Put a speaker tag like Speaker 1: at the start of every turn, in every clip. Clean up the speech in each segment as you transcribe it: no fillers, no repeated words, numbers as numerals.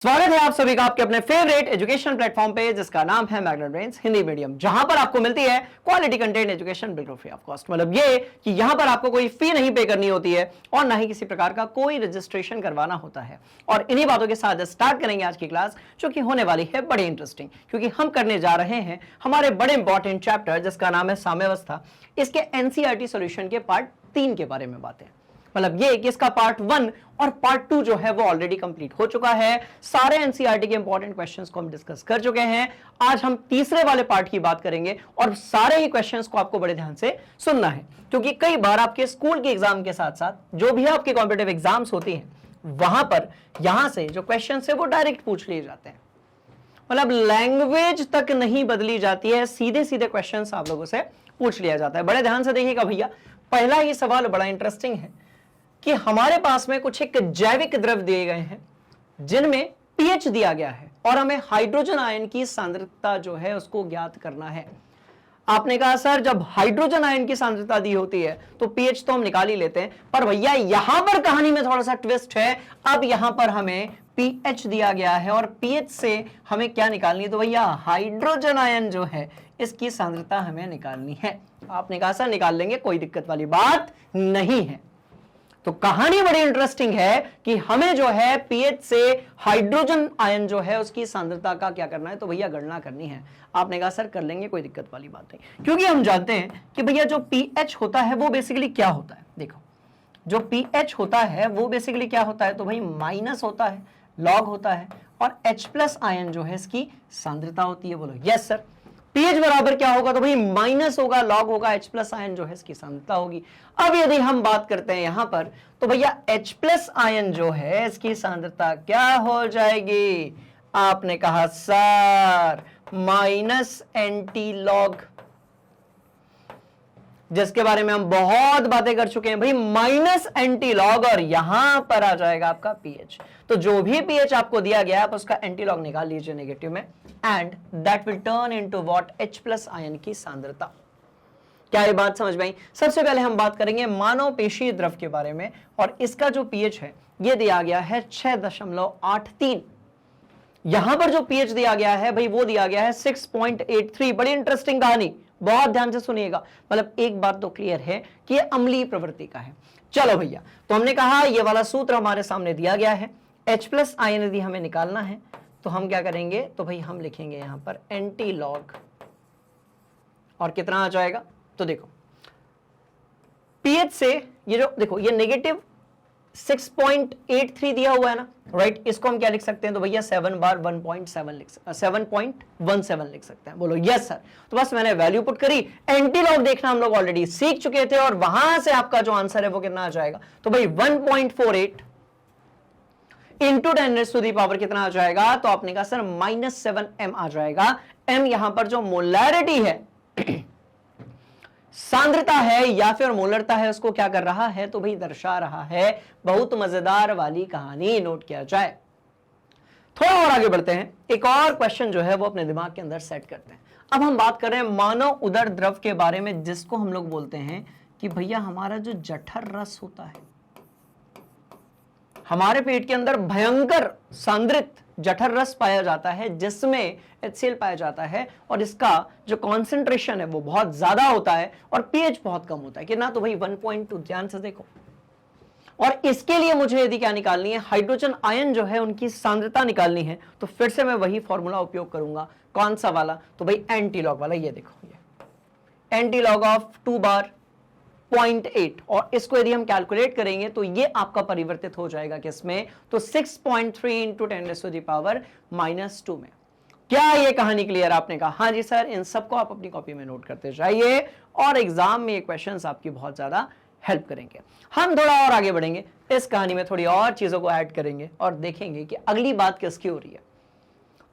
Speaker 1: स्वागत है आप सभी का आपके अपने फेवरेट एजुकेशन प्लेटफॉर्म पे जिसका नाम है मैग्नेट ब्रेन्स हिंदी मीडियम, जहां पर आपको मिलती है क्वालिटी कंटेंट एजुकेशन बिल्कुल फ्री ऑफ कॉस्ट। मतलब ये कि यहां पर आपको कोई फी नहीं पे करनी होती है और ना ही किसी प्रकार का कोई रजिस्ट्रेशन करवाना होता है। और इन्हीं बातों के साथ स्टार्ट करेंगे आज की क्लास, जो कि होने वाली है बड़ी इंटरेस्टिंग, क्योंकि हम करने जा रहे हैं हमारे बड़े इंपॉर्टेंट चैप्टर जिसका नाम है साम्यावस्था, इसके एनसीईआरटी सॉल्यूशन के पार्ट 3 के बारे में बातें। मतलब ये कि इसका पार्ट 1 और पार्ट 2 जो है वो ऑलरेडी कंप्लीट हो चुका है। सारे एनसीईआरटी के इंपॉर्टेंट क्वेश्चंस को हम डिस्कस कर चुके हैं। आज हम तीसरे वाले पार्ट की बात करेंगे और सारे ही क्वेश्चंस को आपको बड़े ध्यान से सुनना है, क्योंकि कई बार आपके स्कूल के एग्जाम के साथ साथ जो भी आपके कॉम्पिटिटिव एग्जाम्स होती हैं वहां पर यहां से जो क्वेश्चन है वो डायरेक्ट पूछ लिए जाते हैं। मतलब लैंग्वेज तक नहीं बदली जाती है, सीधे सीधे क्वेश्चंस आप लोगों से पूछ लिया जाता है। बड़े ध्यान से देखिएगा भैया, पहला ही सवाल बड़ा इंटरेस्टिंग है कि हमारे पास में कुछ एक जैविक द्रव्य दिए गए हैं जिनमें पीएच दिया गया है और हमें हाइड्रोजन आयन की सांद्रता जो है उसको ज्ञात करना है। आपने कहा सर जब हाइड्रोजन आयन की सांद्रता दी होती है तो पीएच तो हम निकाल ही लेते हैं, पर भैया यहां पर कहानी में थोड़ा सा ट्विस्ट है। अब यहां पर हमें पीएच दिया गया है और पीएच से हमें क्या निकालनी है, तो भैया हाइड्रोजन आयन जो है इसकी सांद्रता हमें निकालनी है। आपने कहा सर निकाल लेंगे, कोई दिक्कत वाली बात नहीं है। तो कहानी बड़ी इंटरेस्टिंग है कि हमें जो है पीएच से हाइड्रोजन आयन जो है उसकी सांद्रता का क्या करना है, तो भैया गणना करनी है। आपने कहा सर कर लेंगे, कोई दिक्कत वाली बात नहीं, क्योंकि हम जानते हैं कि भैया जो पीएच होता है वो बेसिकली क्या होता है। देखो जो पीएच होता है वो बेसिकली क्या होता है, तो भाई माइनस होता है, लॉग होता है, और H प्लस आयन जो है इसकी सांद्रता होती है। बोलो यस सर। पीएच बराबर क्या होगा, तो भाई माइनस होगा, लॉग होगा, H प्लस आयन जो है इसकी सांद्रता होगी। अब यदि हम बात करते हैं यहां पर, तो भैया H प्लस आयन जो है इसकी सांद्रता क्या हो जाएगी, आपने कहा सर माइनस एंटी लॉग, जिसके बारे में हम बहुत बातें कर चुके हैं भाई, माइनस एंटी लॉग, और यहां पर आ जाएगा आपका पीएच। तो जो भी पीएच आपको दिया गया आप उसका एंटी लॉग निकाल लीजिए नेगेटिव में, and that will turn into what, H plus ion की सांद्रता। क्या ये बात समझ में आई? सबसे पहले हम बात करेंगे मानव पेशीय द्रव के बारे में, और इसका जो पीएच है ये दिया गया है 6.83। यहां पर जो पीएच दिया गया है भाई वो दिया गया है 6.83। बड़ी इंटरेस्टिंग कहानी, बहुत ध्यान से सुनिएगा। मतलब एक बात तो क्लियर है कि ये अम्लीय प्रवृत्ति का है। चलो भैया, तो हमने कहा ये वाला सूत्र हमारे सामने दिया गया है। H प्लस आयन यदि हमें निकालना है तो हम क्या करेंगे, तो भाई हम लिखेंगे यहां पर एंटी लॉग, और कितना आ जाएगा, तो देखो पीएच से ये जो देखो ये नेगेटिव 6.83 दिया हुआ है ना, राइट। इसको हम क्या लिख सकते हैं, तो भैया 7 बार 7.17 लिख सकते हैं। बोलो यस सर। तो बस मैंने वैल्यू पुट करी, एंटी लॉग देखना हम लोग ऑलरेडी सीख चुके थे, और वहां से आपका जो आंसर है वो कितना आ जाएगा, तो भाई 1.48 इंटू 10 टू दी पावर कितना आ जाएगा, तो आपने कहा सर -7 m आ जाएगा। m यहां पर जो मोलैरिटी है सांद्रता है या फिर मोलरता है उसको क्या कर रहा है, तो भाई दर्शा रहा है। बहुत मजेदार वाली कहानी, नोट किया जाए। थोड़ा और आगे बढ़ते हैं, एक और क्वेश्चन जो है वो अपने दिमाग के अंदर सेट करते हैं। अब हम बात कर रहे हैं मानव उदर द्रव के बारे में, जिसको हम लोग बोलते हैं कि भैया हमारा जो जठर रस होता है, हमारे पेट के अंदर भयंकर सांद्रित जठर रस पाया जाता है जिसमें HCl पाया जाता है, और इसका जो कॉन्सेंट्रेशन है वो बहुत ज्यादा होता है और पीएच बहुत कम होता है। कि ना, तो भाई 1.2, ध्यान से देखो। और इसके लिए मुझे यदि क्या निकालनी है, हाइड्रोजन आयन जो है उनकी सांद्रता निकालनी है, तो फिर से मैं वही फॉर्मूला उपयोग करूंगा। कौन सा वाला, तो भाई एंटी लॉग वाला। ये देखो ये एंटी लॉग ऑफ 2 बार 0.8, और इसको यदि हम कैलकुलेट करेंगे तो ये आपका परिवर्तित हो जाएगा किसमें, तो 6.3 इंटू 10 टू दी पावर -2 में। क्या ये कहानी क्लियर? आपने कहा हाँ जी सर। इन सबको आप अपनी कॉपी में नोट करते जाइए और एग्जाम में ये क्वेश्चंस आपकी बहुत ज्यादा हेल्प करेंगे। हम थोड़ा और आगे बढ़ेंगे, इस कहानी में थोड़ी और चीजों को ऐड करेंगे और देखेंगे कि अगली बात किसकी हो रही है।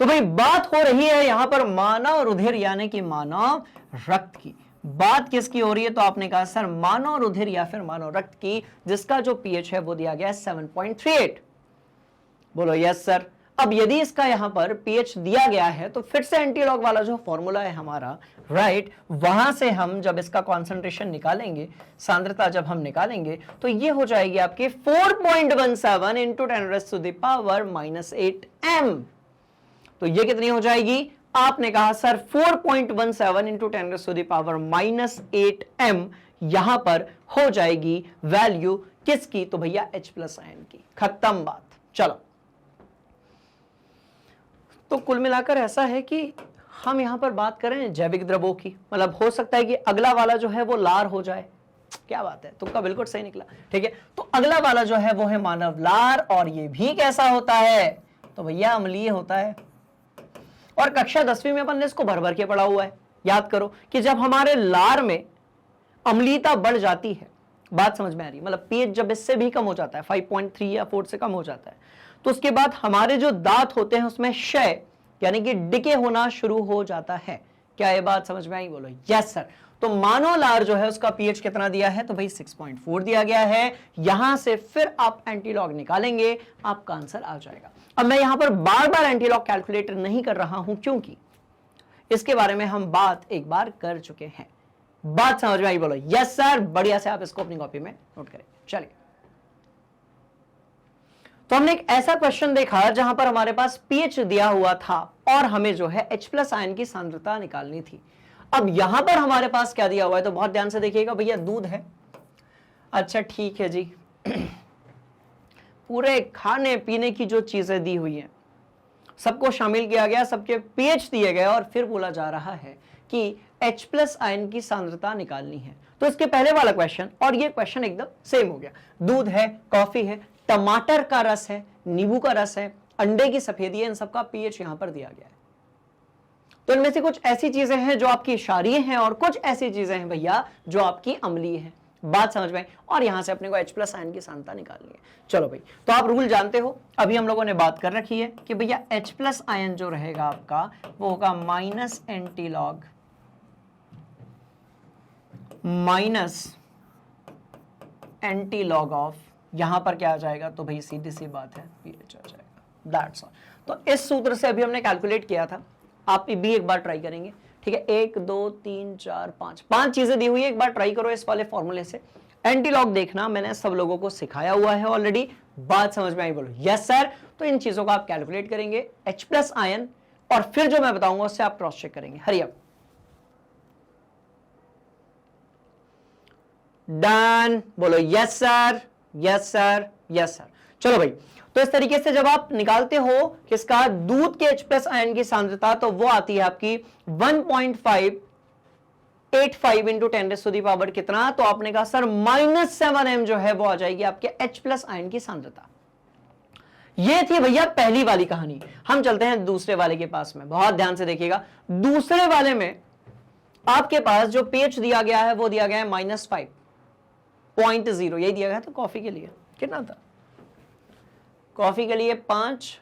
Speaker 1: तो भाई बात हो रही है यहां पर मानव रुधिर यानी कि मानव रक्त की। बात किसकी हो रही है, तो आपने कहा सर मानव रुधिर या फिर मानव रक्त की, जिसका जो पीएच है वो दिया गया है 7.38। बोलो यस सर। अब यदि इसका यहां पर pH दिया गया है तो फिर से एंटीलॉग वाला जो फॉर्मूला है हमारा, राइट, वहां से हम जब इसका कॉन्सेंट्रेशन निकालेंगे, सांद्रता जब हम निकालेंगे, तो ये हो जाएगी आपकी 4.17 इंटू 10⁻⁻8 m। तो ये कितनी हो जाएगी? आपने कहा सर 4.17 इंटू 10⁻⁻8 m यहां पर हो जाएगी वैल्यू किसकी? तो भैया H प्लस आयन की। खत्म बात। चलो, तो कुल मिलाकर ऐसा है कि हम यहां पर बात करें जैविक द्रवों की, मतलब हो सकता है कि अगला वाला जो है वो लार हो जाए। क्या बात है, तुमका बिल्कुल सही निकला। ठीक है, तो अगला वाला जो है वो है मानव लार, और ये भी कैसा होता है? तो भैया अम्लीय होता है। और कक्षा 10वीं में अपन ने इसको भर भर के पढ़ा हुआ है। याद करो कि जब हमारे लार में अम्लीयता बढ़ जाती है, बात समझ में आ रही है, मतलब पीएच जब इससे भी कम हो जाता है, 5.3 या 4 से कम हो जाता है, तो उसके बाद हमारे जो दांत होते हैं उसमें क्षय यानी कि डिके होना शुरू हो जाता है। क्या ये बात समझ में आई? बोलो यस सर। तो मानो लार जो है उसका पीएच कितना दिया है? तो भाई 6.4 दिया गया है। यहां से फिर आप एंटीलॉग निकालेंगे, आपका आंसर आ जाएगा। अब मैं यहां पर बार बार एंटीलॉग कैलकुलेटर नहीं कर रहा हूं, क्योंकि इसके बारे में हम बात एक बार कर चुके हैं। बात समझ में आई? बोलो यस सर। बढ़िया से आप इसको अपनी कॉपी में नोट करें। चलिए, तो हमने एक ऐसा क्वेश्चन देखा जहां पर हमारे पास पीएच दिया हुआ था और हमें जो है H प्लस आयन की सांद्रता निकालनी थी। अब यहां पर हमारे पास क्या दिया हुआ है? तो बहुत ध्यान से देखिएगा भैया, दूध है। अच्छा ठीक है जी, पूरे खाने पीने की जो चीजें दी हुई हैं सबको शामिल किया गया, सबके पीएच दिए गए, और फिर बोला जा रहा है कि H प्लस आयन की सांद्रता निकालनी है। तो इसके पहले वाला क्वेश्चन और ये क्वेश्चन एकदम सेम हो गया। दूध है, कॉफी है, टमाटर का रस है, नींबू का रस है, अंडे की सफेदी है, इन सबका पीएच यहां पर दिया गया है। तो इनमें से कुछ ऐसी चीजें हैं जो आपकी क्षारीय हैं और कुछ ऐसी चीजें हैं भैया जो आपकी अम्लीय हैं। बात समझ में आई? और यहां से अपने को H प्लस आयन की सांद्रता निकालनी है। चलो भाई, तो आप रूल जानते हो, अभी हम लोगों ने बात कर रखी है कि भैया H प्लस आयन जो रहेगा आपका वो होगा माइनस एंटीलॉग ऑफ, यहां पर क्या आ जाएगा? तो भाई सीधी सी बात है पीएच आ जाएगा। That's all. तो इस सूत्र से अभी हमने कैलकुलेट किया था, आप भी एक बार ट्राई करेंगे। ठीक है, 1 2 3 4 5 चीजें दी हुई है, एक बार ट्राई करो इस वाले फॉर्मूले से। एंटीलॉग देखना मैंने सब लोगों को सिखाया हुआ है ऑलरेडी। बात समझ में आई? बोलो यस सर। तो इन चीजों को आप कैलकुलेट करेंगे, H प्लस आयन, और फिर जो मैं बताऊंगा उससे आप क्रॉस चेक करेंगे। Hurry up. डन। बोलो yes sir, yes sir, yes sir. चलो भाई, तो इस तरीके से जब आप निकालते हो किसका? दूध के H प्लस आयन की सांद्रता, तो वो आती है आपकी 1.585 इंटू 10⁻⁻, कितना? तो आपने कहा सर -7 m जो है वो आ जाएगी आपके H प्लस आयन की सांद्रता। ये थी भैया पहली वाली कहानी। हम चलते हैं दूसरे वाले के पास में। बहुत ध्यान से देखिएगा, दूसरे वाले में आपके पास जो pH दिया गया है वो दिया गया है -5.0, यही दिया गया था। कॉफी के लिए कितना था? कॉफी के लिए 5,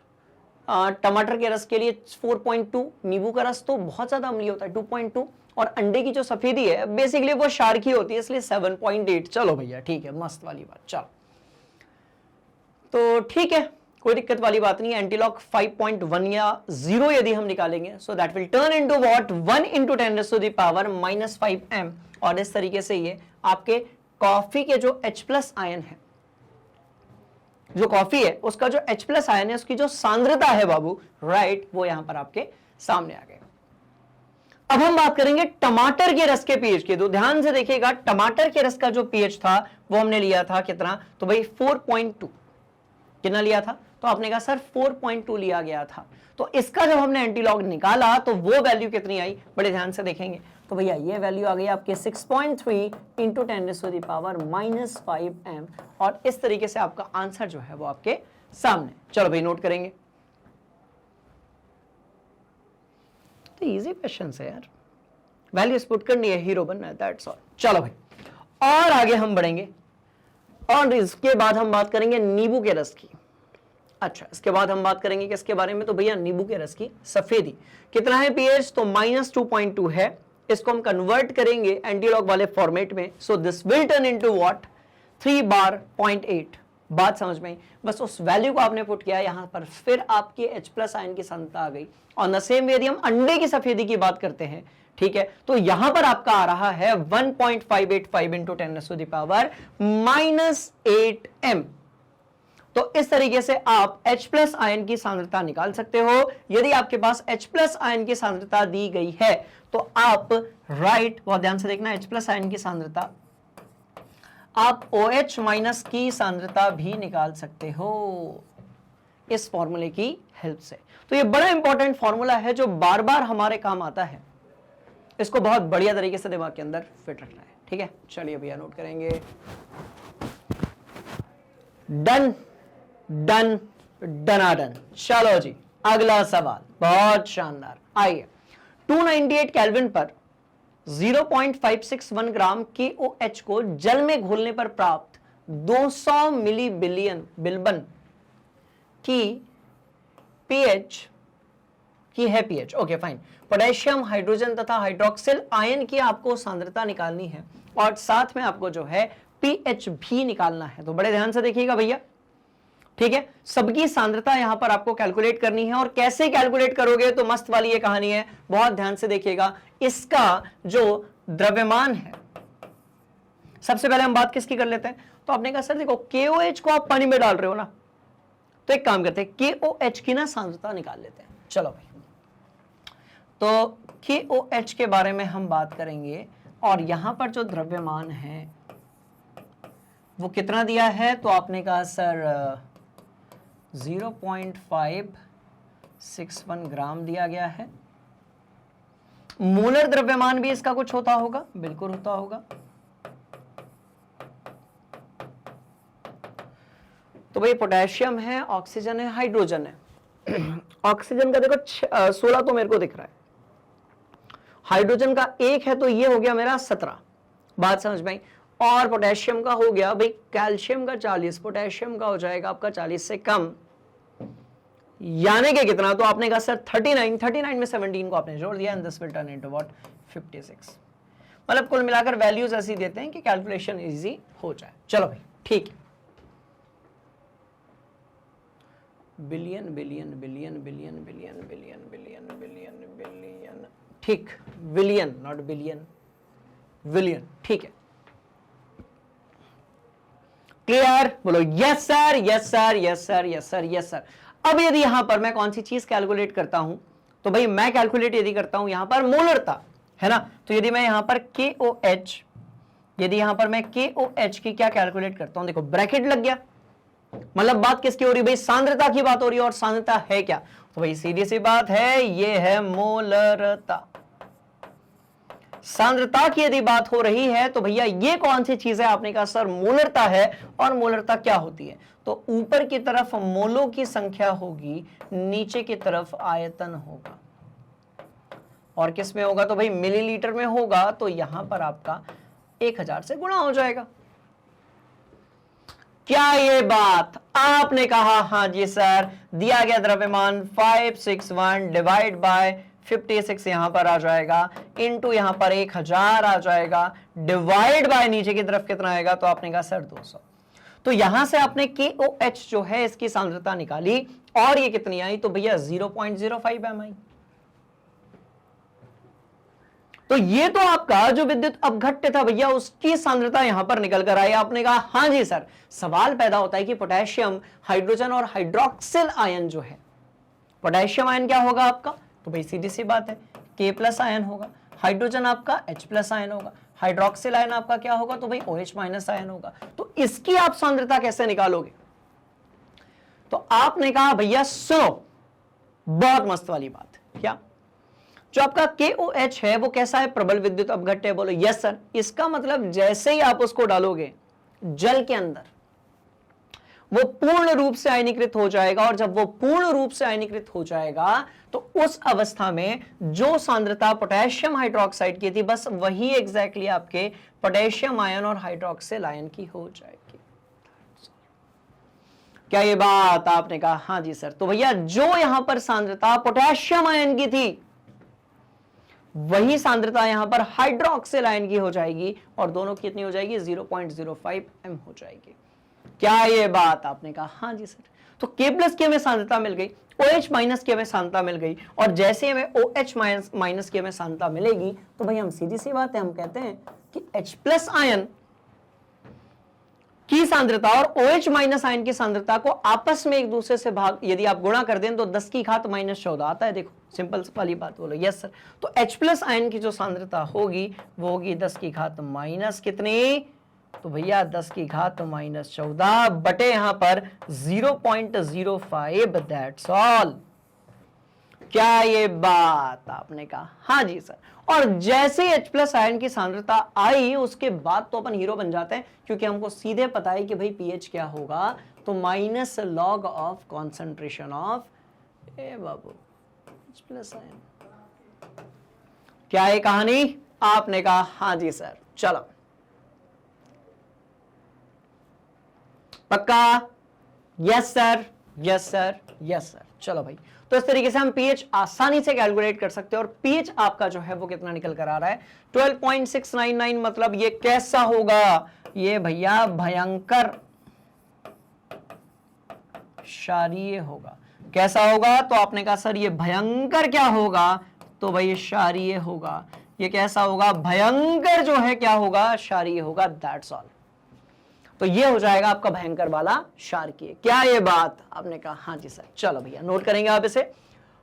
Speaker 1: टमाटर के रस के लिए 4.2, नींबू का रस तो बहुत ज्यादा अम्लीय होता है 2.2, और अंडे की जो सफेदी है बेसिकली वो क्षारकीय होती है, इसलिए 7.8। चलो भैया ठीक है, मस्त वाली बात। चलो, तो ठीक है, कोई दिक्कत वाली बात नहीं है। एंटीलॉग 5.1 या 0 यदि हम निकालेंगे, so that will turn into what? 1 into 10⁻⁻5 m। और इस तरीके से ये आपके कॉफी के जो H प्लस आयन है, जो कॉफी है उसका जो H प्लस आयन है, उसकी जो सांद्रता है बाबू, राइट, वो यहां पर आपके सामने आ गए। अब हम बात करेंगे टमाटर के रस के पीएच की। तो ध्यान से देखिएगा, टमाटर के रस का जो पीएच था वो हमने लिया था कितना? तो भाई 4.2। कितना लिया था? तो आपने कहा सर 4.2 लिया गया था। तो इसका जब हमने एंटीलॉग निकाला तो वो वैल्यू कितनी आई? बड़े ध्यान से देखेंगे तो भैया ये वैल्यू आ गई आपके 6.3 इंटू 10⁻⁻5 m, और इस तरीके से आपका आंसर जो है वो आपके सामने। चलो भाई नोट करेंगे। तो इजी क्वेश्चन है यार, वैल्यूज पुट करनी है, हीरो बनना है, दैट्स ऑल। चलो भाई, और आगे हम बढ़ेंगे, और इसके बाद हम बात करेंगे नींबू के रस की। अच्छा, इसके बाद हम बात करेंगे किसके बारे में? तो भैया नींबू के रस की सफेदी। कितना है पीएच? तो -2.2 है। इसको हम कन्वर्ट करेंगे एंटीलॉग वाले फॉर्मेट में, so this will turn into what? 3 बार 0.8। बात समझ में आई? बस उस वैल्यू को आपने पुट किया यहां पर, फिर आपके H+ आयन की सांद्रता आ गई। और द सेम वे यदि हम अंडे की सफेदी की बात करते हैं, ठीक है, तो यहां पर आपका आ रहा है 1.585 इंटू 10⁻⁻8 m। तो इस तरीके से आप H+ आयन की सांद्रता निकाल सकते हो। यदि आपके पास H+ आयन की सांद्रता दी गई है तो आप राइट, बहुत ध्यान से देखना, H+ आयन की सांद्रता आप OH माइनस की सांद्रता भी निकाल सकते हो इस फॉर्मूले की हेल्प से। तो ये बड़ा इंपॉर्टेंट फॉर्मूला है जो बार बार हमारे काम आता है, इसको बहुत बढ़िया तरीके से दिमाग के अंदर फिट रखना है, ठीक है। चलिए भैया नोट करेंगे। डन डन डनाडन। चलो जी अगला सवाल, बहुत शानदार। आइए, 298 केल्विन पर 0.561 ग्राम KOH को जल में घोलने पर प्राप्त 200 मिली बिल्बन की पीएच की है pH, okay fine, potassium, hydrogen तथा हाइड्रोक्सिल आयन की आपको सांद्रता निकालनी है और साथ में आपको जो है पीएच भी निकालना है। तो बड़े ध्यान से देखिएगा भैया, ठीक है, सबकी सांद्रता यहां पर आपको कैलकुलेट करनी है। और कैसे कैलकुलेट करोगे तो मस्त वाली ये कहानी है, बहुत ध्यान से देखिएगा। इसका जो द्रव्यमान है, सबसे पहले हम बात किसकी कर लेते हैं, तो आपने कहा सर देखो KOH को आप पानी में डाल रहे हो ना, तो एक काम करते हैं KOH की ना सांद्रता निकाल लेते हैं। चलो भाई, तो KOH के बारे में हम बात करेंगे और यहां पर जो द्रव्यमान है वो कितना दिया है, तो आपने कहा सर 0.561 ग्राम दिया गया है। मोलर द्रव्यमान भी इसका कुछ होता होगा, बिल्कुल होता होगा। तो भाई पोटेशियम है, ऑक्सीजन है, हाइड्रोजन है। ऑक्सीजन का देखो 16 तो मेरे को दिख रहा है, हाइड्रोजन का 1 है तो ये हो गया मेरा 17, बात समझ में आई। और पोटेशियम का हो गया भाई, कैल्शियम का 40, पोटेशियम का हो जाएगा आपका 40 से कम, यानी कि कितना, तो आपने कहा सर 39 में 17 को आपने जोड़ दिया and this will turn into what 56। मतलब कुल मिलाकर वैल्यूज ऐसी देते हैं कि कैलकुलेशन इजी हो जाए। चलो भाई ठीक है, billion billion billion billion billion billion billion billion billion, ठीक, विलियन नॉट बिलियन, विलियन, ठीक है, क्लियर, बोलो yes sir yes sir yes sir yes sir yes sir. अब यदि यहां पर मैं कौन सी चीज कैलकुलेट करता हूं, तो भाई मैं कैलकुलेट यदि करता हूं यहां पर मोलरता, है ना, तो यदि मैं यहां पर KOH, यदि यहां पर मैं KOH की क्या कैलकुलेट करता हूं, देखो ब्रैकेट लग गया, मतलब बात किसकी हो रही है भाई, सांद्रता की बात हो रही है। और सांद्रता है क्या, तो भाई सीधी सी बात है, ये है मोलरता। सांद्रता की यदि बात हो रही है तो भैया ये कौन सी चीज है, आपने कहा सर मोलरता है। और मोलरता क्या होती है, तो ऊपर की तरफ मोलों की संख्या होगी, नीचे की तरफ आयतन होगा। और किस में होगा, तो भाई मिलीलीटर में होगा, तो यहां पर आपका 1000 से गुणा हो जाएगा। क्या ये बात आपने कहा, हाँ जी सर, दिया गया द्रव्यमान 561 डिवाइड बाय 56 यहां पर आ जाएगा, इनटू यहां पर 1000 आ जाएगा, डिवाइड बाय नीचे की तरफ कितना आएगा, तो आपने कहा सर 200। तो यहां से आपने KOH जो है इसकी सांद्रता निकाली और ये कितनी आई, तो भैया 0.05 m आई। तो ये तो आपका जो विद्युत अपघट्य था भैया उसकी सांद्रता यहां पर निकल कर आई। आपने कहा हाँ जी सर, सवाल पैदा होता है कि पोटेशियम, हाइड्रोजन और हाइड्रोक्सिल आयन जो है, पोटेशियम आयन क्या होगा आपका, तो भाई सीधी सी बात है K+ आयन होगा, हाइड्रोजन आपका H+ आयन होगा, हाइड्रोक्सिल आयन आपका क्या होगा, तो भाई OH- आयन होगा। तो इसकी आप सांद्रता कैसे निकालोगे, तो आपने कहा भैया सुनो, बहुत मस्त वाली बात, क्या जो आपका KOH है वो कैसा है, प्रबल विद्युत अपघट्य, बोलो यस सर। इसका मतलब जैसे ही आप उसको डालोगे जल के अंदर वो पूर्ण रूप से आयनीकृत हो जाएगा, और जब वो पूर्ण रूप से आयनीकृत हो जाएगा तो उस अवस्था में जो सांद्रता पोटेशियम हाइड्रोक्साइड की थी बस वही एग्जैक्टली आपके पोटेशियम आयन और हाइड्रोक्सिल आयन की हो जाएगी। क्या ये बात आपने कहा हाँ जी सर। तो भैया जो यहां पर सांद्रता पोटेशियम आयन की थी वही सांद्रता यहां पर हाइड्रोक्सिल आयन की हो जाएगी, और दोनों की कितनी हो जाएगी, 0.05 m हो जाएगी। क्या ये बात आपने कहा हाँ जी सर। तो K प्लस की हमें सांद्रता मिल गई, OH माइनस की हमें सांद्रता मिल गई, और जैसे हमें OH माइनस की हमें सांद्रता मिलेगी तो भाई हम सीधी सी बात है, हम कहते हैं कि H प्लस आयन की सांद्रता और OH माइनस आयन की सांद्रता को आपस में एक दूसरे से भाग यदि आप गुणा कर दें तो 10 की घात -14 आता है। देखो सिंपल वाली बात बोलो, यस सर। तो H प्लस आयन की जो सांद्रता होगी वो होगी 10 की घात माइनस कितनी, तो भैया 10 की घात -14 बटे यहां पर 0.05, दैट्स ऑल। क्या ये बात आपने कहा हाँ जी सर। और जैसे H प्लस आयन की सांद्रता आई उसके बाद तो अपन हीरो बन जाते हैं, क्योंकि हमको सीधे पता है कि भाई pH क्या होगा, तो minus log of concentration of A Babu H plus ion. क्या ये कहानी आपने कहा हाँ जी सर। चलो पक्का, yes sir, yes sir, yes sir. चलो भाई, तो इस तरीके से हम pH आसानी से कैलकुलेट कर सकते हैं, और pH आपका जो है वो कितना निकल कर आ रहा है 12.699। मतलब ये कैसा होगा, ये भैया भयंकर क्षारीय होगा। कैसा होगा, तो आपने कहा सर ये भयंकर क्या होगा, तो भाई क्षारीय होगा। ये कैसा होगा, भयंकर जो है क्या होगा, क्षारीय होगा, दैट्स ऑल। तो ये हो जाएगा आपका भयंकर वाला क्षारकीय। क्या ये बात आपने कहा हाँ जी सर। चलो भैया नोट करेंगे आप इसे,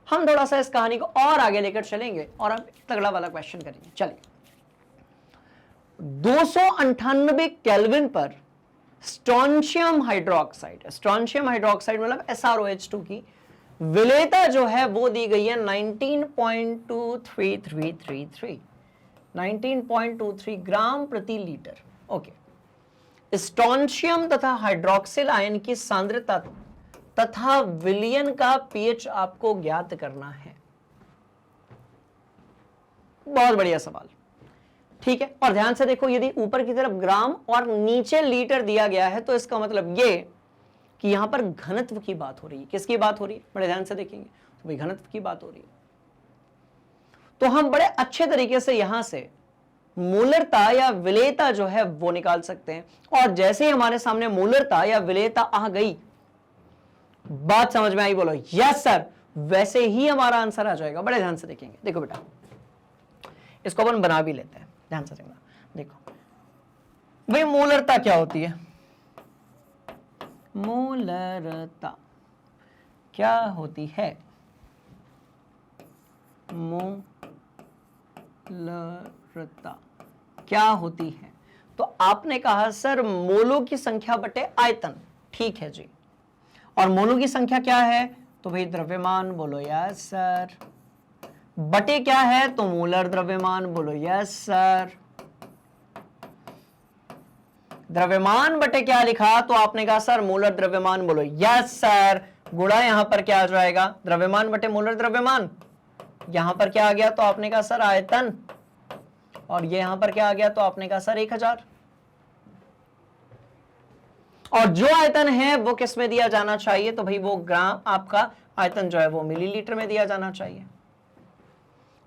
Speaker 1: हम थोड़ा सा इस कहानी को और आगे लेकर चलेंगे और हम तगड़ा वाला क्वेश्चन करेंगे। चलिए, 298 केल्विन पर स्ट्रोंशियम हाइड्रोक्साइड, स्ट्रोंशियम हाइड्रोक्साइड मतलब SrOH2 की विलेयता जो है वो दी गई है 19.2333, 19.23 ग्राम प्रति लीटर। ओके, स्ट्रोंशियम तथा हाइड्रोक्सिल आयन की सांद्रता तथा विलयन का pH आपको ज्ञात करना है। बहुत बढ़िया सवाल, ठीक है। और ध्यान से देखो, यदि ऊपर की तरफ ग्राम और नीचे लीटर दिया गया है तो इसका मतलब ये कि यहां पर घनत्व की बात हो रही है। किसकी बात हो रही है, बड़े ध्यान से देखेंगे तो भाई घनत्व की बात हो रही है। तो हम बड़े अच्छे तरीके से यहां से मोलरता या विलेयता जो है वो निकाल सकते हैं, और जैसे ही हमारे सामने मोलरता या विलेयता आ गई, बात समझ में आई, बोलो यस सर, वैसे ही हमारा आंसर आ जाएगा। बड़े ध्यान से देखेंगे, देखो बेटा इसको अपन बना भी लेते हैं, ध्यान से देखना। देखो भाई मोलरता क्या होती है, मोलरता क्या होती है, मोलरता क्या होती है, तो आपने कहा सर मोलों की संख्या बटे आयतन। ठीक है जी, और मोलों की संख्या क्या है, तो भाई द्रव्यमान, बोलो यस सर। बटे क्या है, तो मोलर द्रव्यमान, बोलो यस सर। द्रव्यमान बटे क्या लिखा, तो आपने कहा सर मोलर द्रव्यमान, बोलो यस सर। गुणा यहां पर क्या आ जाएगा, द्रव्यमान बटे मोलर द्रव्यमान। यहां पर क्या आ गया, तो आपने कहा सर आयतन, और ये यहां पर क्या आ गया, तो आपने कहा सर 1000। और जो आयतन है वो किस में दिया जाना चाहिए, तो भाई वो ग्राम, आपका आयतन जो है वो मिलीलीटर में दिया जाना चाहिए,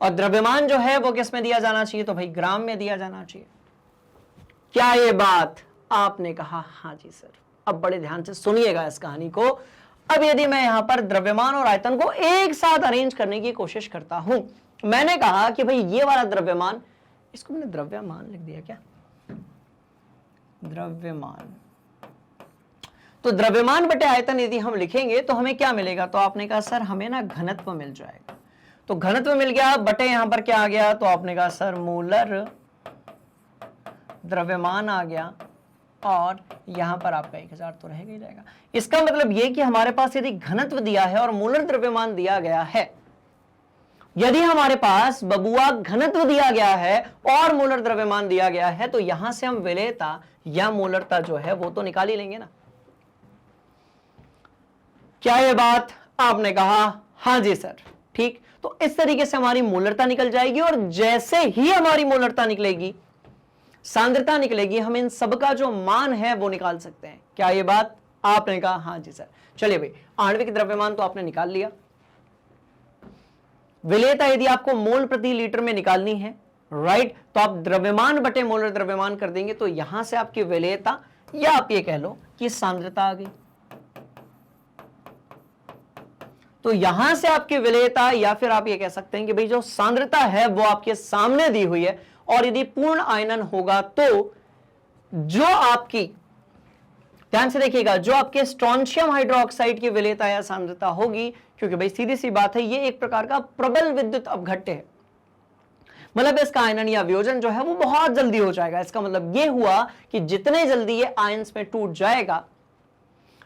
Speaker 1: और द्रव्यमान जो है वो किस में दिया जाना चाहिए, तो भाई ग्राम में दिया जाना चाहिए। क्या ये बात आपने कहा हाँ जी सर। अब बड़े ध्यान से सुनिएगा इस कहानी को। अब यदि मैं यहां पर द्रव्यमान और आयतन को एक साथ अरेंज करने की कोशिश करता हूं, मैंने कहा कि भाई ये वाला द्रव्यमान, इसको मैंने द्रव्यमान लिख दिया क्या, द्रव्यमान, तो द्रव्यमान बटे आयतन यदि हम लिखेंगे तो हमें क्या मिलेगा, तो आपने कहा सर हमें ना घनत्व मिल जाएगा। तो घनत्व मिल गया, बटे यहां पर क्या आ गया, तो आपने कहा सर मोलर द्रव्यमान आ गया, और यहां पर आपका 1000 तो रहेगा ही रहेगा। इसका मतलब यह कि हमारे पास यदि घनत्व दिया है और मोलर द्रव्यमान दिया गया है, यदि हमारे पास बबुआ घनत्व दिया गया है और मोलर द्रव्यमान दिया गया है, तो यहां से हम विलेयता या मोलरता जो है वो तो निकाल ही लेंगे ना। क्या ये बात आपने कहा हाँ जी सर। ठीक, तो इस तरीके से हमारी मोलरता निकल जाएगी, और जैसे ही हमारी मोलरता निकलेगी, सांद्रता निकलेगी, हम इन सब का जो मान है वो निकाल सकते हैं। क्या ये बात आपने कहा हाँ जी सर। चलिए भाई, आणविक द्रव्यमान तो आपने निकाल लिया, विलेयता यदि आपको मोल प्रति लीटर में निकालनी है, राइट, तो आप द्रव्यमान बटे मोलर द्रव्यमान कर देंगे, तो यहां से आपकी विलेयता, या आप ये कह लो कि सांद्रता आ गई। तो यहां से आपकी विलेयता या फिर आप ये कह सकते हैं कि भाई जो सांद्रता है वो आपके सामने दी हुई है, और यदि पूर्ण आयनन होगा तो जो आपकी, ध्यान से देखिएगा, जो आपके स्ट्रोंशियम हाइड्रोक्साइड की विलेयता या सांद्रता होगी, क्योंकि भाई सीधी सी बात है ये एक प्रकार का प्रबल विद्युत अपघट्य है, मतलब इसका आयनन या वियोजन जो है वो बहुत जल्दी हो जाएगा। इसका मतलब ये हुआ कि जितने जल्दी ये आयंस में टूट जाएगा,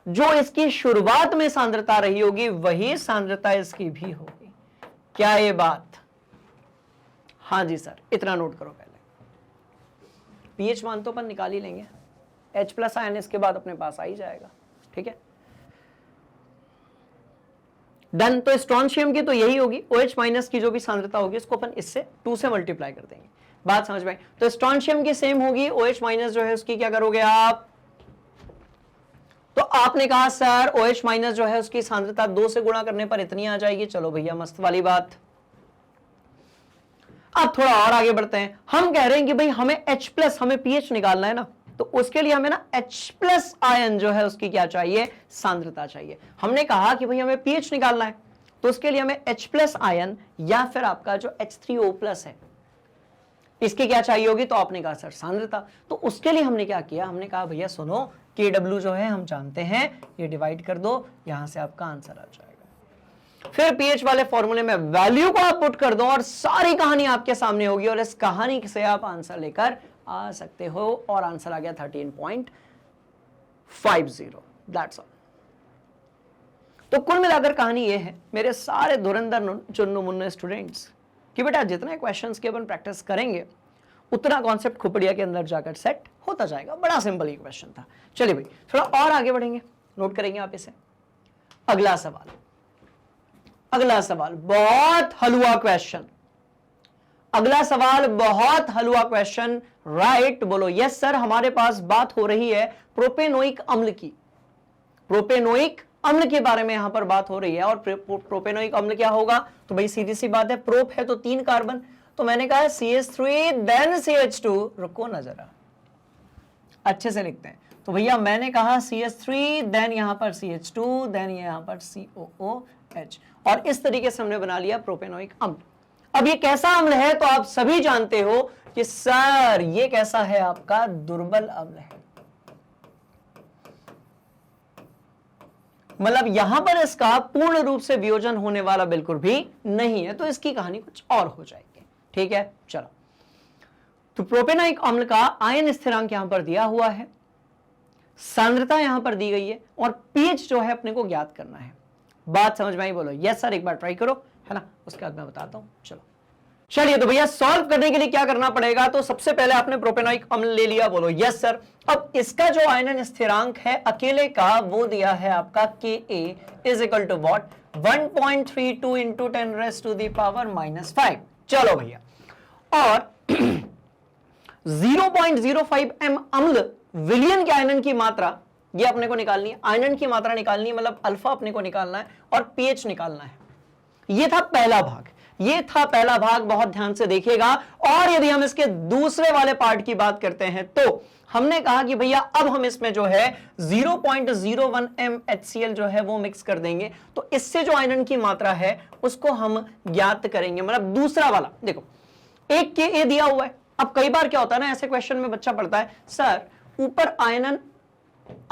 Speaker 1: जो इसकी शुरुआत में सांद्रता रही होगी वही सांद्रता इसकी भी होगी। क्या ये बात? हाँ जी सर, इतना नोट करो पहले। पीएच मान तो अपन निकाल ही लेंगे, H+ आयन इसके बाद अपने पास आ ही जाएगा। ठीक है, डन। तो स्ट्रोंशियम की तो यही होगी, OH- की जो भी सांद्रता होगी इसको अपन इससे 2 से मल्टीप्लाई कर देंगे। बात समझ में आई? तो स्ट्रोंशियम की सेम होगी, OH- जो है उसकी क्या करोगे आप? तो आपने कहा सर OH- जो है उसकी सांद्रता 2 से गुणा करने पर इतनी आ जाएगी। चलो भैया, मस्त वाली बात। अब थोड़ा और आगे बढ़ते हैं। हम कह रहे हैं कि भाई हमें H+, हमें pH निकालना है ना, तो उसके लिए हमें ना H+ आयन जो है उसकी क्या चाहिए? सांद्रता चाहिए। हमने कहा कि भाई हमें pH निकालना है, तो उसके लिए हमें H+ आयन या फिर आपका जो H3O+ है इसकी क्या चाहिए होगी? तो आपने कहा सर सांद्रता। तो उसके लिए हमने क्या किया? हमने कहा भैया सुनो, Kw जो है हम जानते हैं, ये डिवाइड कर दो, यहां से आपका आंसर आ जाएगा। फिर pH वाले फॉर्मूले में वैल्यू को आप पुट कर दो और सारी कहानी आपके सामने होगी, और इस कहानी से आप आंसर लेकर आ सकते हो। और आंसर आ गया 13.50। That's all. तो कुल मिलाकर कहानी ये है मेरे सारे धुरंधर चुन्नू मुन्नू स्टूडेंट्स कि बेटा जितने क्वेश्चंस की अपन प्रैक्टिस करेंगे उतना कॉन्सेप्ट खोपड़िया के अंदर जाकर सेट होता जाएगा। बड़ा सिंपल ही क्वेश्चन था। चलिए भाई थोड़ा और आगे बढ़ेंगे, नोट करेंगे आप इसे। अगला सवाल, अगला सवाल बहुत हलवा क्वेश्चन। अगला सवाल बहुत हलवा क्वेश्चन, राइट? बोलो यस सर। हमारे पास बात हो रही है प्रोपेनोइक अम्ल की। प्रोपेनोइक अम्ल के बारे में यहां पर बात हो रही है। और प्रोपेनोइक अम्ल क्या होगा? तो भाई सीधी सी बात है, प्रोप है तो 3 कार्बन, तो मैंने कहा CH3 देन CH2। रुको ना जरा, अच्छे से लिखते हैं। तो भैया मैंने कहा CH3 देन यहां पर CH2 देन यहां पर COOH, और इस तरीके से हमने बना लिया प्रोपेनोइक अम्ल। अब ये कैसा अम्ल है? तो आप सभी जानते हो कि सर ये कैसा है? आपका दुर्बल अम्ल है। मतलब यहां पर इसका पूर्ण रूप से वियोजन होने वाला बिल्कुल भी नहीं है, तो इसकी कहानी कुछ और हो जाएगी। ठीक है, चलो। तो प्रोपेनोइक अम्ल का आयन स्थिरांक यहां पर दिया हुआ है, सांद्रता यहां पर दी गई है, और pH जो है अपने को ज्ञात करना है। बात समझ में आई? बोलो यस सर। एक बार ट्राई करो, है ना, उसके बाद मैं बताता हूं। चलो चलिए, तो भैया सॉल्व करने के लिए क्या करना पड़ेगा? तो सबसे पहले आपने प्रोपेनोइक अम्ल ले लिया। बोलो यस सर। अब इसका जो आयनन स्थिरांक है अकेले का, वो दिया है आपका Ka is equal to what? 1.32 into 10⁻⁻⁵। चलो भैया, और 0.05 m अम्ल विलियन के आयनन की मात्रा ये अपने को निकालनी है। आयनन की मात्रा निकालनी है, मतलब अल्फा अपने को निकालना है, और pH निकालना है। ये था पहला भाग, ये था पहला भाग, बहुत ध्यान से देखिएगा। और यदि हम इसके दूसरे वाले पार्ट की बात करते हैं, तो हमने कहा कि भैया अब हम इसमें जो है 0.01 m HCl जो है वो मिक्स कर देंगे, तो इससे जो आयनन की मात्रा है उसको हम ज्ञात करेंगे। मतलब दूसरा वाला देखो, एक Ka दिया हुआ है। अब कई बार क्या होता है ना, ऐसे क्वेश्चन में बच्चा पढ़ता है सर ऊपर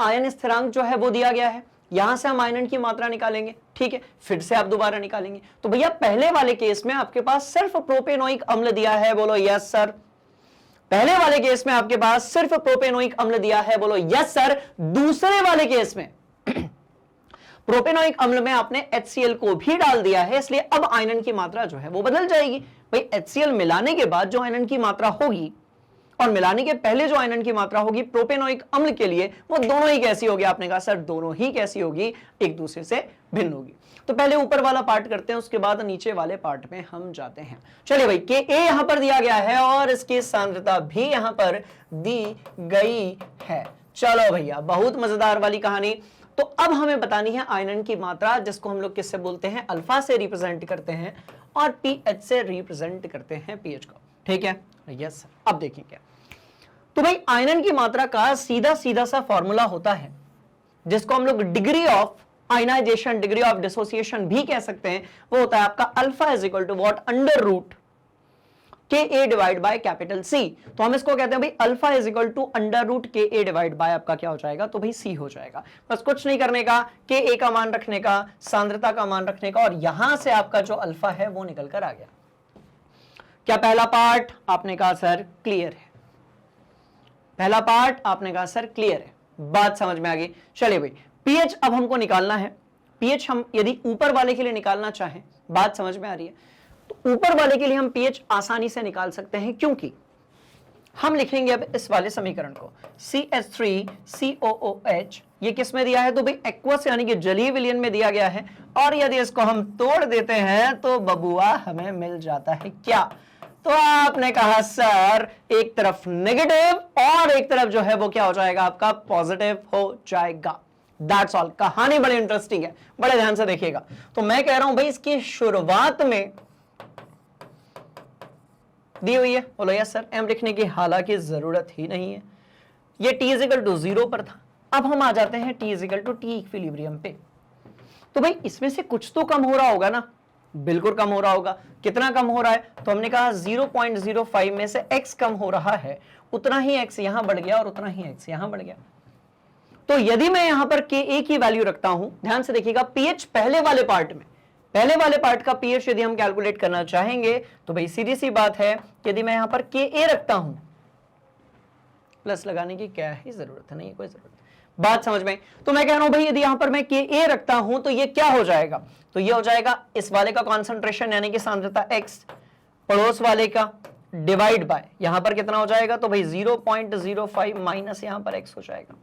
Speaker 1: आयन स्थिरांक जो है वो दिया गया है, यहां से हम आयनन की मात्रा निकालेंगे। ठीक है, फिर से आप दोबारा निकालेंगे। तो भैया पहले वाले केस में आपके पास सिर्फ प्रोपेनोइक अम्ल दिया है। बोलो यस सर। पहले वाले केस में आपके पास सिर्फ प्रोपेनोइक अम्ल दिया है। बोलो यस सर। दूसरे वाले केस में प्रोपेनोइक अम्ल में आपने HCl को भी डाल दिया है, इसलिए अब आयनन की मात्रा जो है वो बदल जाएगी। भाई HCl मिलाने के बाद जो आयनन की मात्रा होगी और मिलाने के पहले जो आयनन की मात्रा होगी प्रोपेनोइक अम्ल के लिए, वो दोनों ही कैसी होगी? आपने कहा सर दोनों ही कैसी होगी? एक दूसरे से भिन्न होगी। तो पहले ऊपर वाला पार्ट करते हैं, उसके बाद नीचे वाले पार्ट में हम जाते हैं। चलिए भाई, Ka यहां पर दिया गया है और इसकी सांद्रता भी यहां पर दी गई है। चलो भैया, बहुत मजेदार वाली कहानी। तो अब हमें बतानी है आयनन की मात्रा, जिसको हम लोग किससे बोलते हैं? अल्फा से रिप्रेजेंट करते हैं, और pH से रिप्रेजेंट करते हैं pH को। ठीक है, यस सर। अब देखेंगे, तो भाई आयनन की मात्रा का सीधा सीधा सा फॉर्मूला होता है जिसको हम लोग degree of ionisation, degree of dissociation भी कह सकते हैं, वो होता है आपका alpha is equal to what, under root K A divide by capital C. तो हम इसको कहते हैं भाई alpha is equal to under root K A divide bye आपका क्या हो जाएगा, तो भाई सी हो जाएगा। बस कुछ नहीं करने का, के ए का मान रखने का, सांद्रता का मान रखने का, और यहां से आपका जो अल्फा है वो निकल कर आ गया। क्या पहला पार्ट आपने कहा सर क्लियर है? पहला पार्ट आपने कहा सर क्लियर है, बात समझ में आ गई। चलिए भाई पीएच अब हमको निकालना है। पीएच हम यदि ऊपर वाले के लिए निकालना चाहें, बात समझ में आ रही है, तो ऊपर वाले के लिए हम पीएच आसानी से निकाल सकते हैं, क्योंकि हम लिखेंगे अब इस वाले समीकरण को CH3COOH, ये किस में दिया है, तो भाई एक्वस यानी कि जलीय विलयन में दिया गया है, और यदि इसको हम तोड़ देते हैं तो बबुआ हमें मिल जाता है क्या, तो आपने कहा सर एक तरफ नेगेटिव और एक तरफ जो है वो क्या हो जाएगा आपका पॉजिटिव हो जाएगा। That's all. कहानी बड़ी इंटरेस्टिंग है, बड़े ध्यान से देखिएगा। तो मैं कह रहा हूं भाई इसकी शुरुआत में दी हुई है, बोलो यस सर, एम लिखने की हालांकि जरूरत ही नहीं है, ये टी इजिकल टू 0 पर था। अब हम आ जाते हैं T is equal to T equilibrium पे, तो भाई इसमें से कुछ तो कम हो रहा होगा ना, बिल्कुल कम हो रहा होगा। कितना कम हो रहा है, तो हमने कहा 0.05 में से x कम हो रहा है, उतना ही x यहां बढ़ गया और उतना ही x यहां बढ़ गया। तो यदि मैं यहां पर Ka की वैल्यू रखता हूं, ध्यान से देखिएगा, pH पहले वाले पार्ट में, पहले वाले पार्ट का pH यदि हम कैलकुलेट करना चाहेंगे तो भाई सीधी सी बात है, यदि मैं यहां पर Ka रखता हूं, प्लस लगाने की क्या ही जरूरत है, नहीं कोई जरूरत, बात समझ में। तो मैं कह रहा हूं भाई यदि यहां पर मैं Ka रखता हूं तो ये क्या हो जाएगा, तो ये हो जाएगा इस वाले का कॉन्सेंट्रेशन यानी कि सांद्रता x, पड़ोस वाले का डिवाइड बाय यहां पर कितना हो जाएगा, तो भाई 0.05 माइनस यहां पर x हो जाएगा।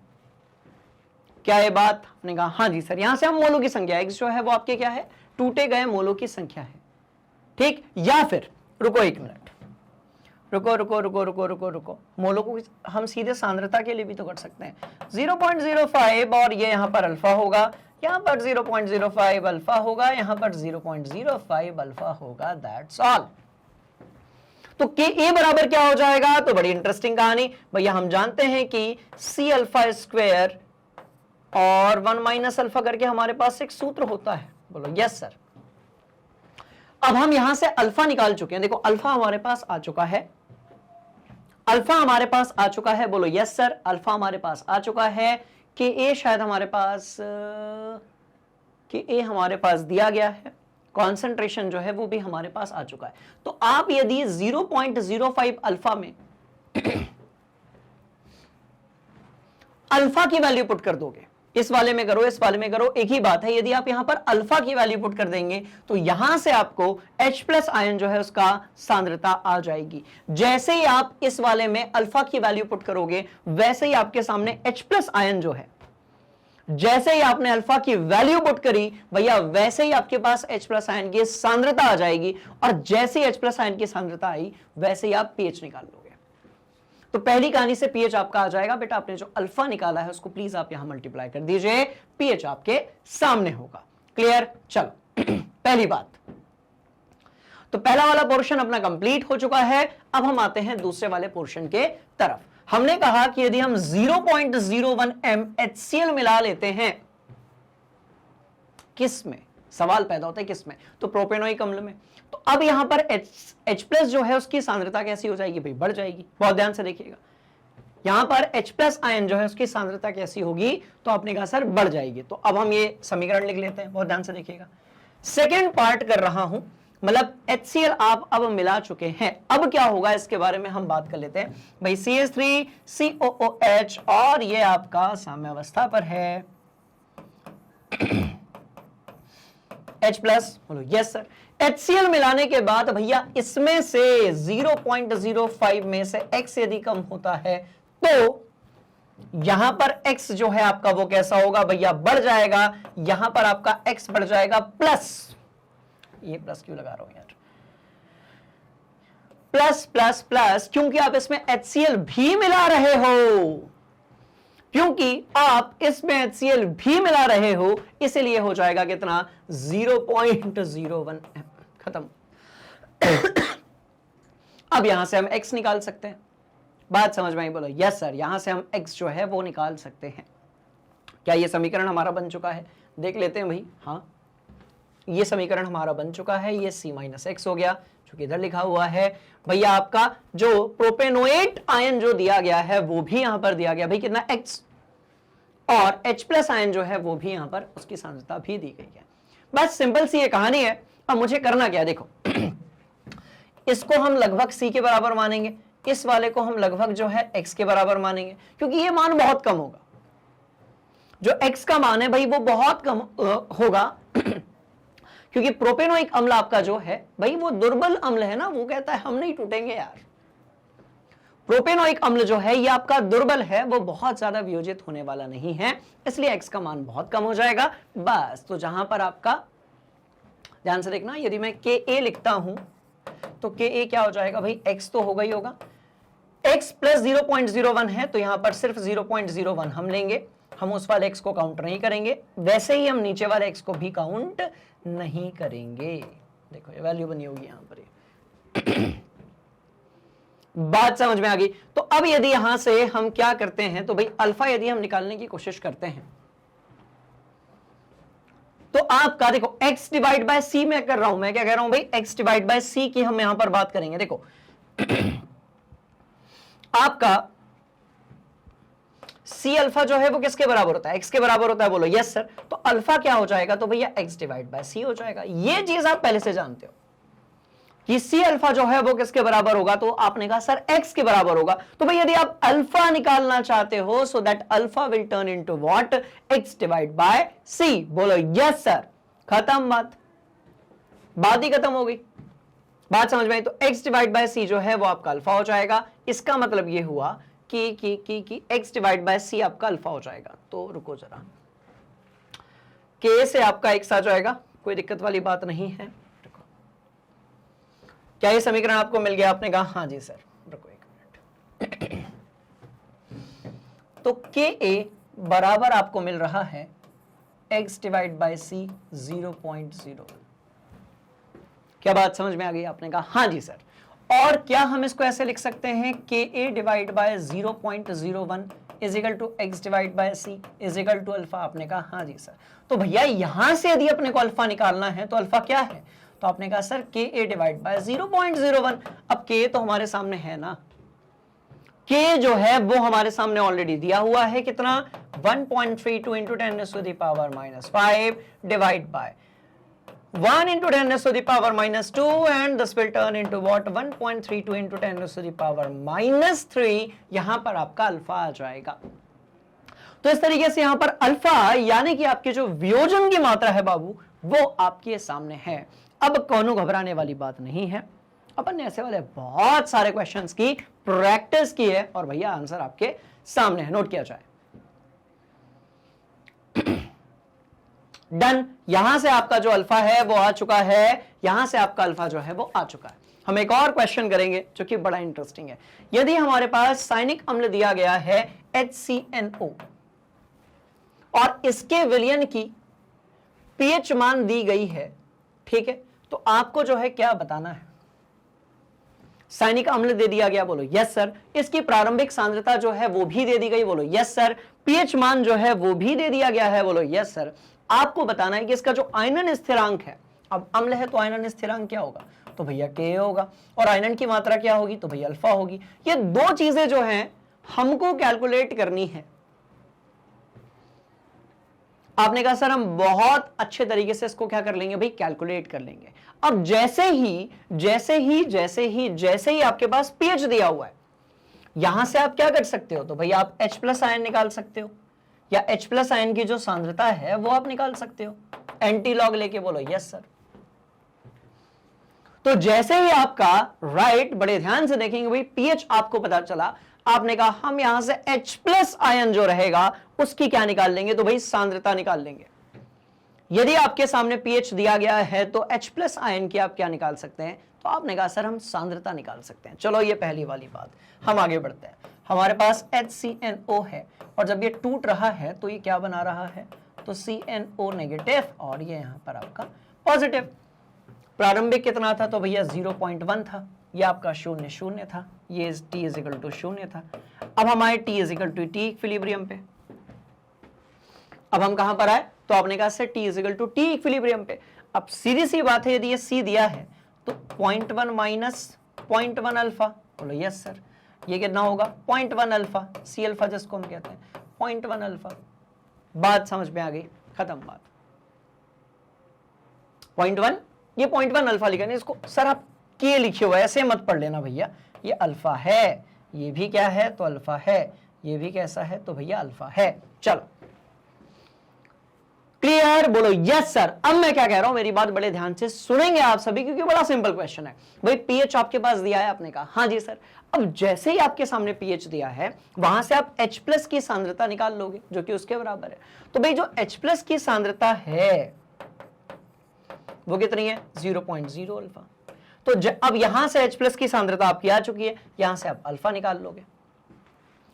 Speaker 1: क्या ये बात आपने कहा हाँ जी सर, यहां से हम मोलों की संख्या x जो है वो आपके क्या है, टूटे गए मोलों की संख्या है, ठीक। या फिर रुको एक मिनट, रुको रुको रुको रुको रुको रुको, मोलों को हम सीधे सांद्रता के लिए भी तो कर सकते हैं। 0.05 और ये यहां पर अल्फा होगा, यहां पर 0.05 अल्फा होगा, यहां पर 0.05 अल्फा होगा, दैट्स ऑल। तो Ka बराबर क्या हो जाएगा, तो बड़ी इंटरेस्टिंग कहानी भैया, हम जानते हैं कि C अल्फा स्क्वायर और 1 माइनस अल्फा करके हमारे पास एक सूत्र होता है, बोलो यस सर। अब हम यहां से अल्फा निकाल चुके हैं, देखो अल्फा हमारे पास आ चुका है, अल्फा हमारे पास आ चुका है, बोलो यस सर, अल्फा हमारे पास आ चुका है। Ka शायद हमारे पास, Ka हमारे पास दिया गया है, कॉन्सेंट्रेशन जो है वो भी हमारे पास आ चुका है। तो आप यदि 0.05 अल्फा में अल्फा की वैल्यू पुट कर दोगे, इस वाले में करो, इस वाले में करो, एक ही बात है। यदि आप यहां पर अल्फा की वैल्यू पुट कर देंगे तो यहां से आपको H प्लस आयन जो है उसका सांद्रता आ जाएगी। जैसे ही आप इस वाले में अल्फा की वैल्यू पुट करोगे वैसे ही आपके सामने H प्लस आयन जो है, जैसे ही आपने अल्फा की वैल्यू पुट करी भैया, वैसे ही आपके पास H प्लस आयन की सांद्रता आ जाएगी, और जैसे ही H प्लस आयन की सांद्रता आई वैसे ही आप पीएच निकाल लोगे। तो पहली कहानी से पीएच आपका आ जाएगा। बेटा आपने जो अल्फा निकाला है उसको प्लीज आप यहां मल्टीप्लाई कर दीजिए, पीएच आपके सामने होगा। क्लियर? चलो पहली बात, तो पहला वाला पोर्शन अपना कंप्लीट हो चुका है। अब हम आते हैं दूसरे वाले पोर्शन के तरफ। हमने कहा कि यदि हम 0.01 m HCl मिला लेते हैं, किस में सवाल पैदा होता है, किस में, तो प्रोपेनोइक अम्ल में। तो अब यहां पर H प्लस जो है उसकी सांद्रता कैसी हो जाएगी भाई, बढ़ जाएगी। बहुत ध्यान से देखिएगा, यहां पर H प्लस आयन जो है उसकी सांद्रता कैसी होगी, तो आपने कहा सर बढ़ जाएगी। तो अब हम ये समीकरण लिख लेते हैं, बहुत ध्यान से देखिएगा। सेकेंड पार्ट कर रहा हूं, मतलब HCl आप अब मिला चुके हैं, अब क्या होगा इसके बारे में हम बात कर लेते हैं भाई। CH3COOH और ये आपका साम्यावस्था पर है, H प्लस, बोलो यस सर। HCl मिलाने के बाद भैया इसमें से 0.05 में से X यदि कम होता है तो यहां पर X जो है आपका वो कैसा होगा भैया, बढ़ जाएगा। यहां पर आपका X बढ़ जाएगा प्लस, ये प्लस क्यों लगा रहा हूं यार, प्लस प्लस प्लस, क्योंकि आप इसमें HCl भी मिला रहे हो, क्योंकि आप इसमें HCl भी मिला रहे हो, इसलिए हो जाएगा कितना, 0.01 m। खत्म। अब यहां से हम X निकाल सकते हैं, बात समझ में आई, बोलो यस सर, यहां से हम X जो है वो निकाल सकते हैं। क्या ये समीकरण हमारा बन चुका है? देख लेते हैं भाई। हाँ, ये समीकरण हमारा बन चुका है। ये C-X हो गया जो कि इधर लिखा हुआ है। भैया आपका जो प्रोपेनोएट आयन जो दिया गया है वो भी यहां पर दिया गया भाई, कितना X, और H+ आयन जो है वो भी यहां पर उसकी सांद्रता भी दी गई है। बस सिंपल सी ये कहानी है। अब मुझे करना क्या है, देखो इसको हम लगभग C के बराबर मानेंगे, इस वाले को हम लगभग जो है X के बराबर मानेंगे, क्योंकि ये मान बहुत कम होगा। जो X का मान है भाई वो बहुत कम होगा क्योंकि प्रोपेनोइक अम्ल आपका जो है भाई वो दुर्बल अम्ल है ना, वो कहता है हम नहीं टूटेंगे यार। प्रोपेनोइक अम्ल जो है ये आपका दुर्बल है, वो बहुत ज्यादा वियोजित होने वाला नहीं है, इसलिए X का मान बहुत कम हो जाएगा। बस, तो जहां पर आपका ध्यान से देखना, यदि मैं Ka लिखता हूं तो Ka क्या हो जाएगा भाई, X तो होगा ही होगा, X + 0.01 है तो यहां पर सिर्फ 0.01 हम लेंगे, हम उस वाले X को काउंट नहीं करेंगे, वैसे ही हम नीचे वाले X को भी काउंट नहीं करेंगे। देखो ये वैल्यू बनी होगी यहां पर। बात समझ में आ गई? तो अब यदि यहां से हम क्या करते हैं, तो भाई अल्फा यदि हम निकालने की कोशिश करते हैं तो आपका देखो X/C में कर रहा हूं, मैं क्या कह रहा हूं भाई, X/C की हम यहां पर बात करेंगे। देखो आपका C अल्फा जो है वो किसके बराबर होता है, X के बराबर होता है, बोलो यस सर। तो अल्फा क्या हो जाएगा, तो भैया X/C हो जाएगा। ये चीज आप पहले से जानते हो कि C अल्फा जो है वो किसके बराबर होगा, तो आपने कहा सर X के बराबर होगा। तो भाई यदि आप अल्फा निकालना चाहते हो, so that alpha will turn into what, X/C। बोलो यस सर, खत्म बात ही खत्म हो गई। बात समझ में आई? तो X/C जो है वो आपका अल्फा हो जाएगा। इसका मतलब ये हुआ कि X/C आपका अल्फा हो जाएगा। तो रुको जरा, K से आपका X आ जाएगा, कोई दिक्कत वाली बात नहीं है। क्या ये समीकरण आपको मिल गया? आपने कहा हाँ जी सर। रुको एक मिनट। तो Ka बराबर आपको मिल रहा है X/C 0.0। क्या बात समझ में आ गई? आपने कहा हाँ जी सर। और क्या हम इसको ऐसे लिख सकते हैं, Ka/0.01 is equal to X/C is equal to alpha? आपने कहा हाँ जी सर। तो भैया यहां से यदि अपने को अल्फा निकालना है तो अल्फा क्या है, तो आपने कहा सर Ka/0.01। अब K तो हमारे सामने है ना, K जो है वो हमारे सामने ऑलरेडी दिया हुआ है, कितना, 1.32 into 10⁻⁻5 divide by 1 into 10⁻⁻2 and this will turn into what, 1.32 into 10⁻3। यहां पर आपका अल्फा आ जाएगा। तो इस तरीके से यहां पर अल्फा यानी कि आपके जो वियोजन की मात्रा है बाबू वो आपके सामने है। अब कौनो घबराने वाली बात नहीं है, अपन ने ऐसे वाले बहुत सारे क्वेश्चंस की प्रैक्टिस की है और भैया आंसर आपके सामने है, नोट किया जाए। डन, यहां से आपका जो अल्फा है वो आ चुका है, यहां से आपका अल्फा जो है वो आ चुका है। हम एक और क्वेश्चन करेंगे जो कि बड़ा इंटरेस्टिंग है। यदि हमारे पास साइनिक अम्ल दिया गया है HCNO और इसके विलयन की पीएच मान दी गई है, ठीक है, तो आपको जो है क्या बताना है। साइनिक अम्ल दे दिया गया, बोलो यस सर। इसकी प्रारंभिक सांद्रता जो है वो भी दे दी गई, बोलो यस सर। पीएच मान जो है वो भी दे दिया गया है, बोलो यस सर। आपको बताना है कि इसका जो आयनन स्थिरांक है, अब अम्ल है तो आयनन स्थिरांक क्या होगा, तो भैया Ka होगा, और आयनन की मात्रा क्या होगी, तो भैया अल्फा होगी। ये दो चीजें जो हैं हमको कैलकुलेट करनी है। आपने कहा सर हम बहुत अच्छे तरीके से इसको क्या कर लेंगे भाई, कैलकुलेट कर लेंगे। अब जैसे ही आपके पास पीएच दिया हुआ है, यहां से आप क्या कर सकते हो, तो भैया आप H+ आयन निकाल सकते हो, या H+ आयन की जो सांद्रता है वो आप निकाल सकते हो एंटी लॉग लेके, बोलो यस सर। तो जैसे ही आपका राइट, बड़े ध्यान से देखेंगे भाई, पीएच आपको पता चला, आपने कहा हम यहां से H+ आयन जो रहेगा उसकी क्या निकाल लेंगे, तो भाई सांद्रता निकाल लेंगे। यदि आपके सामने पीएच दिया गया है तो H+ आयन की आप क्या निकाल सकते हैं, तो आपने कहा सर हम सांद्रता निकाल सकते हैं। चलो ये पहली वाली बात, हम आगे बढ़ते हैं। हमारे पास HCNO है और जब ये टूट रहा है तो ये क्या बना रहा है, तो CNO नेगेटिव और ये यहां पर आपका पॉजिटिव। प्रारंभिक कितना था, तो भैया 0.1 था, ये आपका 0 था, ये T = 0 था। अब हमारे T = T इक्विलिब्रियम पे, अब हम कहां पर आए, तो आपने कहा sir t is equal to T equilibrium पे। अब सीधी सी बात है, यदि ये c दिया है तो 0.1 माइनस 0.1 अल्फा, बोलो यस सर, ये कितना होगा 0.1 अल्फा, सी अल्फा जिसको हम कहते हैं 0.1 अल्फा। बात समझ में आ गई, खत्म बात। 0.1, ये 0.1 अल्फा लिखा नहीं, इसको सर आप के लिखे हुआ है ऐसे मत पढ़ लेना भैया, ये अल्फा है, ये भी क्या है तो अल्फा है, ये भी कैसा है तो भैया अल्फा है। चलो क्लियर, बोलो यस सर। अब मैं क्या कह रहा हूं, मेरी बात बड़े ध्यान से सुनेंगे आप सभी, क्योंकि बड़ा सिंपल क्वेश्चन है। भाई पीएच आपके पास दिया है, आपने कहा हाँ जी सर। अब जैसे ही आपके सामने पीएच दिया है, वहां से आप H प्लस की सांद्रता निकाल लोगे जो कि उसके बराबर है। तो भाई जो H प्लस की सांद्रता है वो कितनी है 0.0 अल्फा। तो अब यहां से H प्लस की सांद्रता आपकी आ चुकी है, यहां से आप अल्फा निकाल लोगे।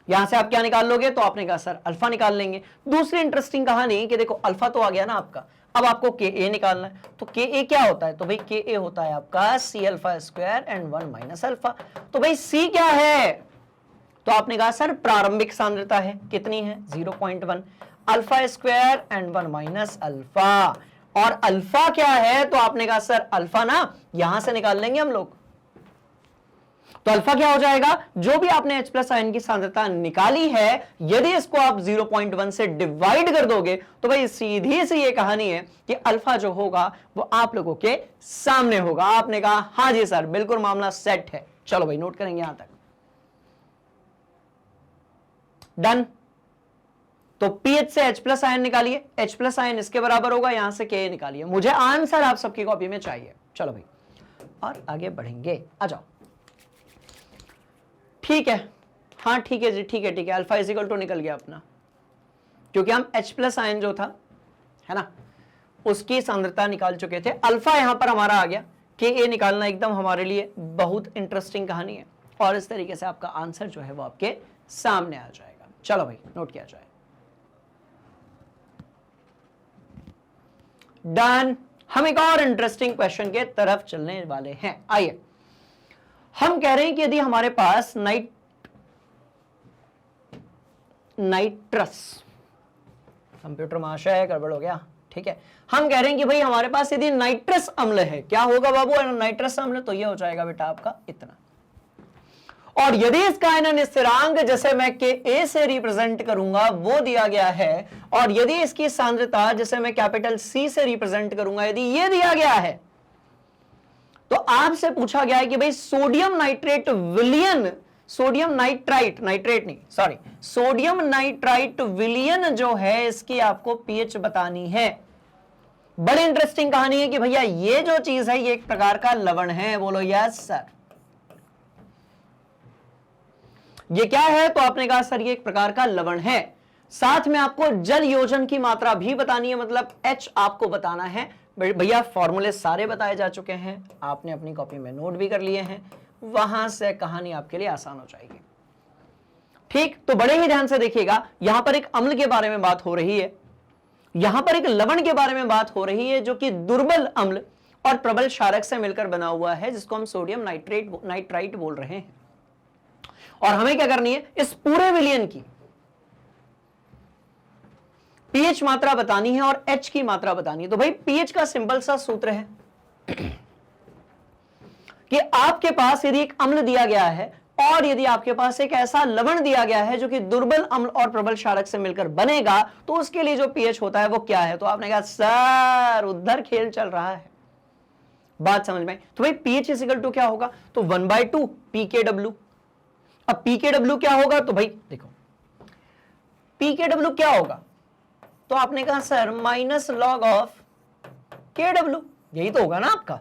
Speaker 1: यहां से आप क्या निकाल लोगे, तो आपने कहा सर अल्फा निकाल लेंगे। दूसरी इंटरेस्टिंग कहानी कि देखो अल्फा तो आ गया ना आपका, अब आपको के ए निकालना है। तो के ए क्या होता है, तो भाई के ए होता है आपका C alpha square and 1 minus alpha. तो भाई सी क्या है, तो आपने कहा सर प्रारंभिक सांद्रता है, कितनी है 0.1 alpha square and 1 minus alpha. और अल्फा क्या है, तो आपने कहा सर अल्फा ना यहां से निकाल लेंगे हम लोग। तो अल्फा क्या हो जाएगा, जो भी आपने H प्लस आयन की सांद्रता निकाली है, यदि इसको आप 0.1 से डिवाइड कर दोगे तो भाई सीधी सी ये कहानी है कि अल्फा जो होगा वो आप लोगों के सामने होगा। आपने कहा हाँ जी सर, बिल्कुल मामला सेट है। चलो भाई नोट करेंगे यहां तक, डन। तो पीएच से H प्लस आयन निकालिए, H प्लस आयन इसके बराबर होगा, यहां से के निकालिए। मुझे आंसर आप सबकी कॉपी में चाहिए। चलो भाई और आगे बढ़ेंगे, आ जाओ। ठीक है, हाँ ठीक है जी, ठीक है अल्फा इजिकल टू निकल गया अपना, क्योंकि हम H प्लस आयन जो था है ना उसकी सांद्रता निकाल चुके थे। अल्फा यहां पर हमारा आ गया, के ए निकालना एकदम हमारे लिए बहुत इंटरेस्टिंग कहानी है, और इस तरीके से आपका आंसर जो है वो आपके सामने आ जाएगा। चलो भाई नोट किया जाए, डन। हम एक और इंटरेस्टिंग क्वेश्चन के तरफ चलने वाले हैं। आइए, हम कह रहे हैं कि यदि हमारे पास नाइट्रस, कंप्यूटर महाशय गड़बड़ हो गया, ठीक है, हम कह रहे हैं कि भाई हमारे पास यदि नाइट्रस अम्ल है, क्या होगा बाबू नाइट्रस अम्ल, तो ये हो जाएगा बेटा आपका इतना। और यदि इसका आयनन स्थिरांक जैसे मैं के ए से रिप्रेजेंट करूंगा वो दिया गया है, और यदि इसकी सांद्रता जैसे मैं कैपिटल सी से रिप्रेजेंट करूंगा, यदि ये दिया गया है, तो आपसे पूछा गया है कि भाई सोडियम नाइट्रेट विलियन, सोडियम नाइट्राइट, नाइट्रेट नहीं सॉरी, सोडियम नाइट्राइट विलियन जो है इसकी आपको पीएच बतानी है। बड़ी इंटरेस्टिंग कहानी है कि भैया ये जो चीज है ये एक प्रकार का लवण है। बोलो यस सर। ये क्या है, तो आपने कहा सर ये एक प्रकार का लवण है। साथ में आपको जल योजन की मात्रा भी बतानी है, मतलब H आपको बताना है। भैया फॉर्मूले सारे बताए जा चुके हैं, आपने अपनी कॉपी में नोट भी कर लिए हैं, वहां से कहानी आपके लिए आसान हो जाएगी। ठीक, तो बड़े ही ध्यान से देखिएगा, यहां पर एक अम्ल के बारे में बात हो रही है, यहां पर एक लवण के बारे में बात हो रही है, जो कि दुर्बल अम्ल और प्रबल क्षारक से मिलकर बना हुआ है, जिसको हम सोडियम नाइट्राइट बोल रहे हैं। और हमें क्या करनी है, इस पूरे विलियन की पीएच मात्रा बतानी है और H की मात्रा बतानी है। तो भाई पीएच का सिंपल सा सूत्र है कि आपके पास यदि एक अम्ल दिया गया है और यदि आपके पास एक ऐसा लवण दिया गया है जो कि दुर्बल अम्ल और प्रबल क्षारक से मिलकर बनेगा, तो उसके लिए जो पीएच होता है वो क्या है। तो आपने कहा सर उधर खेल चल रहा है, बात समझ में। तो भाई पीएच इक्वल टू क्या होगा, तो 1/2 पीकेडब्ल्यू। अब पीकेडब्ल्यू क्या होगा, तो भाई देखो पीकेडब्ल्यू क्या होगा, तो आपने कहा सर माइनस लॉग ऑफ केडब्ल्यू, यही तो होगा ना आपका।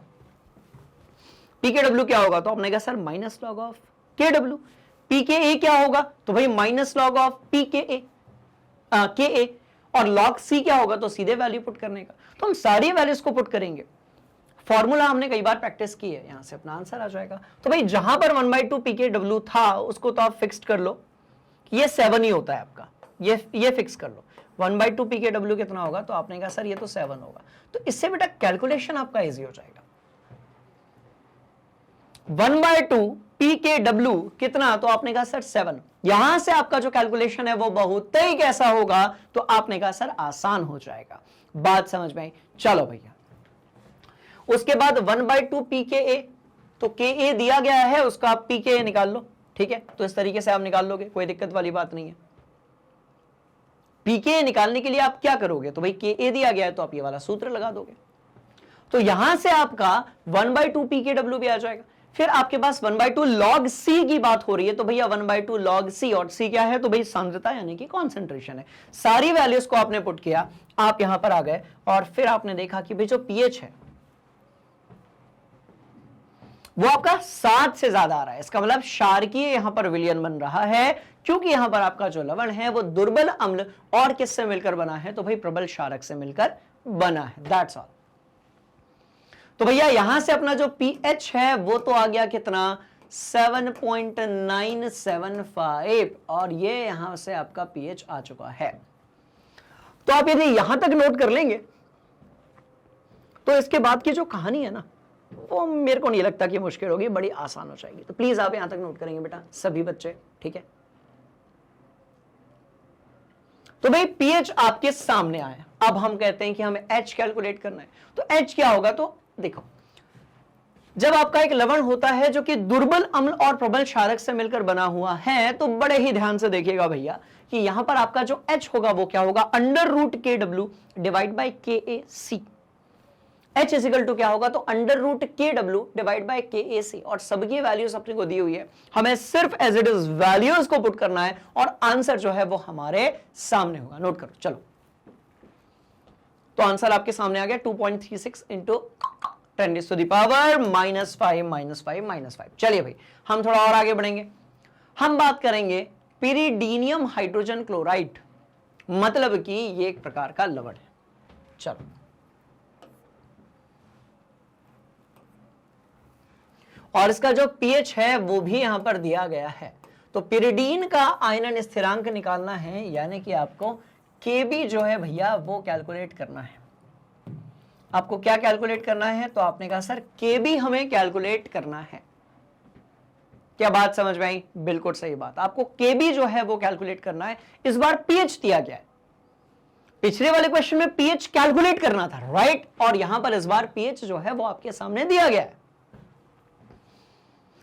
Speaker 1: पीकेडब्ल्यू क्या होगा, तो आपने कहा sir minus log of केडब्ल्यू। PKa क्या होगा, तो भाई माइनस लॉग ऑफ पीकेए के, और लॉग सी क्या होगा, तो सीधे वैल्यू पुट करने का। तो हम सारी वैल्यूज को पुट करेंगे, फॉर्मूला हमने कई बार प्रैक्टिस की है, यहां से अपना आंसर आ जाएगा। तो भाई जहां पर 1/2 पीकेडब्ल्यू था उसको तो आप फिक्स कर लो, ये 7 ही होता है आपका, ये फिक्स कर लो। 1/2 पीकेडब्ल्यू कितना होगा, तो आपने कहा सर ये तो 7 होगा। तो इससे बेटा कैलकुलेशन आपका इजी हो जाएगा। 1/2 PKW कितना, तो आपने कहा सर 7। यहां से आपका जो कैलकुलेशन है वो बहुत ही कैसा होगा, तो आपने कहा सर आसान हो जाएगा। बात समझ में आई? चलो भैया, उसके बाद 1/2 PKA, तो KA दिया गया है, उसका आप PKA निकाल लो, ठीक है। तो इस तरीके से आप निकाल लोगे, कोई दिक्कत वाली बात नहीं है। PKA निकालने के लिए आप क्या करोगे, तो भाई KA दिया गया है तो आप ये वाला सूत्र लगा दोगे, तो यहां से आपका 1/2 PKW भी आ जाएगा। फिर आपके पास 1/2 log C की बात हो रही है, तो भैया 1/2 log C, और C क्या है, तो भाई सांद्रता यानी कि कॉन्सेंट्रेशन है। सारी वैल्यूज को आपने पुट किया, आप यहां पर आ गए, और फिर आपने देखा कि भाई जो pH है वो आपका 7 से ज्यादा आ रहा है। इसका मतलब क्षारकीय यहां पर विलयन बन रहा है, क्योंकि यहां पर आपका जो लवण है वो दुर्बल अम्ल और किससे मिलकर बना है, तो भाई प्रबल क्षारक से मिलकर बना है। That's all. तो भैया यहां से अपना जो pH है वो तो आ गया कितना, 7.975, और ये यहां से आपका pH आ चुका है। तो आप यदि यहां तक नोट कर लेंगे तो इसके बाद की जो कहानी है ना, वो मेरे को नहीं लगता कि मुश्किल होगी, बड़ी आसान हो जाएगी। तो प्लीज आप यहां तक नोट करेंगे बेटा सभी बच्चे, ठीक है। तो भाई pH आपके सामने आया, अब हम कहते हैं कि हमें H कैलकुलेट करना है। तो H क्या होगा, तो देखो, जब आपका एक लवण होता है जो कि दुर्बल अम्ल और प्रबल क्षारक से मिलकर बना हुआ है, तो बड़े ही ध्यान से देखिएगा भैया कि यहां पर आपका जो H होगा वो क्या होगा, √KW divide by KAC। H is equal to क्या होगा, तो √KW डिवाइड बाय KAC, और सबकी वैल्यूज अपने को दी हुई है, हमें सिर्फ एज इट इज वैल्यूज को पुट करना है और आंसर जो है वो हमारे सामने होगा। नोट करो, चलो। तो आंसर आपके सामने आ गया 2.36 इंटू 10⁻⁻⁵ -5 चलिए भाई, हम थोड़ा और आगे बढ़ेंगे। हम बात करेंगे पिरिडीनियम हाइड्रोजन क्लोराइड, मतलब कि ये एक प्रकार का लवण है। चलो, और इसका जो pH है वो भी यहां पर दिया गया है। तो पिरिडीन का आयनन स्थिरांक निकालना है, यानी कि आपको Kb जो है भैया वो कैलकुलेट करना है। आपको क्या कैलकुलेट करना है, तो आपने कहा सर Kb हमें कैलकुलेट करना है। क्या बात समझ में आई? बिल्कुल सही बात, आपको Kb जो है वो कैलकुलेट करना है। इस बार pH दिया गया है, पिछले वाले क्वेश्चन में pH कैलकुलेट करना था, राइट, और यहां पर इस बार pH जो है वो आपके सामने दिया गया है,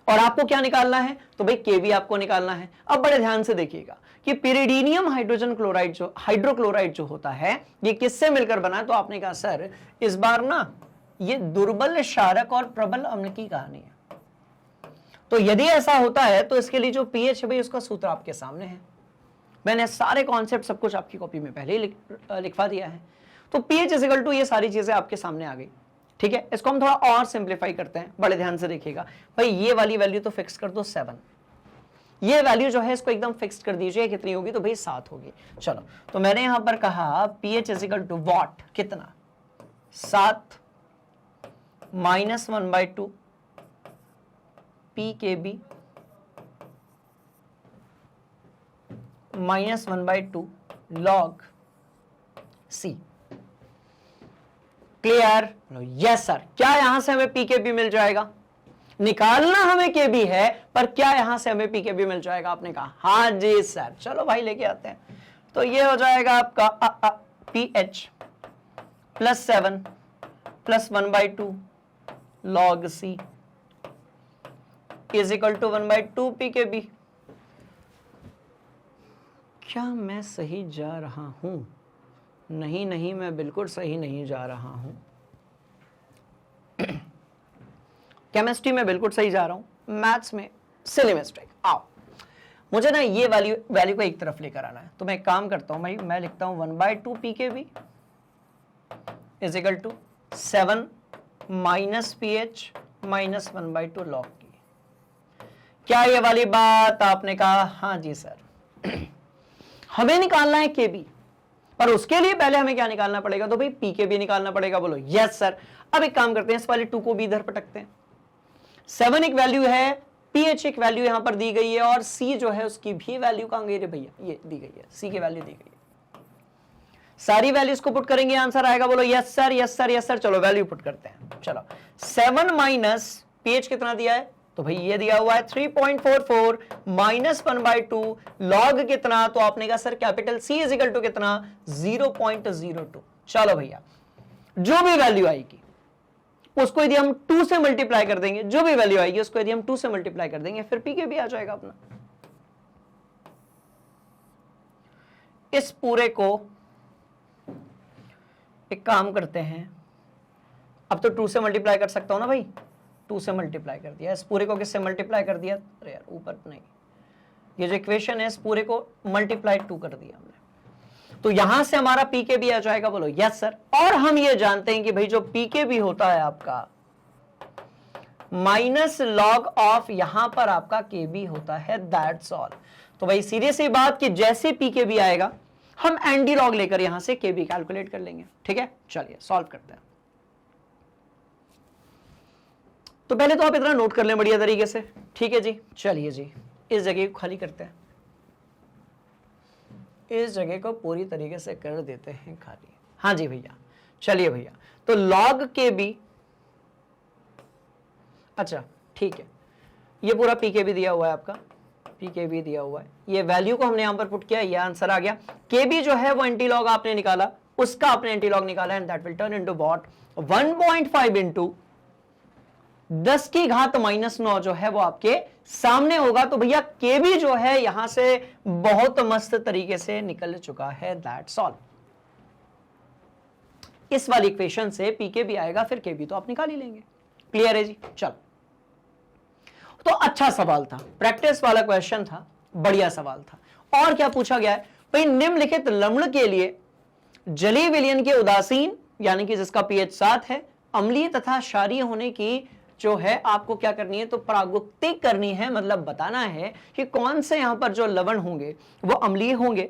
Speaker 1: और आपको क्या निकालना है, तो भाई Kb आपको निकालना है। अब बड़े ध्यान से देखिएगा कि पिरिडीनियम हाइड्रोजन क्लोराइड जो हाइड्रोक्लोराइड जो होता है ये किससे मिलकर बना है, तो आपने कहा सर इस बार ना ये दुर्बल क्षारक और प्रबल अम्ल की कहानी है। तो यदि ऐसा होता है तो इसके लिए जो pH है भाई उसका सूत्र आपके सामने है, मैंने सारे कॉन्सेप्ट सब कुछ आपकी कॉपी में पहले ही लिखवा दिया है। तो pH इक्वल टू ये सारी चीजें आपके सामने आ गई, ठीक है। इसको हम थोड़ा और सिंप्लीफाई करते हैं, बड़े ध्यान से देखिएगा भाई। ये वाली वैल्यू तो फिक्स कर दो 7, ये वैल्यू जो है इसको एकदम फिक्स कर दीजिए, कितनी होगी, तो भाई 7 होगी। चलो, तो मैंने यहां पर कहा pH इक्वल टू वॉट, कितना, 7 -1/2 PKB -1/2 log C। Clear? Yes sir. क्या यहां से हमें PKB मिल जाएगा? निकालना हमें KB है, पर क्या यहां से हमें PKB मिल जाएगा? आपने कहा हाँ जी सर, चलो भाई लेके आते हैं। तो ये हो जाएगा आपका pH +7 +1/2 log C is equal to 1/2 PKB। क्या मैं सही जा रहा हूं? नहीं नहीं, मैं बिल्कुल सही नहीं जा रहा हूं। केमिस्ट्री में बिल्कुल सही जा रहा हूं, मैथ्स में सिली मिस्टेक। आओ, मुझे ना ये वैल्यू को एक तरफ लेकर आना है, तो मैं एक काम करता हूं भाई, मैं लिखता हूं 1/2 PKB is equal to 7 minus pH minus 1/2 log K। क्या ये वाली बात आपने कहा? हाँ जी सर। हमें निकालना है KB, पर उसके लिए पहले हमें क्या निकालना पड़ेगा, तो भाई PKB निकालना पड़ेगा। बोलो यस सर। अब एक काम करते हैं, इस वाले 2 को भी इधर पटकते हैं। 7 एक वैल्यू है, pH एक वैल्यू यहां पर दी गई है, और C जो है उसकी भी वैल्यू कहां गई रे भैया, ये दी गई है, C की वैल्यू दी गई है। सारी वैल्यूज को पुट करेंगे, आंसर आएगा। बोलो yes sir, yes sir, yes sir. चलो वैल्यू पुट करते हैं। चलो 7 माइनस pH कितना दिया है तो भाई ये दिया हुआ है 3.44 माइनस 1/2 लॉग कितना, तो आपने कहा sir capital C is equal to कितना 0.02। चलो भैया जो भी वैल्यू आएगी उसको यदि हम 2 से मल्टीप्लाई कर देंगे, जो भी वैल्यू आएगी उसको यदि हम 2 से मल्टीप्लाई कर देंगे फिर पीके भी आ जाएगा अपना। इस पूरे को एक काम करते हैं, अब तो 2 से मल्टीप्लाई कर सकता हूं ना भाई, 2 से मल्टीप्लाई कर दिया, इस पूरे को किससे मल्टीप्लाई कर दिया, अरे यार ऊपर नहीं, ये जो इक्वेशन है इस पूरे को मल्टीप्लाई 2 कर दिया हमने, तो यहां से हमारा पीके भी आ जाएगा, बोलो यस सर। और हम ये जानते हैं कि भाई जो पीके भी होता है आपका माइनस लॉग ऑफ यहां पर आपका के बी होता है, दैट्स ऑल। तो भाई सीधी सी बात कि जैसे पीके भी आएगा हम एनडी लॉग लेकर यहां से के बी कैलकुलेट कर लेंगे, ठीक है। चलिए सॉल्व करते हैं। तो पहले तो आप इतना नोट कर लें बढ़िया तरीके से, ठीक है जी। चलिए जी इस जगह को खाली करते हैं, इस जगह को पूरी तरीके से कर देते हैं खाली। हाँ जी भैया, चलिए भैया, तो लॉग के बी, अच्छा ठीक है, ये पूरा पीके भी दिया हुआ है आपका, पीके भी दिया हुआ है, ये वैल्यू को हमने यहां पर पुट किया, ये आंसर आ गया। के बी जो है वो एंटी लॉग आपने निकाला, उसका आपने एंटी लॉग निकाला, and that will turn into what 1.5 into 10 की घात -9 जो है वो आपके सामने होगा। तो भैया के बी जो है यहां से बहुत मस्त तरीके से निकल चुका है, दैट्स ऑल। इस वाली इक्वेशन से पीके भी आएगा, फिर के बी तो आप निकाल ही लेंगे। क्लियर है जी। चलो, तो अच्छा सवाल था, प्रैक्टिस वाला क्वेश्चन था, बढ़िया सवाल था। और क्या पूछा गया है भाई, निम्नलिखित लवण के लिए जलीय विलयन के उदासीन यानी कि जिसका पीएच 7 है, अम्लीय तथा क्षारीय होने की जो है आपको क्या करनी है, तो प्रागुक्ति करनी है, मतलब बताना है कि कौन से यहां पर जो लवण होंगे वो अम्लीय होंगे,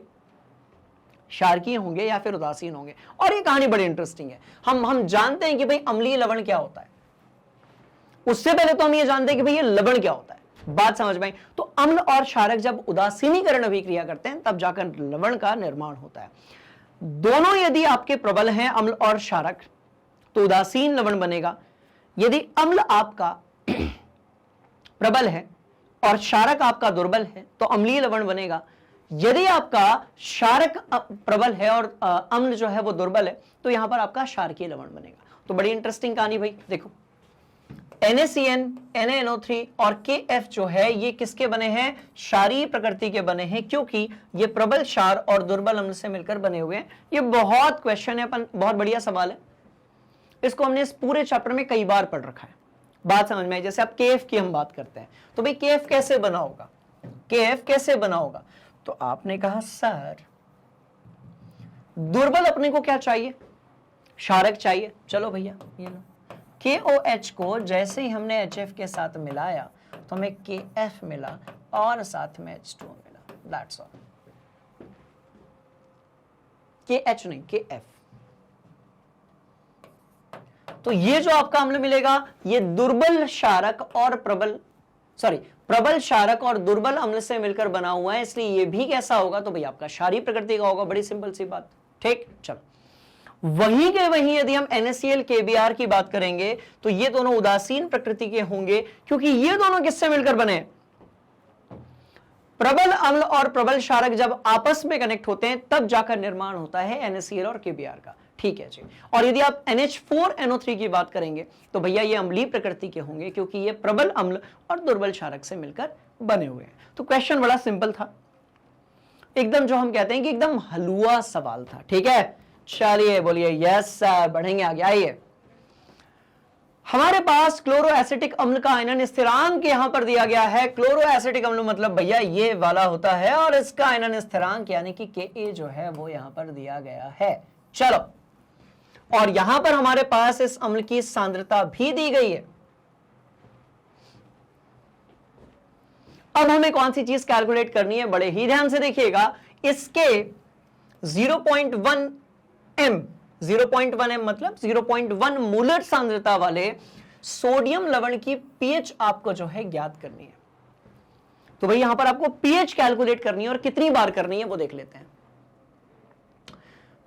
Speaker 1: क्षारकीय होंगे या फिर उदासीन होंगे। और ये कहानी बड़ी इंटरेस्टिंग है। हम जानते हैं कि भाई अम्लीय लवण क्या होता है, उससे पहले तो हम ये जानते हैं कि भाई ये लवण क्या होता है। बात समझ में आई? तो अम्ल और क्षारक जब उदासीनीकरण अभिक्रिया करते हैं तब जाकर लवण का निर्माण होता है। दोनों यदि आपके प्रबल हैं, अम्ल और क्षारक, तो उदासीन लवण बनेगा। यदि अम्ल आपका प्रबल है और क्षारक आपका दुर्बल है तो अम्लीय लवण बनेगा। यदि आपका क्षारक प्रबल है और अम्ल जो है वो दुर्बल है तो यहां पर आपका क्षारकीय लवण बनेगा। तो बड़ी इंटरेस्टिंग कहानी भाई, देखो NaCN, NaNO3 और KF जो है ये किसके बने हैं, क्षारीय प्रकृति के बने हैं, क्योंकि ये प्रबल क्षार और दुर्बल अम्ल से मिलकर बने हुए हैं। ये बहुत क्वेश्चन है, बहुत बढ़िया सवाल है, इसको हमने इस पूरे चैप्टर में कई बार पढ़ रखा है। बात समझ में आई? जैसे अब KF की हम बात करते हैं तो भाई KF कैसे बना होगा, KF कैसे बना होगा, तो आपने कहा सर दुर्बल अपने को क्या चाहिए, क्षारक चाहिए। चलो भैया ये लो, KOH को जैसे ही हमने HF के साथ मिलाया तो हमें KF मिला और साथ में H2 मिला, दैट्स ऑल। KH नहीं, KF। तो ये जो आपका अम्ल मिलेगा ये दुर्बल क्षारक और प्रबल क्षारक और दुर्बल अम्ल से मिलकर बना हुआ है, इसलिए ये भी कैसा होगा, तो भाई आपका क्षारीय प्रकृति का होगा। बड़ी सिंपल सी बात, ठीक। चलो, वहीं के वहीं यदि हम NaCl KBr की बात करेंगे तो ये दोनों उदासीन प्रकृति के होंगे, क्योंकि ये दोनों किससे मिलकर बने, प्रबल अम्ल और प्रबल क्षारक जब आपस में कनेक्ट होते हैं तब जाकर निर्माण होता है NaCl और KBr का, ठीक है जी। और यदि आप NH4NO3 की बात करेंगे तो भैया ये अम्लीय प्रकृति के होंगे, क्योंकि ये प्रबल अम्ल और दुर्बल क्षारक से मिलकर बने हुए हैं। तो क्वेश्चन बड़ा सिंपल था, एकदम जो हम कहते हैं कि एकदम हलवा सवाल था, ठीक है। चलिए बोलिए यस सर, बढ़ेंगे आगे। आइए, हमारे पास क्लोरो एसिटिक अम्ल का आयनन स्थिरांक यहां पर दिया गया है। क्लोरो एसिटिक अम्ल मतलब भैया ये वाला होता है, और इसका आयनन स्थिरांक यानी कि Ka जो है वो यहां पर दिया गया है। चलो, और यहां पर हमारे पास इस अम्ल की सांद्रता भी दी गई है। अब हमें कौन सी चीज कैलकुलेट करनी है, बड़े ही ध्यान से देखिएगा। इसके 0.1 m 0.1 m मतलब 0.1 मोलर सांद्रता वाले सोडियम लवण की पीएच आपको जो है ज्ञात करनी है। तो भाई यहां पर आपको पीएच कैलकुलेट करनी है, और कितनी बार करनी है वो देख लेते हैं।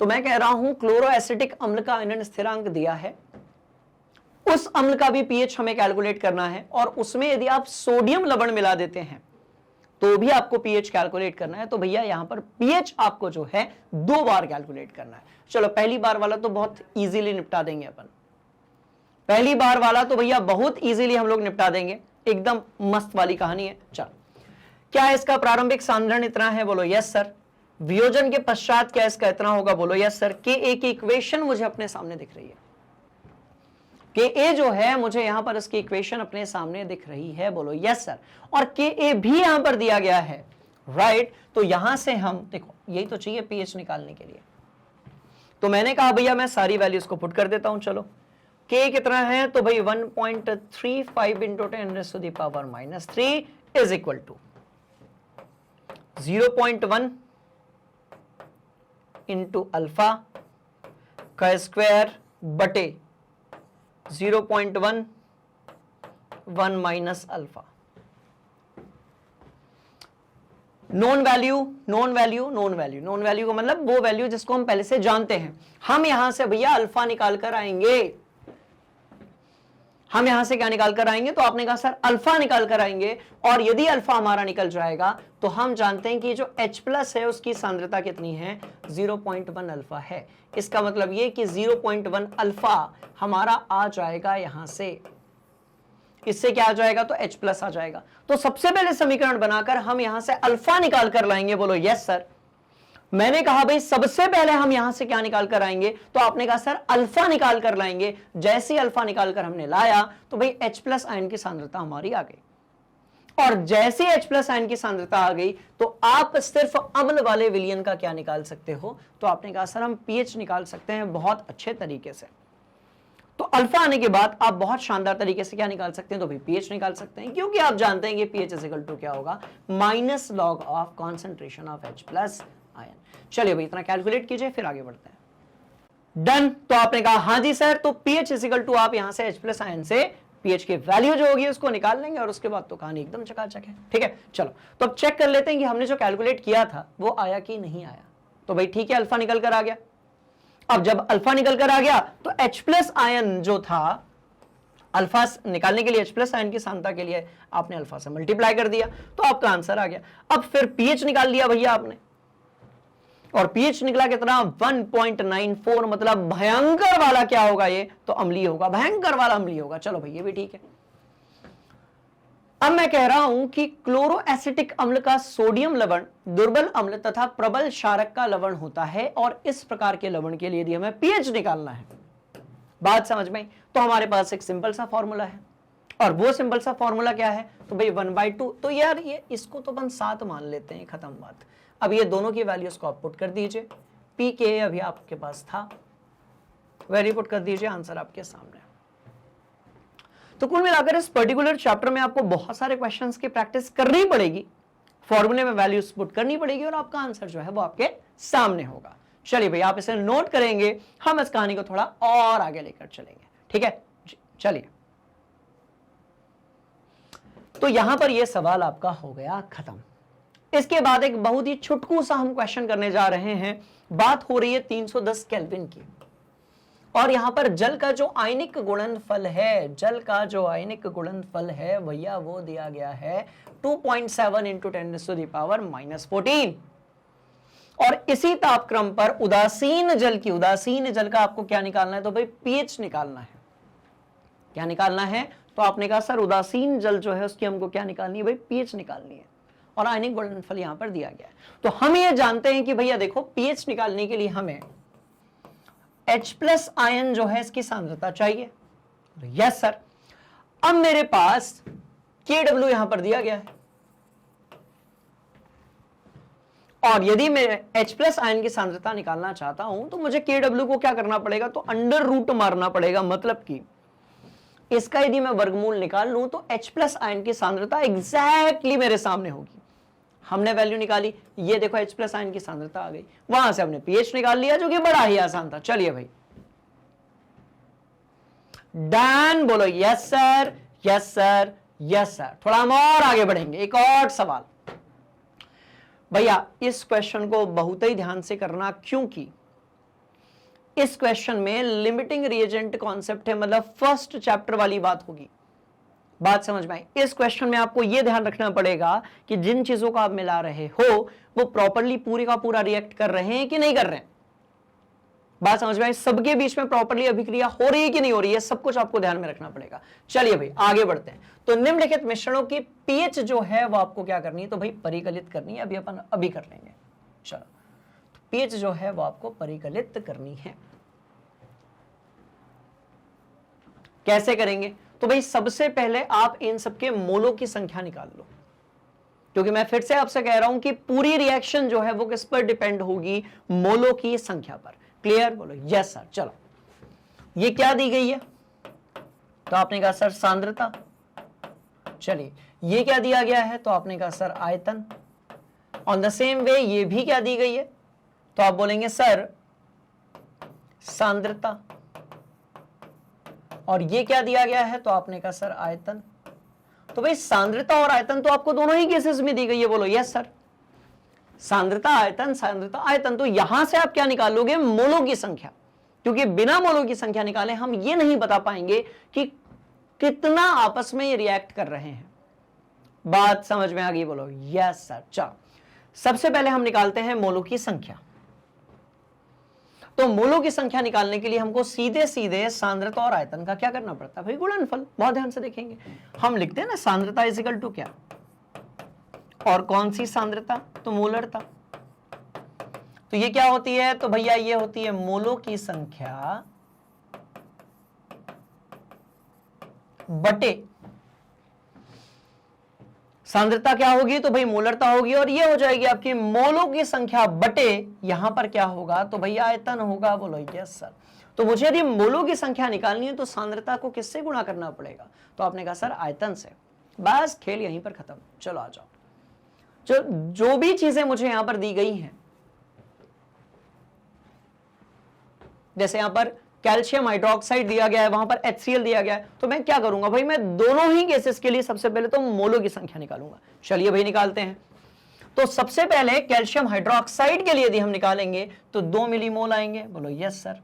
Speaker 1: तो मैं कह रहा हूं क्लोरो एसिटिक अम्ल का आयनन स्थिरांक दिया है, उस अम्ल का भी पीएच हमें कैलकुलेट करना है, और उसमें यदि आप सोडियम लवण मिला देते हैं तो भी आपको पीएच कैलकुलेट करना है। तो भैया यहां पर पीएच आपको जो है 2 बार कैलकुलेट करना है। चलो पहली बार वाला तो बहुत इजीली निपटा देंगे अपन, पहली बार वाला तो भैया बहुत इजीली हम लोग निपटा देंगे, एकदम मस्त वाली कहानी है। चलो, क्या इसका प्रारंभिक सांद्रण इतना है? बोलो यस सर। वियोजन के पश्चात क्या इसका इतना होगा? बोलो यस सर। के ए की इक्वेशन मुझे अपने सामने दिख रही है, के ए जो है मुझे यहां पर इसकी इक्वेशन अपने सामने दिख रही है, बोलो यस सर। और के ए भी यहां पर दिया गया है, राइट। तो यहां से हम देखो, यही तो चाहिए पीएच निकालने के लिए। तो मैंने कहा भैया मैं सारी वैल्यूज को पुट कर देता हूं। चलो, के कितना है? तो भाई 1.35 into 10⁻³ is equal to 0.1 into alpha का स्क्वायर बटे 0.1 1 minus alpha. Known value known value known value, known value का मतलब वो वैल्यू जिसको हम पहले से जानते हैं। हम यहां से भैया अल्फा निकाल कर आएंगे, हम यहां से क्या निकाल कर आएंगे? तो आपने कहा सर अल्फा निकाल कर आएंगे, और यदि अल्फा हमारा निकल जाएगा तो हम जानते हैं कि जो H प्लस है उसकी सांद्रता कितनी है? 0.1 अल्फा है। इसका मतलब ये कि 0.1 अल्फा हमारा आ जाएगा यहां से, इससे क्या आ जाएगा? तो H प्लस आ जाएगा। तो सबसे पहले समीकरण बनाकर हम यहां से अल्फा निकाल कर लाएंगे, बोलो यस सर। मैंने कहा भाई सबसे पहले हम यहां से क्या निकाल कर आएंगे? तो आपने कहा सर अल्फा निकाल कर लाएंगे। जैसे ही अल्फा निकाल कर हमने लाया तो भाई H प्लस आयन की सांद्रता हमारी आ गई, और जैसे H प्लस आयन की सांद्रता आ गई तो आप सिर्फ अम्ल वाले विलयन का क्या निकाल सकते हो? तो आपने कहा सर हम पीएच निकाल सकते हैं बहुत अच्छे तरीके से। तो अल्फा आने के बाद आप बहुत शानदार तरीके से क्या निकाल सकते हैं? तो भाई पीएच निकाल सकते हैं, क्योंकि आप जानते हैं कि पीएच इज इक्वल टू क्या होगा? Minus log of concentration of H plus ion. चलिए भाई इतना कैलकुलेट कीजिए, फिर आगे बढ़ते हैं। डन। तो आपने कहा हाँ जी सर, तो पीएच इज इक्वल टू आप यहां से H प्लस आयन से पीएच की वैल्यू जो होगी उसको निकाल लेंगे, और उसके बाद तो कहानी एकदम चकाचक है। ठीक है, चलो तो अब चेक कर लेते हैं कि हमने जो कैलकुलेट किया था वो आया कि नहीं आया। तो भाई ठीक है, अल्फा निकल कर आ गया। अब जब अल्फा निकल कर आ गया तो H प्लस आयन जो था, अल्फा निकालने के लिए H प्लस आयन की सांद्रता के लिए आपने अल्फा से मल्टीप्लाई कर दिया, तो आपका आंसर आ गया। अब फिर पीएच निकाल लिया भैया आपने, और पीएच निकला कितना? 1.94, मतलब भयंकर वाला क्या होगा? ये तो अम्लीय होगा, भयंकर वाला अम्लीय होगा। चलो भाई ये भी ठीक है। अब मैं कह रहा हूं कि क्लोरोएसिटिक अम्ल का सोडियम लवण दुर्बल अम्ल तथा प्रबल क्षारक का लवण होता है, और इस प्रकार के लवण के लिए यदि हमें पीएच निकालना है, बात समझ में? तो हमारे पास एक सिंपल सा फॉर्मूला है, और वो सिंपल सा फॉर्मूला क्या है? तो भाई 1/2। तो यार ये इसको तो अपन 7 मान लेते हैं, खत्म बात। अब ये दोनों की वैल्यूज को आप पुट कर दीजिए, पी के अभी आपके पास था, वैल्यू पुट कर दीजिए, आंसर आपके सामने। तो कुल मिलाकर इस पर्टिकुलर चैप्टर में आपको बहुत सारे क्वेश्चंस की प्रैक्टिस करनी पड़ेगी, फॉर्मूले में वैल्यूज पुट करनी पड़ेगी, और आपका आंसर जो है वो आपके सामने होगा। चलिए भाई आप इसे नोट करेंगे, हम इस कहानी को थोड़ा और आगे लेकर चलेंगे। ठीक है, चलिए। तो यहां पर यह सवाल आपका हो गया खत्म। इसके बाद एक बहुत ही छुटकू सा हम क्वेश्चन करने जा रहे हैं। बात हो रही है 310 केल्विन की, और यहां पर जल का जो आयनिक गुणनफल है, जल का जो आयनिक गुणनफल है भैया वो दिया गया है 2.7 इंटू 10⁻⁻14। और इसी तापक्रम पर उदासीन जल का आपको क्या निकालना है? तो भाई पीएच निकालना है। क्या निकालना है? तो आपने कहा सर उदासीन जल जो है उसकी हमको क्या निकालनी है? भाई पीएच निकालनी है, और आयनिक गुणनफल यहां पर दिया गया है। तो हम ये जानते हैं कि भैया देखो पीएच निकालने के लिए हमें H प्लस आयन जो है इसकी सांद्रता चाहिए। Yes sir. अब मेरे पास KW यहां पर दिया गया है, और यदि मैं H प्लस आयन की सांद्रता निकालना चाहता हूं तो मुझे KW को क्या करना पड़ेगा? तो अंडर रूट मारना पड़ेगा। मतलब कि इसका यदि मैं वर्गमूल निकाल लूं तो H प्लस आयन की सांद्रता एग्जैक्टली मेरे सामने होगी। हमने वैल्यू निकाली, ये देखो H प्लस आयन की सांद्रता आ गई, वहां से हमने पीएच निकाल लिया, जो कि बड़ा ही आसान था। चलिए भाई डन, बोलो yes sir, yes sir, yes sir. थोड़ा हम और आगे बढ़ेंगे, एक और सवाल। भैया इस क्वेश्चन को बहुत ही ध्यान से करना, क्योंकि इस क्वेश्चन में लिमिटिंग रिएजेंट कॉन्सेप्ट है, मतलब फर्स्ट चैप्टर वाली बात होगी। बात समझ में आई? इस क्वेश्चन में आपको यह ध्यान रखना पड़ेगा कि जिन चीजों का आप मिला रहे हो वो प्रॉपरली पूरे का पूरा रिएक्ट कर रहे हैं कि नहीं कर रहे हैं। बात समझ में आई? सबके बीच में प्रॉपरली अभिक्रिया हो रही है कि नहीं हो रही है, सब कुछ आपको ध्यान में रखना पड़ेगा। चलिए भाई आगे बढ़ते हैं। तो निम्नलिखित मिश्रणों की पीएच जो है वो आपको क्या करनी है, तो भाई परिकलित करनी है। अभी अपन अभी कर लेंगे। चलो, तो पीएच जो है वो आपको परिकलित करनी है। कैसे करेंगे? तो भाई सबसे पहले आप इन सबके मोलों की संख्या निकाल लो, क्योंकि मैं फिर से आपसे कह रहा हूं कि पूरी रिएक्शन जो है वो किस पर डिपेंड होगी, मोलों की संख्या पर। क्लियर? बोलो यस सर। चलो, ये क्या दी गई है, तो आपने कहा सर सांद्रता। चलिए, ये क्या दिया गया है, तो आपने कहा सर आयतन। ऑन द सेम वे ये भी क्या दी गई है, तो आप बोलेंगे सर सांद्रता। और ये क्या दिया गया है, तो आपने कहा सर आयतन। तो भाई सांद्रता और आयतन तो आपको दोनों ही केसेस में दी गई है। बोलो यस सर। सांद्रता आयतन, तो यहां से आप क्या निकालोगे, मोलों की संख्या, क्योंकि बिना मोलों की संख्या निकाले हम ये नहीं बता पाएंगे कि कितना आपस में ये रिएक्ट कर रहे हैं। बात समझ में आ गई? बोलो यस सर। चलो, सबसे पहले हम निकालते हैं मोलों की संख्या। तो मोलों की संख्या निकालने के लिए हमको सीधे सीधे सांद्रता और आयतन का क्या करना पड़ता है, भाई गुणनफल। बहुत ध्यान से देखेंगे, हम लिखते हैं ना सांद्रता इज इक्वल टू क्या, और कौन सी सांद्रता, तो मोलरता। तो ये क्या होती है, तो भैया ये होती है मोलों की संख्या बटे सांद्रता क्या होगी, तो भाई मोलरता होगी, और ये हो जाएगी आपकी मोलों की संख्या बटे यहां पर क्या होगा, तो भैया आयतन होगा। बोलो यस सर। तो मुझे यदि मोलों की संख्या निकालनी है तो सांद्रता को किससे गुणा करना पड़ेगा, तो आपने कहा सर आयतन से। बस खेल यहीं पर खत्म। चलो आ जाओ। जो भी चीजें मुझे यहां पर दी गई हैं, जैसे यहां पर कैल्शियम हाइड्रोक्साइड दिया गया है, वहां पर HCl दिया गया है, तो मैं क्या करूंगा भाई, मैं दोनों ही केसेस के लिए सबसे पहले तो मोलों की संख्या निकालूंगा। चलिए भाई निकालते हैं। तो सबसे पहले कैल्शियम हाइड्रोक्साइड के लिए यदि हम निकालेंगे तो 2 मिलीमोल आएंगे। बोलो यस सर।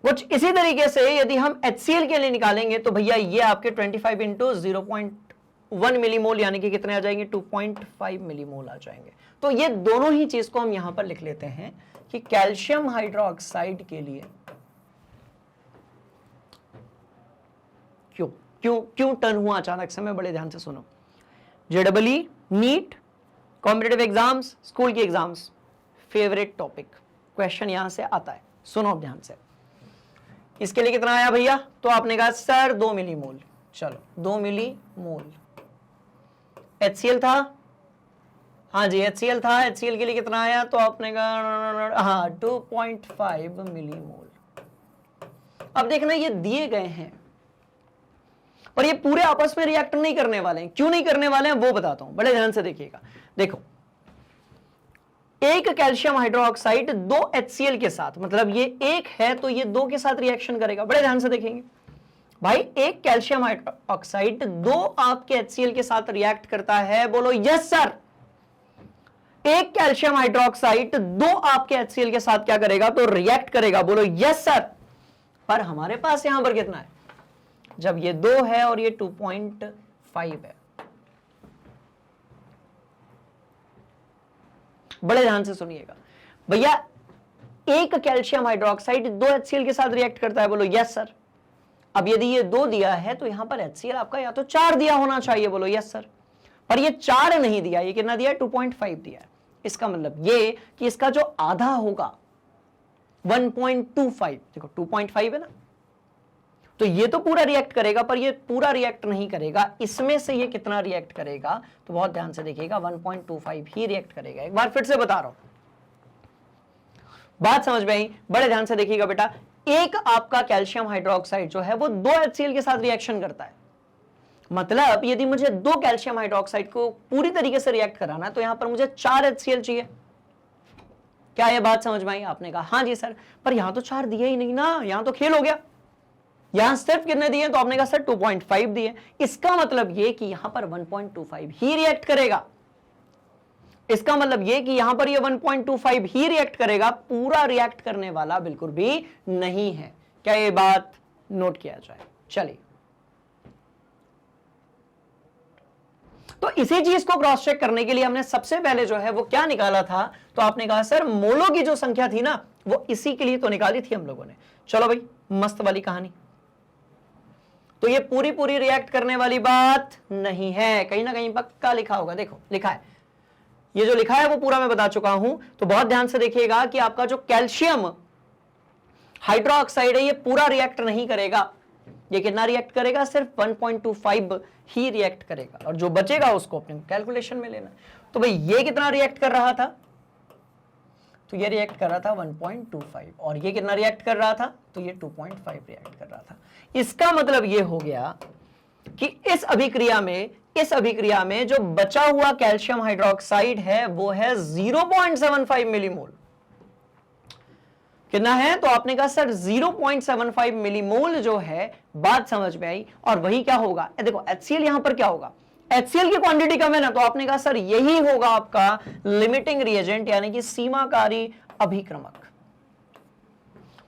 Speaker 1: कुछ इसी तरीके से यदि हम HCl के लिए निकालेंगे तो भैया ये आपके 25 इंटू 0.1 मिलीमोल, यानी कि कितने आ जाएंगे, 2.5 मिलीमोल आ जाएंगे। तो ये दोनों ही चीज को हम यहां पर लिख लेते हैं कि कैल्शियम हाइड्रोक्साइड के लिए क्यों टर्न हुआ अचानक से, मैं बड़े ध्यान से सुनो। JEE, NEET, competitive exams, school की एग्जाम्स, फेवरेट टॉपिक, क्वेश्चन यहां से आता है। सुनो अब ध्यान से। इसके लिए कितना आया भैया, तो आपने कहा सर 2 मिलीमोल। चलो 2 मिलीमोल। HCl था, हाँ जी HCl था। HCl के लिए कितना आया, तो आपने कहा हाँ 2.5 मिलीमोल। अब देखना ये दिए गए हैं और ये पूरे आपस में रिएक्ट नहीं करने वाले हैं। क्यों नहीं करने वाले हैं वो बताता हूं, बड़े ध्यान से देखिएगा। देखो, एक कैल्शियम हाइड्रोक्साइड 2 HCl के साथ, मतलब ये एक है तो ये 2 के साथ रिएक्शन करेगा। बड़े ध्यान से देखेंगे भाई, एक कैल्शियम हाइड्रोक्साइड 2 आपके HCl के साथ रिएक्ट करता है। बोलो यस सर। एक कैल्शियम हाइड्रोक्साइड 2 आपके HCl के साथ क्या करेगा, तो रिएक्ट करेगा। बोलो यस सर। पर हमारे पास यहां पर कितना है, जब ये 2 है और ये 2.5 है। बड़े ध्यान से सुनिएगा भैया, एक कैल्शियम हाइड्रोक्साइड 2 HCl के साथ रिएक्ट करता है। बोलो यस सर। अब यदि ये 2 दिया है तो यहां पर HCl आपका या तो 4 दिया होना चाहिए। बोलो यस सर। पर ये 4 नहीं दिया, ये कितना दिया है, 2.5 दिया है। इसका मतलब ये कि इसका जो आधा होगा 1.25, देखो 2.5 है ना, तो ये तो पूरा रिएक्ट करेगा, पर ये पूरा रिएक्ट नहीं करेगा। इसमें से ये कितना रिएक्ट करेगा, तो बहुत ध्यान से देखिएगा 1.25 ही रिएक्ट करेगा। एक बार फिर से बता रहा हूं, बात समझ में आई? बड़े ध्यान से देखिएगा बेटा, एक आपका कैल्शियम हाइड्रोक्साइड जो है वो 2 HCl के साथ रिएक्शन करता है। मतलब यदि मुझे 2 कैल्शियम हाइड्रोक्साइड को पूरी तरीके से रिएक्ट कराना है तो यहां पर मुझे 4 HCl चाहिए। क्या ये बात समझ में आई? आपने कहा हाँ जी सर, पर यहां तो 4 दिया ही नहीं ना, यहां तो खेल हो गया। यहां सिर्फ कितने दिए, तो आपने कहा सर 2.5 दिए। इसका मतलब ये कि यहां पर 1.25 ही रिएक्ट करेगा। इसका मतलब ये कि यहां पर ये 1.25 ही रिएक्ट करेगा, पूरा रिएक्ट करने वाला बिल्कुल भी नहीं है। क्या ये बात नोट किया जाए? चलिए, तो इसी चीज को क्रॉस चेक करने के लिए हमने सबसे पहले जो है वो क्या निकाला था, तो आपने कहा सर मोलों की जो संख्या थी ना वो इसी के लिए तो निकाली थी हम लोगों ने। चलो भाई, मस्त वाली कहानी। तो ये पूरी पूरी रिएक्ट करने वाली बात नहीं है, कहीं ना कहीं पक्का लिखा होगा। देखो लिखा है, ये जो लिखा है वो पूरा मैं बता चुका हूं, तो बहुत ध्यान से देखिएगा कि आपका जो कैल्शियम हाइड्रोक्साइड है ये पूरा रिएक्ट नहीं करेगा। ये कितना रिएक्ट करेगा? सिर्फ 1.25 ही रिएक्ट करेगा, और जो बचेगा उसको अपने कैलकुलेशन में लेना। तो भाई ये कितना रिएक्ट कर रहा था? तो ये रिएक्ट कर रहा था 1.25, और ये कितना रिएक्ट कर रहा था? तो ये 2.5 रिएक्ट कर रहा था। इसका मतलब ये हो गया कि इस अभिक्रिया में जो बचा हुआ कैल्शियम हाइड्रोक्साइड है वो है 0.75 मिलीमोल। कितना है? तो आपने कहा सर 0.75 मिलीमोल जो है, बात समझ में आई। और वही क्या होगा? देखो HCl यहां पर क्या होगा? HCl की क्वांटिटी कम है ना, तो आपने कहा सर यही होगा आपका लिमिटिंग रिएजेंट, यानी कि सीमाकारी अभिक्रमक।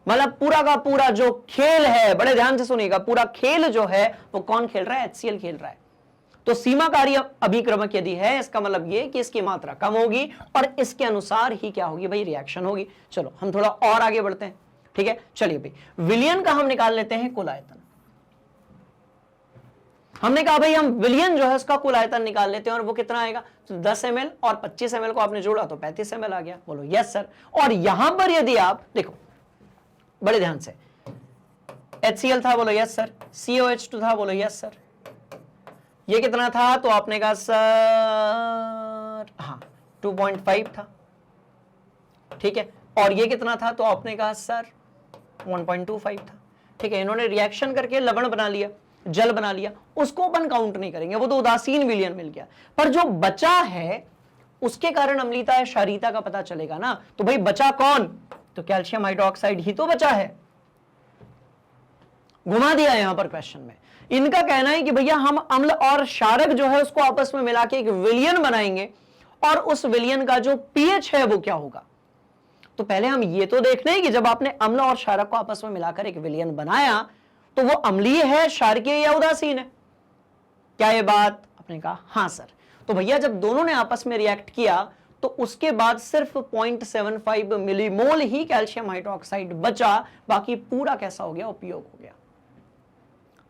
Speaker 1: मतलब पूरा का पूरा जो खेल है, बड़े ध्यान से सुनिएगा, पूरा खेल जो है वो कौन खेल रहा है? HCl खेल रहा है। तो सीमाकारी अभिक्रमक यदि है, इसका मतलब ये कि इसकी मात्रा कम होगी और इसके अनुसार ही क्या होगी भाई? रिएक्शन होगी। चलो हम थोड़ा और आगे बढ़ते हैं, ठीक है? चलिए भाई, विलयन का हम निकाल लेते हैं कुल आयतन। हमने कहा भाई हम विलयन जो है उसका कुल आयतन निकाल लेते हैं, और वो कितना आएगा? तो 10 ml और 25 ml को आपने जोड़ा तो 35 ml आ गया। बोलो यस सर। और यहां पर यदि आप देखो बड़े ध्यान से, HCl था, बोलो यस सर। COH2 था, बोलो यस सर। ये कितना था? तो आपने कहा सर हाँ 2.5 था, ठीक है। और ये कितना था? तो आपने कहा सर 1.25 था, ठीक है। इन्होंने रिएक्शन करके लवण बना लिया, जल बना लिया, उसको अपन काउंट नहीं करेंगे, वो तो उदासीन विलयन मिल गया। पर जो बचा है उसके कारण अम्लीता या क्षारीयता का पता चलेगा ना। तो भाई बचा कौन? तो कैल्शियम हाइड्रोक्साइड ही तो बचा है। घुमा दिया यहां पर क्वेश्चन में। इनका कहना है कि भैया हम अम्ल और क्षारक जो है उसको आपस में मिला के एक विलयन बनाएंगे, और उस विलयन का जो पीएच है वो क्या होगा। तो पहले हम ये तो देख लें कि जब आपने अम्ल और क्षारक को आपस में मिलाकर एक विलयन बनाया तो वो अम्लीय है, क्षारकीय या उदासीन है? क्या ये बात? आपने कहा हाँ सर। तो भैया जब दोनों ने आपस में रिएक्ट किया तो उसके बाद सिर्फ 0.75 मिलीमोल ही कैल्शियम हाइड्रोक्साइड बचा, बाकी पूरा कैसा हो गया? उपयोग हो गया।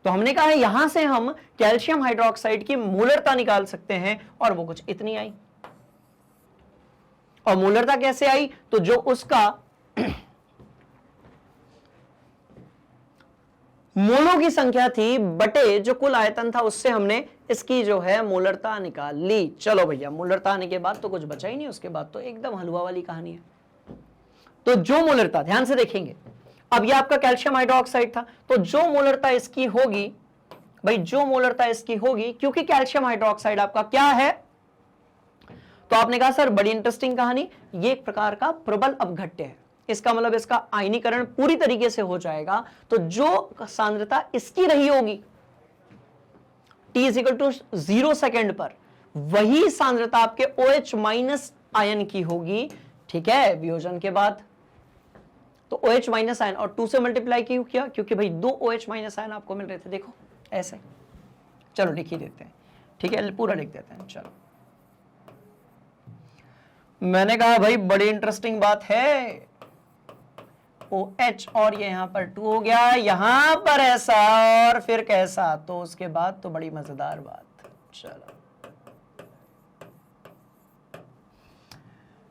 Speaker 1: तो हमने कहा है यहां से हम कैल्शियम हाइड्रोक्साइड की मोलरता निकाल सकते हैं, और वो कुछ इतनी आई। और मोलरता कैसे आई? तो जो उसका मोलों की संख्या थी बटे जो कुल आयतन था, उससे हमने इसकी जो है मोलरता निकाल ली। चलो भैया, मोलरता आने के बाद तो कुछ बचा ही नहीं, उसके बाद तो एकदम हलवा वाली कहानी है। तो जो मोलरता, ध्यान से देखेंगे, अब ये आपका कैल्शियम हाइड्रोक्साइड था, तो जो मोलरता इसकी होगी भाई, जो मोलरता इसकी होगी, क्योंकि कैल्शियम हाइड्रोक्साइड आपका क्या है? तो आपने कहा सर बड़ी इंटरेस्टिंग कहानी, ये एक प्रकार का प्रबल अपघट्य है। इसका मतलब इसका आयनीकरण पूरी तरीके से हो जाएगा। तो जो सांद्रता इसकी रही होगी T=0 सेकेंड पर, वही सांद्रता आपके OH- आयन की होगी, ठीक है, वियोजन के बाद। तो OH- आयन, और 2 से मल्टीप्लाई क्यों किया? क्योंकि भाई 2 OH- आयन आपको मिल रहे थे। देखो ऐसे, चलो लिख ही देते हैं, ठीक है, पूरा लिख देते हैं। चलो, मैंने कहा भाई बड़ी इंटरेस्टिंग बात है, OH और ये यहां पर 2 हो गया, यहां पर ऐसा और फिर कैसा, तो उसके बाद तो बड़ी मजेदार बात। चलो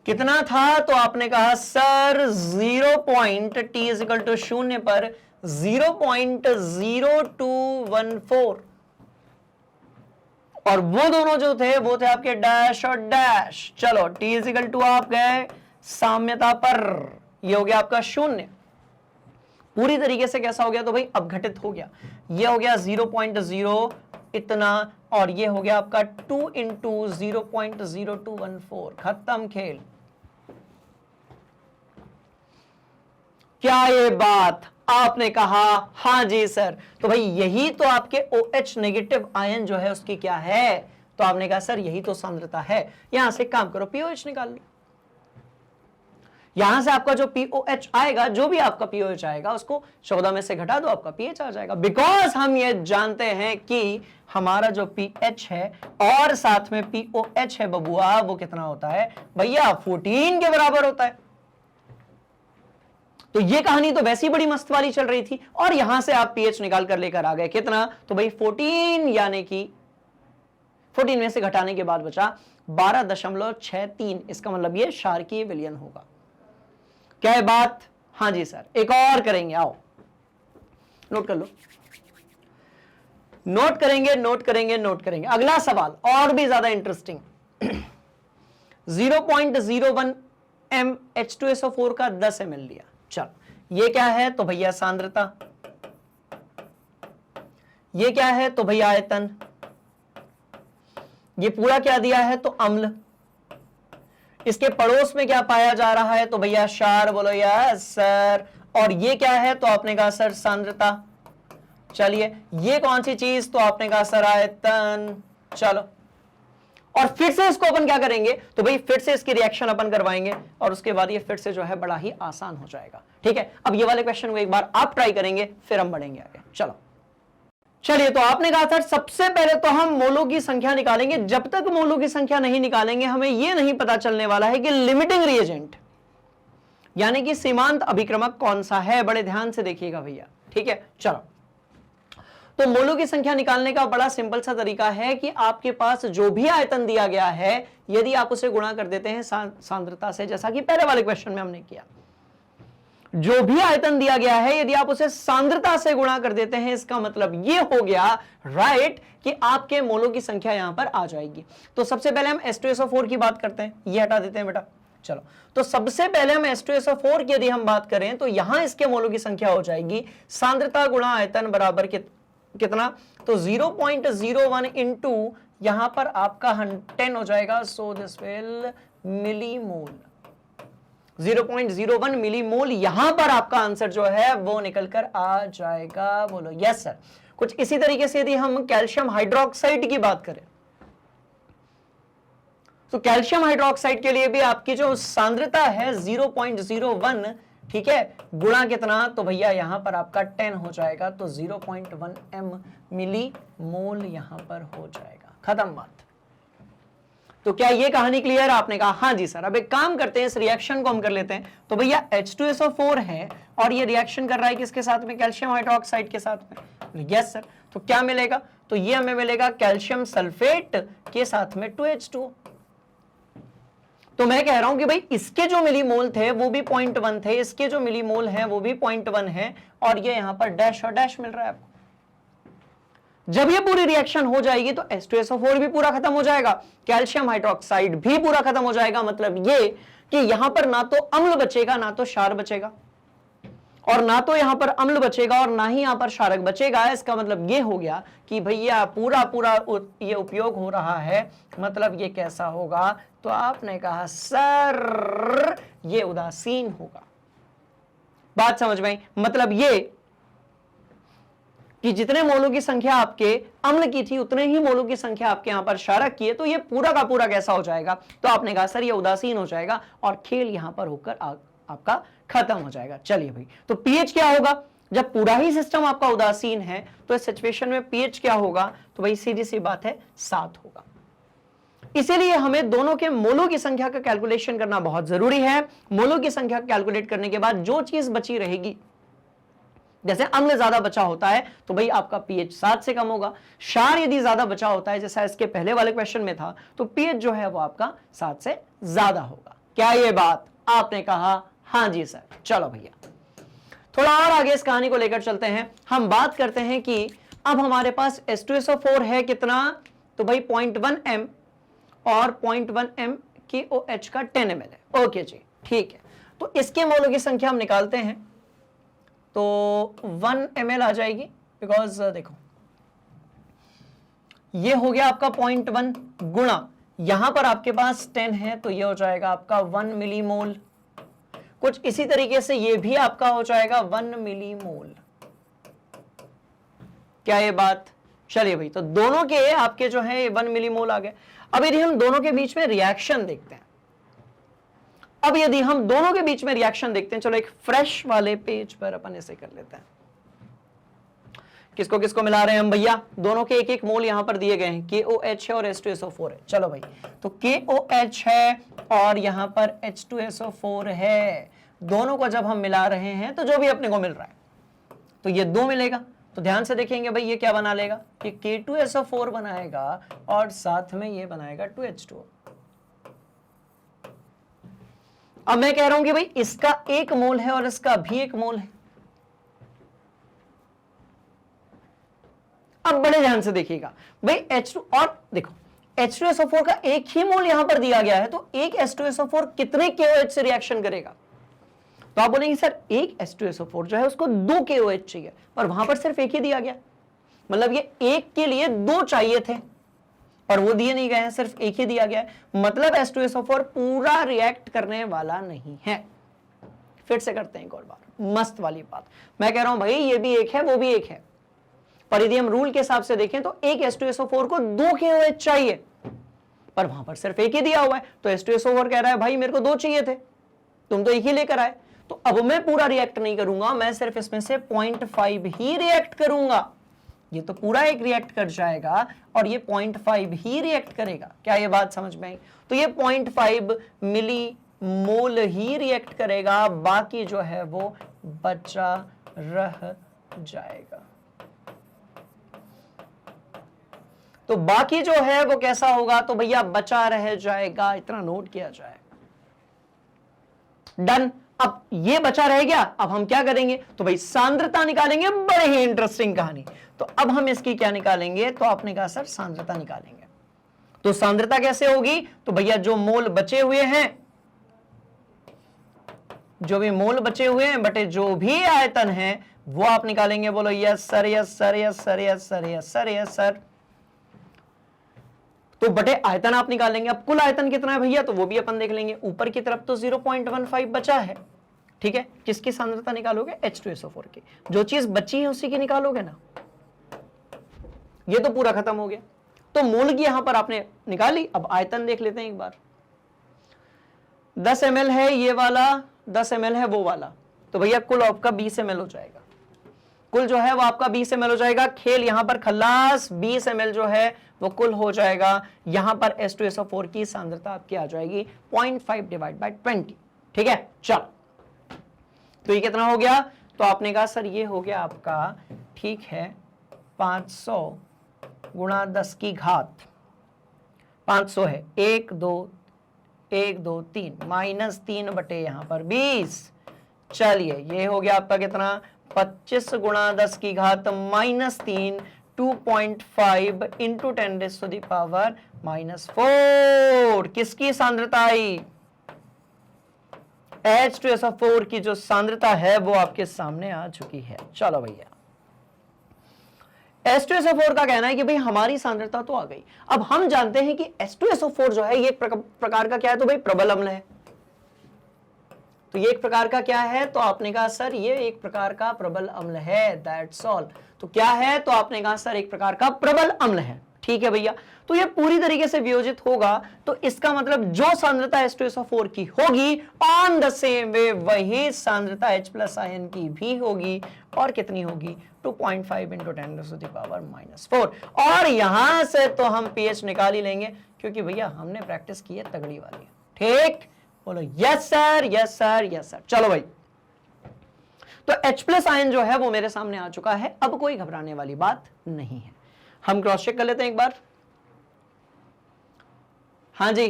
Speaker 1: कितना था? तो आपने कहा सर 0.T=0 पर 0.0214, और वो दोनों जो थे वो थे आपके डैश और डैश। चलो T= आप गए साम्यता पर, ये हो गया आपका 0, पूरी तरीके से कैसा हो गया? तो भाई अपघटित हो गया। ये हो गया 0.0 इतना, और ये हो गया आपका 2 × 0.0214, खत्म खेल। क्या ये बात? आपने कहा हाँ जी सर। तो भाई यही तो आपके OH- आयन जो है उसकी क्या है? तो आपने कहा सर यही तो सांद्रता है, यहां से काम करो पीओएच निकाल लो। यहां से आपका जो पीओएच आएगा, जो भी आपका पीओएच आएगा उसको 14 में से घटा दो, आपका पीएच आ जाएगा। बिकॉज हम ये जानते हैं कि हमारा जो पीएच है और साथ में पीओएच है बबुआ, वो कितना होता है भैया 14 के बराबर होता है। तो ये कहानी तो वैसी बड़ी मस्त वाली चल रही थी, और यहां से आप पीएच निकाल कर लेकर आ गए कितना, तो भाई 14, यानी कि 14 में से घटाने के बाद बचा 12.63। इसका मतलब ये क्षारकीय विलयन होगा। क्या है बात? हाँ जी सर, एक और करेंगे, आओ नोट कर लो। नोट करेंगे, नोट करेंगे, नोट करेंगे। अगला सवाल और भी ज्यादा इंटरेस्टिंग। 0.01 m H2SO4 का 10 ml लिया। चलो ये क्या है, तो भैया सांद्रता। ये क्या है, तो भैया आयतन। ये पूरा क्या दिया है, तो अम्ल। इसके पड़ोस में क्या पाया जा रहा है, तो भैया क्षार। बोलो यस सर। और ये क्या है, तो आपने कहा सर सांद्रता। चलिए ये कौन सी चीज, तो आपने कहा सर आयतन। चलो और फिर से इसको अपन क्या करेंगे, तो भाई फिर से इसकी रिएक्शन अपन करवाएंगे और उसके बाद ये फिर से जो है बड़ा ही आसान हो जाएगा। ठीक है, अब ये वाले क्वेश्चन को एक बार आप ट्राई करेंगे, फिर हम बढ़ेंगे आगे। चलो चलिए, तो आपने कहा सर सबसे पहले तो हम मोलों की संख्या निकालेंगे। जब तक मोलों की संख्या नहीं निकालेंगे हमें यह नहीं पता चलने वाला है कि लिमिटिंग रिएजेंट यानी कि सीमांत अभिक्रमक कौन सा है। बड़े ध्यान से देखिएगा भैया। ठीक है, चलो तो मोलों की संख्या निकालने का बड़ा सिंपल सा तरीका है कि आपके पास जो भी आयतन दिया गया है, यदि आप उसे गुणा कर देते हैं सांद्रता से, जैसा कि पहले वाले क्वेश्चन में हमने किया, जो भी आयतन दिया गया है यदि आप उसे सांद्रता से गुणा कर देते हैं, इसका मतलब यह हो गया राइट कि आपके मोलों की संख्या यहां पर आ जाएगी। तो सबसे पहले हम H2SO4 की बात करते हैं, ये हटा देते हैं बेटा। चलो तो सबसे पहले हम H2SO4 की यदि हम बात करें तो यहां इसके मोलों की संख्या हो जाएगी सांद्रता गुणा आयतन बराबर कितना, तो 0.01 इंटू यहां पर आपका 10 हो जाएगा। So this will millimole, 0.01 millimole यहां पर आपका आंसर जो है वो निकल कर आ जाएगा। बोलो यस सर। कुछ इसी तरीके से यदि हम कैल्शियम हाइड्रोक्साइड की बात करें तो कैल्शियम हाइड्रोक्साइड के लिए भी आपकी जो सांद्रता है 0.01, ठीक है, गुणा कितना, तो भैया यहां पर आपका 10 हो जाएगा, तो 0.1 m मिलीमोल यहां पर हो जाएगा। खत्म बात। तो क्या ये कहानी क्लियर? आपने कहा हाँ जी सर। अब एक काम करते हैं, इस रिएक्शन को हम कर लेते हैं। तो भैया H2SO4 है और ये रिएक्शन कर रहा है किसके साथ में, कैल्शियम हाइड्रोक्साइड के साथ में। Yes sir. तो क्या मिलेगा, तो ये हमें मिलेगा कैल्शियम सल्फेट के साथ में 2H2। तो मैं कह रहा हूं कि भाई इसके जो मिलीमोल थे वो भी 0.1 थे, इसके जो मिलीमोल हैं वो भी 0.1 है, और ये यहां पर डैश और डैश मिल रहा है आपको। जब ये पूरी रिएक्शन हो जाएगी तो H2SO4 भी पूरा खत्म हो जाएगा, कैल्शियम हाइड्रोक्साइड भी पूरा खत्म हो जाएगा। मतलब ये कि यहां पर ना तो अम्ल बचेगा ना तो क्षार बचेगा, और ना तो यहां पर अम्ल बचेगा और ना ही यहां पर क्षारक बचेगा। इसका मतलब ये हो गया कि भैया पूरा पूरा ये उपयोग हो रहा है। मतलब ये कैसा होगा, तो आपने कहा सर ये उदासीन होगा। बात समझ में आई? मतलब ये कि जितने मोलों की संख्या आपके अम्ल की थी उतने ही मोलों की संख्या आपके यहां पर क्षारक की है, तो ये पूरा का पूरा कैसा हो जाएगा, तो आपने कहा सर ये उदासीन हो जाएगा और खेल यहां पर होकर आपका खत्म हो जाएगा। चलिए भाई, तो पीएच क्या होगा जब पूरा ही सिस्टम आपका उदासीन है, तो इस सिचुएशन में पीएच क्या होगा, तो भाई सीधी सी बात है 7 होगा। इसीलिए हमें दोनों के मोलों की संख्या का कैलकुलेशन करना बहुत जरूरी है। मोलों की संख्या कैलकुलेट करने के बाद जो चीज बची रहेगी, जैसे अम्ल ज्यादा बचा होता है तो भाई आपका पीएच 7 से कम होगा। क्षार यदि ज्यादा बचा होता है जैसा इसके पहले वाले क्वेश्चन में था, तो पीएच जो है वो आपका 7 से ज्यादा होगा। क्या ये बात? आपने कहा हाँ जी सर। चलो भैया थोड़ा और आगे इस कहानी को लेकर चलते हैं। हम बात करते हैं कि अब हमारे पास H2SO4 है कितना, तो भाई 0.1 m और 0.1 m KOH का 10 ml है। ओके जी, ठीक है। तो इसके मोलों की संख्या हम निकालते हैं, तो 1 ml आ जाएगी। बिकॉज देखो ये हो गया आपका 0.1 गुणा यहां पर आपके पास 10 है, तो ये हो जाएगा आपका 1 मिलीमोल। कुछ इसी तरीके से ये भी आपका हो जाएगा 1 मिलीमोल। क्या ये बात? चलिए भाई, तो दोनों के आपके जो है 1 मिलीमोल आ गए। अब यदि हम दोनों के बीच में रिएक्शन देखते हैं, अब यदि हम दोनों के बीच में रिएक्शन देखते हैं, चलो एक फ्रेश वाले पेज पर अपन ऐसे कर लेते हैं। किसको किसको मिला रहे हैं हम भैया? दोनों के एक एक मोल यहां पर दिए गए हैं, KOH है और H2SO4 है। चलो भाई, तो KOH है और यहां पर H2SO4 है, दोनों को जब हम मिला रहे हैं तो जो भी अपने को मिल रहा है तो ये 2 मिलेगा। तो ध्यान से देखेंगे भाई, ये क्या बना लेगा कि K2SO4 बनाएगा और साथ में ये बनाएगा 2H2O। अब मैं कह रहा हूं कि भाई इसका 1 मोल है और इसका भी 1 मोल है। अब बड़े ध्यान से देखिएगा भाई, H2 और देखो H2SO4 का 1 ही मोल यहां पर दिया गया है, तो एक H2SO4 कितने KOH से रिएक्शन करेगा? तो आप बोलेंगे सर एक H2SO4 जो है उसको 2 KOH चाहिए, पर वहां पर सिर्फ 1 ही दिया गया, मतलब ये 1 के लिए 2 चाहिए थे और वो दिए नहीं गए हैं, सिर्फ 1 ही दिया गया है, मतलब H2SO4 पूरा रिएक्ट करने वाला नहीं है। फिर से करते हैं एक और बार, मस्त वाली बात। मैं कह रहा हूं भाई ये भी 1 है वो भी 1 है, पर यदि हम रूल के हिसाब से देखें तो एक H2SO4 को 2 KOH चाहिए, पर वहां पर सिर्फ 1 ही दिया हुआ है। तो H2SO4 कह रहा है भाई मेरे को 2 चाहिए थे, तुम तो 1 ही लेकर आए, तो अब मैं पूरा रिएक्ट नहीं करूंगा, मैं सिर्फ इसमें से 0.5 ही रिएक्ट करूंगा। ये तो पूरा एक रिएक्ट कर जाएगा और ये 0.5 ही रिएक्ट करेगा। क्या ये बात समझ में आई? तो ये 0.5 मिली मोल ही रिएक्ट करेगा, बाकी जो है वो बचा रह जाएगा। तो बाकी जो है वो कैसा होगा? तो भैया बचा रह जाएगा, इतना नोट किया जाए। डन। अब ये बचा रह गया, अब हम क्या करेंगे? तो भाई सांद्रता निकालेंगे, बड़े ही इंटरेस्टिंग कहानी। तो अब हम इसकी क्या निकालेंगे? तो आपने कहा सर सांद्रता निकालेंगे, तो सांद्रता कैसे होगी? तो भैया जो मोल बचे हुए हैं, जो भी मोल बचे हुए हैं बटे जो भी आयतन है वो आप निकालेंगे। बोलो yes sir, yes sir, yes sir, yes sir, yes sir, yes sir. तो बटे आयतन आप निकालेंगे। अब कुल आयतन कितना है भैया? तो वो भी अपन देख लेंगे। ऊपर की तरफ तो 0.15 बचा है, ठीक है। किसकी सांद्रता निकालोगे? H2SO4 की। जो चीज बची है उसी की निकालोगे ना। ये तो पूरा खत्म हो गया। तो मोल की यहां पर आपने निकाली। अब आयतन देख लेते हैं एक बार। 10 ml है ये वाला, 10 ml है वो वाला, तो भैया कुल आपका 20 ml हो जाएगा। कुल जो है वो आपका 20 ml हो जाएगा। खेल यहां पर खल्लास, 20 ml जो है वो कुल हो जाएगा। यहां पर H2SO4 की सांद्रता आपकी आ जाएगी 0.5 डिवाइड बाय 20, ठीक है। चलो, तो ये कितना हो गया? तो आपने कहा सर ये हो गया आपका, ठीक है, 500 गुणा 10 की घात 500 है, 1 2 3 माइनस 3 बटे यहां पर 20। चलिए ये हो गया आपका कितना? 25 गुणा 10 की घात -3, 2.5 इंटू 10⁻⁻4। किसकी सांद्रता आई? H2SO4 की जो सांद्रता है वो आपके सामने आ चुकी है। चलो भैया, H2SO4 का कहना है कि भाई हमारी सांद्रता तो आ गई। अब हम जानते हैं कि H2SO4 जो है ये एक प्रकार का क्या है? तो भाई प्रबल अम्ल है। तो ये एक प्रकार का क्या है? तो आपने कहा सर ये एक प्रकार का प्रबल अम्ल है, दैट्स ऑल। तो क्या है? तो आपने कहा सर एक प्रकार का प्रबल अम्ल है, ठीक है भैया। तो ये पूरी तरीके से वियोजित होगा, तो इसका मतलब जो सांद्रता H2SO4 की होगी ऑन द सेम वे वही सांद्रता H+ आयन की भी होगी। और कितनी होगी? 2.5 इंटू 10⁻⁻4। और यहां से तो हम pH निकाल ही लेंगे, क्योंकि भैया हमने प्रैक्टिस की है तगड़ी वाली, ठीक। बोलो yes sir, yes sir, yes sir. चलो भाई, तो H+ आयन जो है वो मेरे सामने आ चुका है। अब कोई घबराने वाली बात नहीं है। हम क्रॉस चेक कर लेते हैं एक बार। हाँ जी,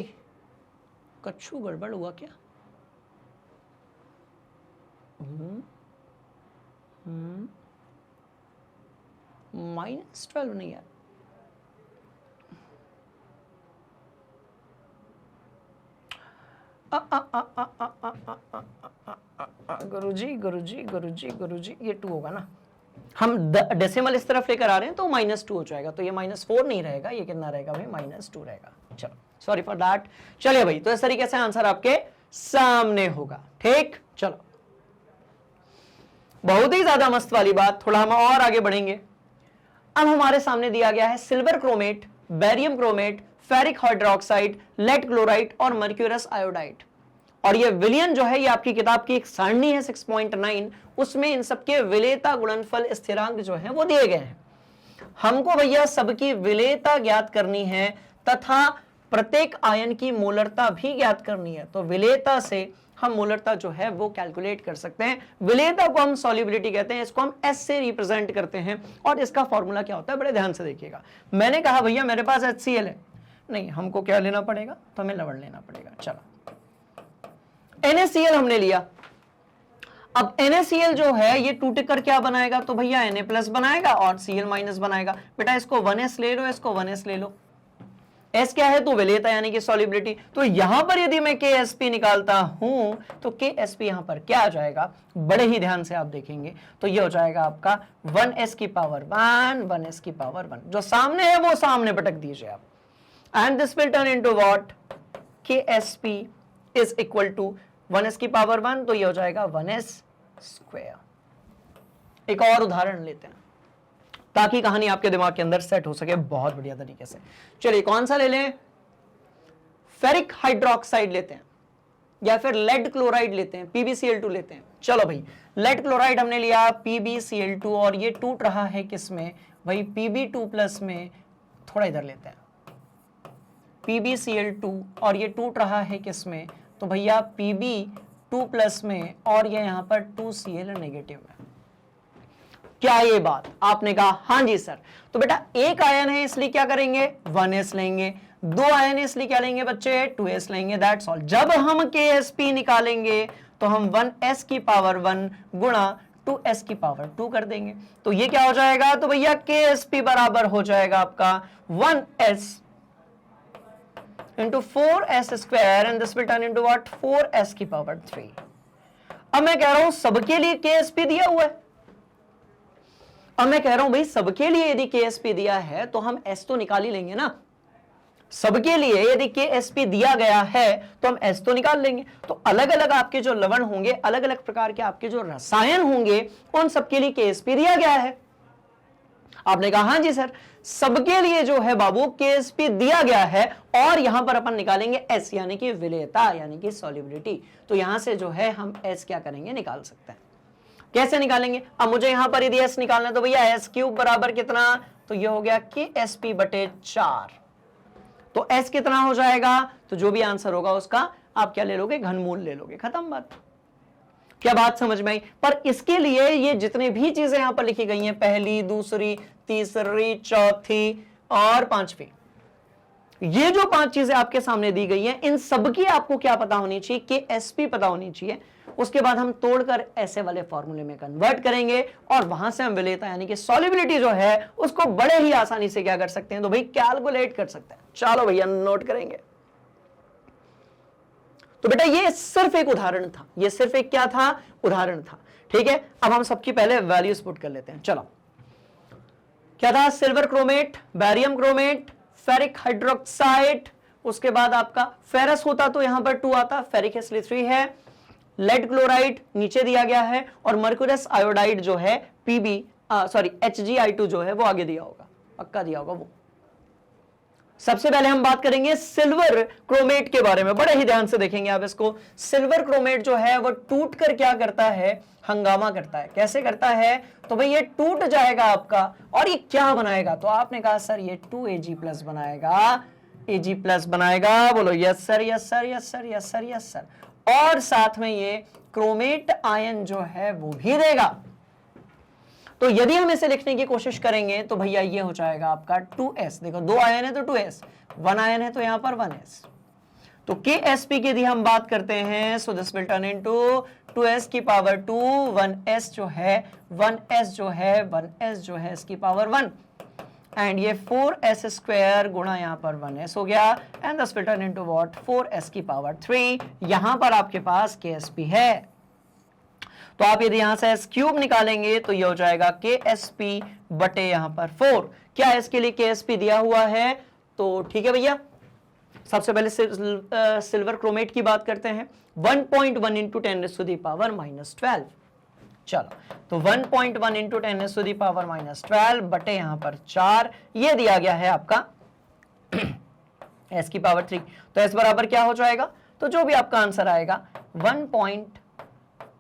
Speaker 1: कच्छू गड़बड़ हुआ क्या? -12 नहीं यार, गुरुजी गुरुजी गुरुजी गुरुजी, ये 2 होगा ना। हम डेसिमल इस तरफ लेकर आ रहे हैं तो -2 हो जाएगा, तो ये -4 नहीं रहेगा, ये कितना रहेगा भाई? -2 रहेगा। चलो, सॉरी फॉर दैट। चलिए भाई, तो इस तरीके से आंसर आपके सामने होगा, ठीक। चलो, बहुत ही ज्यादा मस्त वाली बात। थोड़ा हम और आगे बढ़ेंगे। अब हमारे सामने दिया गया है silver chromate, barium chromate, ferric hydroxide, lead chloride और मर्क्यूरस आयोडाइड। और ये विलयन जो है, ये आपकी किताब की एक सारणी है 6.9, उसमें इन सबके विलेयता गुणनफल स्थिरांक जो है वो दिए गए हैं। हमको भैया सबकी विलेयता ज्ञात करनी है तथा प्रत्येक आयन की मोलरता भी ज्ञात करनी है। तो विलेयता से हम मोलरता जो है वो कैलकुलेट कर सकते हैं। विलेयता को हम सॉल्युबिलिटी कहते हैं, इसको हम एस से रिप्रेजेंट करते हैं। और इसका फॉर्मूला क्या होता है, बड़े ध्यान से देखिएगा। मैंने कहा भैया मेरे पास HCl है, नहीं हमको क्या लेना पड़ेगा, तो हमें लवण लेना पड़ेगा। चलो NaCl हमने लिया। अब NaCl जो है ये टूट कर क्या बनाएगा, तो भैया Na+ बनाएगा और Cl- बनाएगा। बेटा इसको 1s ले लो, इसको 1s ले लो। S क्या है, तो विलेयता यानी कि सॉल्युबिलिटी। तो यहां पर यदि मैं KSP निकालता हूं तो KSP यहां पर क्या आ जाएगा, बड़े ही ध्यान से आप देखेंगे तो ये हो जाएगा आपका 1s की पावर 1, 1s की पावर 1। जो सामने है वो सामने पटक दीजिए आप, and this will turn into what, KSP is equal to 1s की पावर 1, तो ये हो जाएगा 1s स्क्वायर। एक और उदाहरण लेते हैं ताकि कहानी आपके दिमाग के अंदर सेट हो सके बहुत बढ़िया तरीके से। चलिए कौन सा ले लें, फेरिक हाइड्रोक्साइड लेते हैं या फिर लेड क्लोराइड लेते हैं, PbCl2 लेते हैं। चलो भाई लेड क्लोराइड हमने लिया PbCl2 और ये टूट रहा है किसमें भाई, Pb2+ में। थोड़ा इधर लेते हैं, PbCl2 और ये टूट रहा है किसमें, तो भैया Pb2+ में, और ये यहां पर 2Cl नेगेटिव में। क्या ये बात, आपने कहा हां जी सर। तो बेटा एक आयन है इसलिए क्या करेंगे, 1s लेंगे। दो आयन है इसलिए क्या लेंगे बच्चे, 2s लेंगे। That's all. जब हम KSP निकालेंगे तो हम 1s की पावर 1 गुणा 2s की पावर 2 कर देंगे। तो ये क्या हो जाएगा, तो भैया KSP बराबर हो जाएगा आपका 1s into 4s square and this will turn into what, 4s की पावर 3। अब मैं कह रहा हूं सबके लिए KSP दिया हुआ है। अब मैं कह रहा हूं भाई सबके लिए यदि KSP दिया है तो हम S तो निकाल ही लेंगे ना। सबके लिए यदि KSP दिया गया है तो हम S तो निकाल लेंगे। तो अलग अलग आपके जो लवण होंगे, अलग अलग प्रकार के आपके जो रसायन होंगे, उन सबके लिए KSP दिया गया है। आपने कहा हां जी सर, सबके लिए जो है बाबू KSP दिया गया है और यहां पर अपन निकालेंगे S यानी कि विलेयता यानी कि सॉल्युबिलिटी। तो यहां से जो है हम S क्या करेंगे, निकाल सकते हैं। कैसे निकालेंगे, अब मुझे यहां पर यदि S निकालना है तो भैया S³ बराबर कितना, तो ये हो गया KSP/4। तो S कितना हो जाएगा, तो जो भी आंसर होगा उसका आप क्या ले लोगे, घनमूल ले लोगे। खत्म बात। क्या बात समझ में आई। पर इसके लिए ये जितने भी चीजें यहां पर लिखी गई हैं, पहली, दूसरी, तीसरी, चौथी और पांचवी, ये जो 5 चीजें आपके सामने दी गई हैं, इन सबकी आपको क्या पता होनी चाहिए, KSP पता होनी चाहिए। उसके बाद हम तोड़कर ऐसे वाले फॉर्मूले में कन्वर्ट करेंगे और वहां से हम विलेयता यानी कि सॉल्युबिलिटी जो है उसको बड़े ही आसानी से क्या कर सकते हैं, तो भाई कैलकुलेट कर सकते हैं। चलो भैया नोट करेंगे। तो बेटा ये सिर्फ एक उदाहरण था, ये सिर्फ एक क्या था, उदाहरण था। ठीक है, अब हम सबकी पहले वैल्यूज पुट कर लेते हैं। चलो क्या था, silver chromate, barium chromate, ferric hydroxide, उसके बाद आपका फेरस होता तो यहां पर 2 आता, फेरिक इसलिए 3 है, लेड क्लोराइड नीचे दिया गया है, और मर्क्यूरस आयोडाइड जो है HgI2 जो है वो आगे दिया होगा, पक्का दिया होगा वो। सबसे पहले हम बात करेंगे सिल्वर क्रोमेट के बारे में, बड़े ही ध्यान से देखेंगे आप इसको। सिल्वर क्रोमेट जो है वो टूट कर क्या करता है, हंगामा करता है। कैसे करता है, तो भाई ये टूट जाएगा आपका और ये क्या बनाएगा, तो आपने कहा सर ये 2Ag+ बनाएगा, Ag+ बनाएगा। बोलो yes sir, yes sir, yes sir, yes sir, yes sir. और साथ में ये क्रोमेट आयन जो है वो भी देगा। तो यदि हम इसे लिखने की कोशिश करेंगे तो भैया ये हो जाएगा आपका 2s। देखो 2 आयन है तो 2s, 1 आयन है तो यहां पर 1s। तो KSP की यदि हम बात करते हैं, so this will turn into 2s की पावर 2, 1s जो है 1s जो है 1s जो है इसकी पावर 1, एंड ये 4s स्क्वायर गुणा यहां पर 1s हो गया, and this will turn into what, 4s की पावर 3। यहां पर आपके पास KSP है। तो आप यदि यहां से S³ निकालेंगे तो ये हो जाएगा KSP बटे यहां पर 4। क्या इसके लिए KSP दिया हुआ है, तो ठीक है भैया। सबसे पहले सिल्वर क्रोमेट की बात करते हैं, 1.1 × 10⁻⁻12। चलो तो 1.1 इंटू 10⁻⁻12 बटे यहां पर 4, ये दिया गया है आपका s की पावर 3। तो s बराबर क्या हो जाएगा, तो जो भी आपका आंसर आएगा 1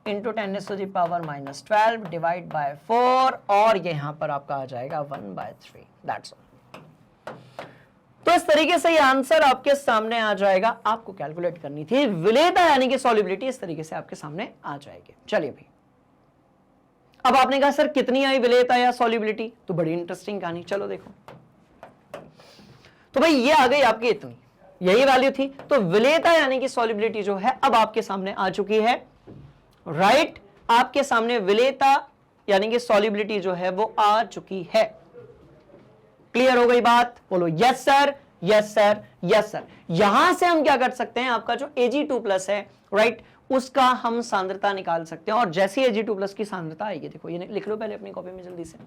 Speaker 1: इंटू 10⁻⁻12 डिवाइड बाय 4, और ये यहां पर आपका आ जाएगा 1/3, दैट्स ऑल। तो इस तरीके से ये आंसर आपके सामने आ जाएगा। आपको कैलकुलेट करनी थी विलेयता यानी कि सॉल्युबिलिटी, इस तरीके से आपके सामने आ जाएगी। चलिए भाई, अब आपने कहा सर कितनी आई विलेयता या सॉल्युबिलिटी, तो बड़ी इंटरेस्टिंग कहानी, चलो देखो। तो भाई ये आ गई आपकी इतनी, यही वैल्यू थी। तो विलेयता यानी कि सॉल्युबिलिटी जो है अब आपके सामने आ चुकी है, राइट आपके सामने विलेयता यानी कि सॉल्युबिलिटी जो है वो आ चुकी है। क्लियर हो गई बात, बोलो yes sir, yes sir, yes sir. यहां से हम क्या कर सकते हैं, आपका जो Ag2+ है, राइट, उसका हम सांद्रता निकाल सकते हैं। और जैसी Ag2+ की सांद्रता आएगी, देखो ये लिख लो पहले अपनी कॉपी में जल्दी से,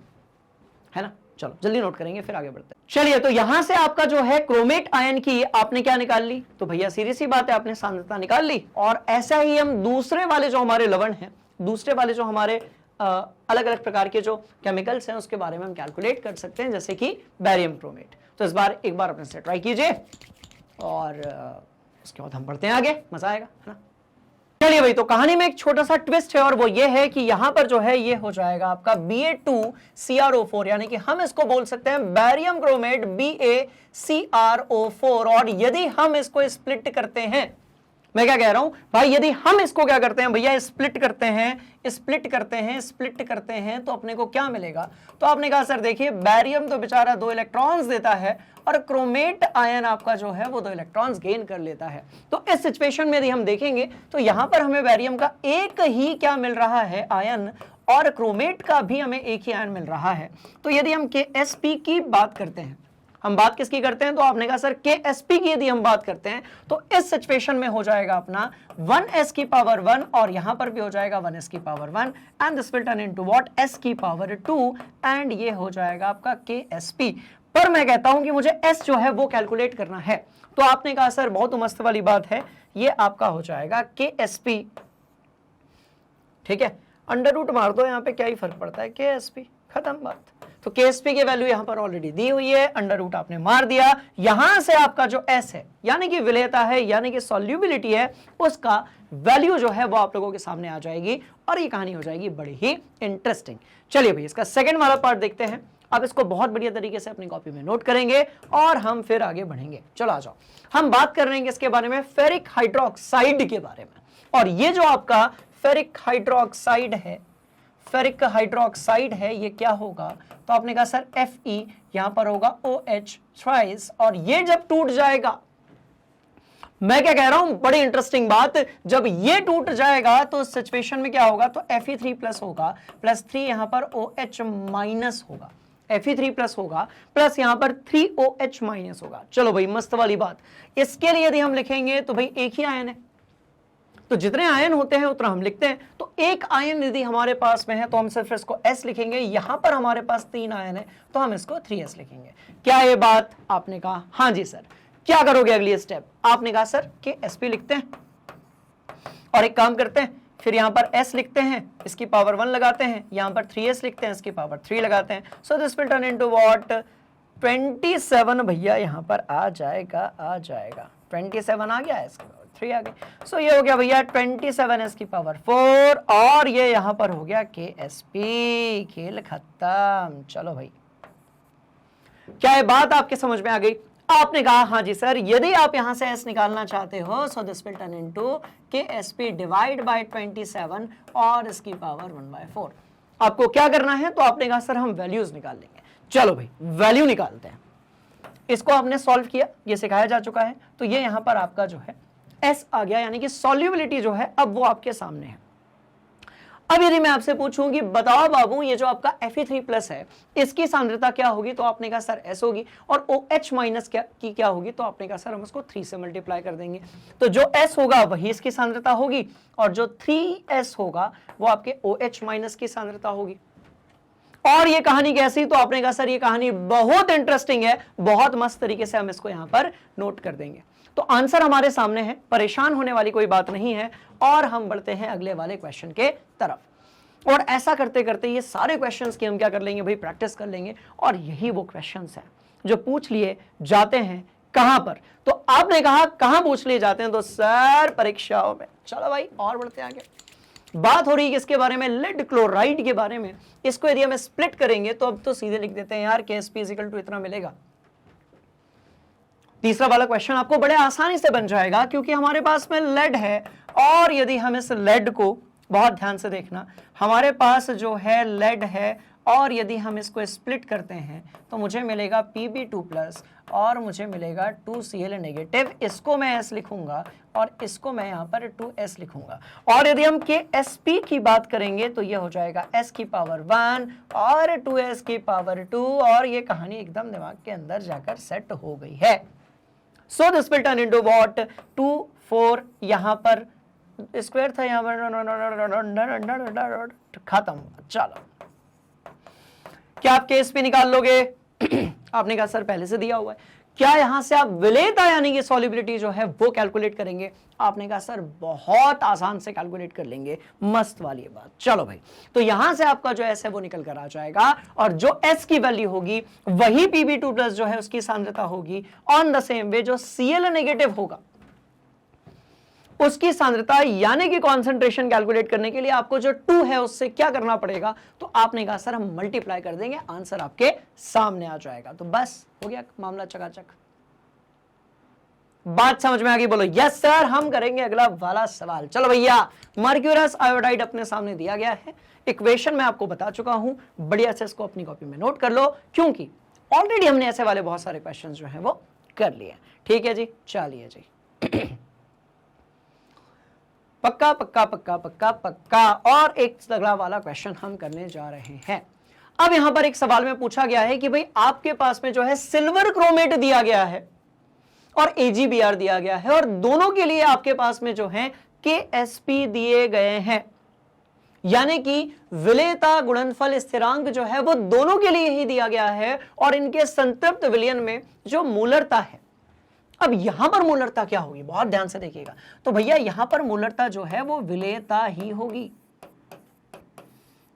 Speaker 1: है ना, चलो जल्दी नोट करेंगे फिर आगे बढ़ते हैं। चलिए, तो यहां से आपका जो है क्रोमेट आयन की आपने क्या निकाल ली, तो भैया सीधी सी बात है, आपने सांद्रता निकाल ली। और ऐसा ही हम दूसरे वाले जो हमारे लवण हैं, दूसरे वाले जो हमारे अलग अलग प्रकार के जो केमिकल्स हैं उसके बारे में हम कैलकुलेट कर सकते हैं, जैसे कि बैरियम क्रोमेट। तो इस बार एक बार अपने से ट्राई कीजिए और उसके बाद हम बढ़ते हैं आगे, मजा आएगा, है ना। चलिए भाई, तो कहानी में एक छोटा सा ट्विस्ट है और वो ये है कि यहां पर जो है ये हो जाएगा आपका Ba2CrO4, यानी कि हम इसको बोल सकते हैं बैरियम क्रोमेट BaCrO4। और यदि हम इसको स्प्लिट करते हैं, मैं क्या कह रहा हूं भाई, यदि हम इसको क्या करते हैं भैया, स्प्लिट करते हैं तो अपने को क्या मिलेगा। तो आपने कहा सर देखिए, बैरियम तो बेचारा 2 इलेक्ट्रॉन्स देता है और क्रोमेट आयन आपका जो है वो 2 इलेक्ट्रॉन्स गेन कर लेता है। तो इस सिचुएशन में यदि हम देखेंगे तो यहां पर हमें बैरियम का एक ही क्या मिल रहा है, आयन, और क्रोमेट का भी हमें एक ही आयन मिल रहा है। तो यदि हम KSP की बात करते हैं, हम बात किसकी करते हैं, तो आपने कहा सर KSP की यदि हम बात करते हैं तो इस सिचुएशन में हो जाएगा अपना 1s की पावर 1 और यहां पर भी हो जाएगा 1s की power 1 and this will turn into what, s की पावर 2 एंड ये हो जाएगा आपका KSP। पर मैं कहता हूं कि मुझे s जो है वो कैलकुलेट करना है। तो आपने कहा सर बहुत मस्त वाली बात है, ये आपका हो जाएगा KSP, ठीक है, अंडर रूट मार दो, यहां पे क्या ही फर्क पड़ता है, KSP, खत्म बात। तो KSP की वैल्यू यहां पर ऑलरेडी दी हुई है, अंडर रूट आपने मार दिया। यहां से आपका जो S है यानी कि विलेयता है यानी कि सॉल्युबिलिटी है, उसका वैल्यू जो है वो आप लोगों के सामने आ जाएगी और ये कहानी हो जाएगी बड़ी ही इंटरेस्टिंग। चलिए भाई, इसका सेकंड वाला पार्ट देखते हैं। अब इसको बहुत बढ़िया तरीके से अपनी कॉपी में नोट करेंगे और हम फिर आगे बढ़ेंगे। चलो आ जाओ, हम बात कर रहे हैं इसके बारे में, फेरिक हाइड्रोक्साइड के बारे में। और ये जो आपका फेरिक हाइड्रोक्साइड है, फेरिक हाइड्रोक्साइड है, ये क्या होगा, तो आपने कहा सर Fe, यहां पर होगा OH थ्राइस, और ये जब टूट जाएगा, मैं क्या कह रहा हूं, बड़ी इंटरेस्टिंग बात, जब ये टूट जाएगा तो सिचुएशन में क्या होगा, तो Fe3+ होगा प्लस 3 यहां पर OH माइनस होगा, Fe3+ होगा प्लस यहां पर 3OH माइनस होगा। चलो भाई मस्त वाली बात। इसके लिए यदि हम लिखेंगे तो भाई एक ही आयन है, तो जितने आयन होते हैं उतना हम लिखते हैं। तो एक आयन यदि हमारे पास में है तो हम सिर्फ इसको S लिखेंगे, यहां पर हमारे पास 3 आयन है तो हम इसको 3S लिखेंगे। क्या ये बात, आपने कहा हाँ जी सर। क्या करोगे अगली स्टेप, आपने कहा सर कि SP लिखते हैं और एक काम करते हैं, फिर यहां पर S लिखते हैं, इसकी पावर 1 लगाते हैं, यहां पर 3S लिखते हैं, इसकी पावर 3 लगाते हैं। So this will turn into what, 27 भैया यहां पर आ जाएगा, 27 आ गया है, इसके 3 आ गई। सो ये हो गया भैया 27s की पावर 4 और ये यहां पर हो गया KSP, खेल खत्म। चलो भाई, क्या ये बात आपके समझ में आ गई। आपने कहा हाँ जी सर, यदि आप यहां से S निकालना चाहते हो, so this will turn into KSP divide by 27 और इसकी पावर 1/4। आपको क्या करना है, तो आपने कहा सर हम वैल्यूज निकाल लेंगे। चलो भाई वैल्यू निकालते हैं। इसको आपने सॉल्व किया, ये सिखाया जा चुका है, तो ये यहां पर आपका जो है S आ गया, यानी कि सॉल्युबिलिटी जो है अब वो आपके सामने है। अब यदि मैं आपसे पूछूं कि बताओ बाबू, ये जो आपका Fe3+ है इसकी सांद्रता क्या होगी, तो आपने कहा सर S होगी, और OH माइनस क्या होगी, तो आपने कहा सर हम उसको 3 से मल्टीप्लाई कर देंगे। तो जो S होगा वही इसकी सांद्रता होगी और जो 3S होगा वो आपके OH माइनस की सांद्रता होगी। और ये कहानी कैसी, तो आपने कहा सर ये कहानी बहुत इंटरेस्टिंग है, बहुत मस्त तरीके से हम इसको यहां पर नोट कर देंगे। तो आंसर हमारे सामने है, परेशान होने वाली कोई बात नहीं है और हम बढ़ते हैं अगले वाले क्वेश्चन के तरफ। और ऐसा करते करते ये सारे क्वेश्चंस की हम क्या कर लेंगे भाई, प्रैक्टिस कर लेंगे। और यही वो क्वेश्चंस हैं जो पूछ लिए जाते हैं कहां पर। तो आपने कहा कहां पूछ लिए जाते हैं, तो सर परीक्षाओं में। चलो भाई और बढ़ते हैं आगे। बात हो रही है किसके बारे में, लेड क्लोराइड के बारे में। इसको यदि हम स्प्लिट करेंगे तो अब तो सीधे लिख देते हैं यार KSP इक्वल टू इतना मिलेगा। तीसरा वाला क्वेश्चन आपको बड़े आसानी से बन जाएगा क्योंकि हमारे पास में लेड है, और यदि हम इस लेड को, बहुत ध्यान से देखना, हमारे पास जो है लेड है, और यदि हम इसको स्प्लिट करते हैं तो मुझे मिलेगा Pb2+ और मुझे मिलेगा 2Cl नेगेटिव। इसको मैं S लिखूंगा और इसको मैं यहाँ पर 2S लिखूंगा। और यदि हम KSP की बात करेंगे तो ये हो जाएगा S की पावर 1 और 2S की पावर 2, और ये कहानी एकदम दिमाग के अंदर जाकर सेट हो गई है। So this will turn into what, 2 4, यहाँ पर स्क्वायर था, यहाँ पर खत्म। चलो क्या आप KSP निकाल लोगे? आपने कहा सर पहले से दिया हुआ है। क्या यहां से आप विलेयता यानी कि सॉल्युबिलिटी जो है वो कैलकुलेट करेंगे? आपने कहा सर बहुत आसान से कैलकुलेट कर लेंगे, मस्त वाली बात। चलो भाई, तो यहां से आपका जो S है वो निकल कर आ जाएगा, और जो S की वैल्यू होगी वही Pb2+ जो है उसकी सांद्रता होगी। ऑन द सेम वे जो Cl नेगेटिव होगा उसकी सांद्रता यानी कि कॉन्सेंट्रेशन कैलकुलेट करने के लिए आपको जो 2 है उससे क्या करना पड़ेगा, तो आपने कहा सर हम मल्टीप्लाई कर देंगे, आंसर आपके सामने आ जाएगा। तो बस हो गया मामला चकाचक। बात समझ में आ गई? बोलो यस सर। हम करेंगे अगला वाला सवाल। चलो भैया, मर्क्यूरस आयोडाइड अपने सामने दिया गया है, इक्वेशन मैं आपको बता चुका हूं, बढ़िया से इसको अपनी कॉपी में नोट कर लो क्योंकि ऑलरेडी हमने ऐसे वाले बहुत सारे क्वेश्चन जो है वो कर लिए। ठीक है जी, चलिए जी। पक्का पक्का पक्का पक्का पक्का। और एक अगला वाला क्वेश्चन हम करने जा रहे हैं। अब यहां पर एक सवाल में पूछा गया है कि भाई आपके पास में जो है सिल्वर क्रोमेट दिया गया है और AgBr दिया गया है, और दोनों के लिए आपके पास में जो है KSP दिए गए हैं, यानी कि विलेयता गुणनफल स्थिरांक जो है वो दोनों के लिए ही दिया गया है, और इनके संतृप्त विलयन में जो मूलरता है। अब यहां पर मूलरता क्या होगी, बहुत ध्यान से देखिएगा। तो भैया यहां पर मूलरता जो है वो विलेयता ही होगी।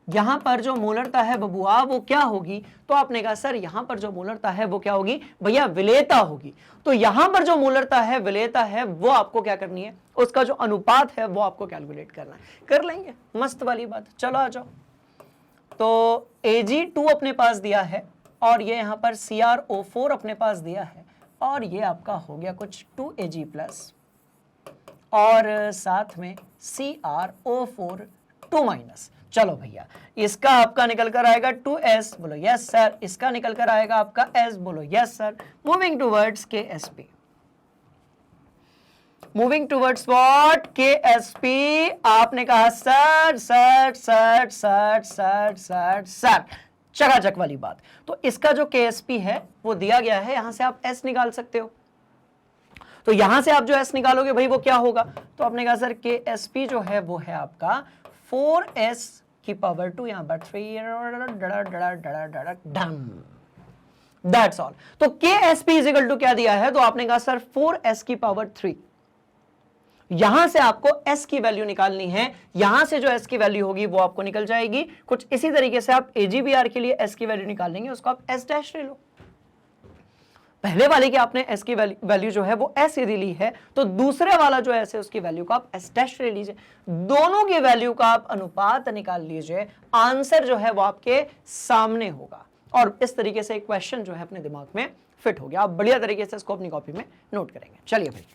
Speaker 1: यहां पर जो मूलरता है बबुआ वो क्या होगी, तो आपने कहा सर यहां पर जो मूलरता है वो क्या होगी, भैया विलेयता होगी। तो यहां पर जो मूलरता है विलेयता है वो आपको क्या करनी है, उसका जो अनुपात है वो आपको कैलकुलेट करना है। कर लेंगे, मस्त वाली बात। चलो आ जाओ। तो Ag2 अपने पास दिया है, और ये यहां पर CrO4 अपने पास दिया है, और ये आपका हो गया कुछ 2Ag+ और साथ में CrO4 2-। चलो भैया, इसका आपका निकल कर आएगा 2S, बोलो यस सर। इसका निकल कर आएगा आपका S, बोलो yes sir. Moving towards KSP, moving towards what, KSP। आपने कहा sir sir sir sir sir sir sir, चकाचक वाली बात। तो इसका जो KSP है वो दिया गया है, यहां से आप S निकाल सकते हो। तो यहां से आप जो S निकालोगे भाई वो क्या होगा, तो आपने कहा सर KSP जो है वो है आपका 4S की पावर 2, यहां पर 3, दैट्स ऑल। तो KSP इज इक्वल टू क्या दिया है, तो आपने कहा सर 4S की पावर 3। यहां से आपको S की वैल्यू निकालनी है, यहां से जो S की वैल्यू होगी वो आपको निकल जाएगी। कुछ इसी तरीके से आप AgBr के लिए S की वैल्यू निकालेंगे, उसको आप S' ले लो। पहले वाले की आपने S की वैल्यू जो है वो S यदि ली है, तो दूसरे वाला जो S है उसकी वैल्यू को आप S' ले लीजिए। दोनों की वैल्यू का आप अनुपात निकाल लीजिए, आंसर जो है वो आपके सामने होगा। और इस तरीके से एक क्वेश्चन जो है अपने दिमाग में फिट हो गया। आप बढ़िया तरीके से इसको अपनी कॉपी में नोट करेंगे। चलिए भाई,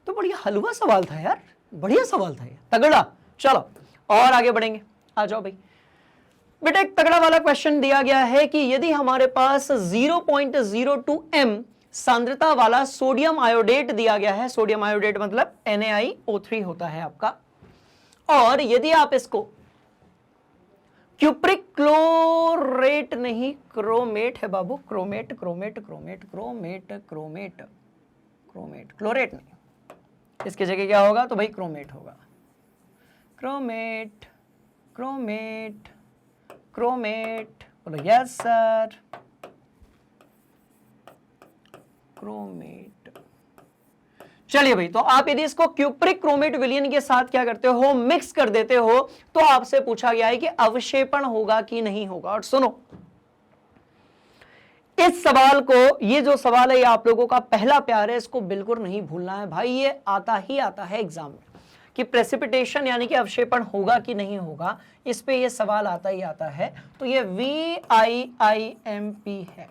Speaker 1: तो बढ़िया हलवा सवाल था यार, बढ़िया सवाल था ये, तगड़ा। चलो और आगे बढ़ेंगे, आ जाओ भाई। बेटा एक तगड़ा वाला क्वेश्चन दिया गया है कि यदि हमारे पास 0.02 m सांद्रता वाला सोडियम आयोडेट दिया गया है, सोडियम आयोडेट मतलब NaIO3 होता है आपका, और यदि आप इसको क्यूप्रिक क्लोरेट, नहीं क्रोमेट है बाबू, chromate chromate chromate chromate chromate chromate, chlorate नहीं, इसकी जगह क्या होगा, तो भाई क्रोमेट होगा। क्रोमेट क्रोमेट क्रोमेट, बोलो यस सर। क्रोमेट, चलिए भाई, तो आप यदि इसको क्यूप्रिक क्रोमेट विलयन के साथ क्या करते हो, मिक्स कर देते हो, तो आपसे पूछा गया है कि अवक्षेपण होगा कि नहीं होगा। और सुनो, इस सवाल को, ये जो सवाल है ये आप लोगों का पहला प्यार है, इसको बिल्कुल नहीं भूलना है भाई। ये आता ही आता है एग्जाम में कि प्रेसिपिटेशन यानी कि अवक्षेपण होगा कि नहीं होगा, इस पे ये सवाल आता ही आता है। तो ये VIIMP है।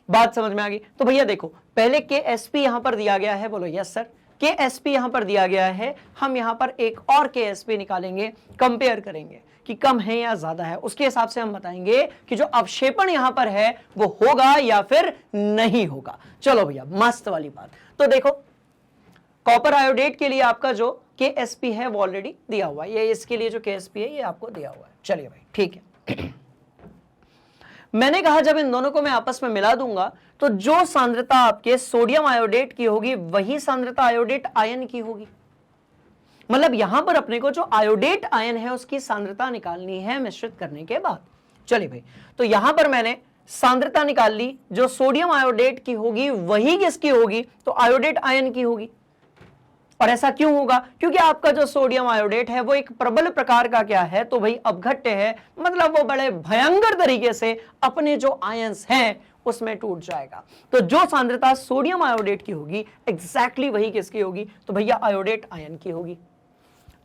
Speaker 1: बात समझ में आ गई? तो भैया देखो, पहले KSP यहां पर दिया गया है, बोलो यस सर। KSP यहां पर दिया गया है, हम यहां पर एक और KSP निकालेंगे, कंपेयर करेंगे कि कम है या ज्यादा है, उसके हिसाब से हम बताएंगे कि जो अवक्षेपण यहां पर है वो होगा या फिर नहीं होगा। चलो भैया, मस्त वाली बात। तो देखो, कॉपर आयोडेट के लिए आपका जो KSP है वो ऑलरेडी दिया हुआ है, ये इसके लिए जो KSP है ये आपको दिया हुआ है। चलिए भाई, ठीक है। मैंने कहा जब इन दोनों को मैं आपस में मिला दूंगा तो जो सांद्रता आपके सोडियम आयोडेट की होगी वही सांद्रता आयोडेट आयन की होगी। मतलब यहां पर अपने को जो आयोडेट आयन है उसकी सांद्रता निकालनी है मिश्रित करने के बाद। चलिए भाई, तो यहां पर मैंने सांद्रता निकाल ली, जो सोडियम आयोडेट की होगी वही किसकी होगी, तो आयोडेट आयन की होगी। और ऐसा क्यों होगा? क्योंकि आपका जो सोडियम आयोडेट है वो एक प्रबल प्रकार का क्या है, तो भाई अपघट्य है, मतलब वो बड़े भयंकर तरीके से अपने जो आयंस हैं उसमें टूट जाएगा। तो जो सांद्रता सोडियम आयोडेट की होगी एग्जैक्टली वही किसकी होगी, तो भैया आयोडेट आयन की होगी।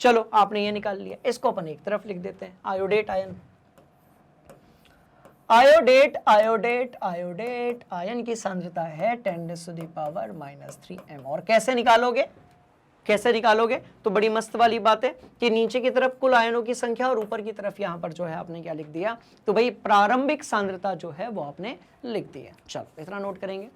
Speaker 1: चलो, आपने ये निकाल लिया, इसको अपन एक तरफ लिख देते हैं, iodate ion. Iodate iodate iodate ion की सांद्रता है 10⁻³ m। और कैसे निकालोगे, कैसे निकालोगे? तो बड़ी मस्त वाली बात है कि नीचे की तरफ कुल आयनों की संख्या और ऊपर की तरफ यहां पर जो है आपने क्या लिख दिया, तो भाई प्रारंभिक सांद्रता जो है वो आपने लिख दी है। चलो, इतना नोट करेंगे।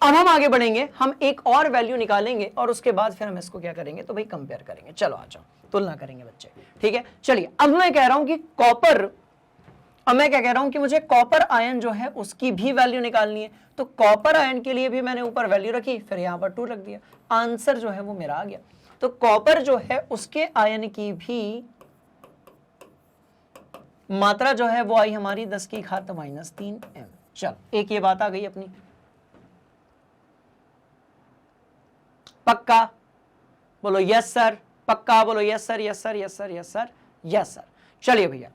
Speaker 1: अब हम आगे बढ़ेंगे, हम एक और वैल्यू निकालेंगे और उसके बाद फिर हम इसको क्या करेंगे, तो भाई कंपेयर करेंगे। चलो आ जाओ, तुलना करेंगे बच्चे, ठीक है। चलिए, अब मैं कह रहा हूं कि कॉपर, अब मैं क्या कह रहा हूं कि मुझे कॉपर आयन जो है उसकी भी वैल्यू निकालनी है। तो कॉपर आयन के लिए भी मैंने ऊपर वैल्यू रखी, फिर यहां पर 2 रख दिया, आंसर जो है वो मेरा आ गया। तो कॉपर जो है उसके आयन की भी मात्रा जो है वो आई हमारी 10⁻³ m। चल, एक ये बात आ गई अपनी, पक्का बोलो यस सर, पक्का बोलो yes sir, yes sir, yes sir, yes sir, yes sir. चलिए भैया,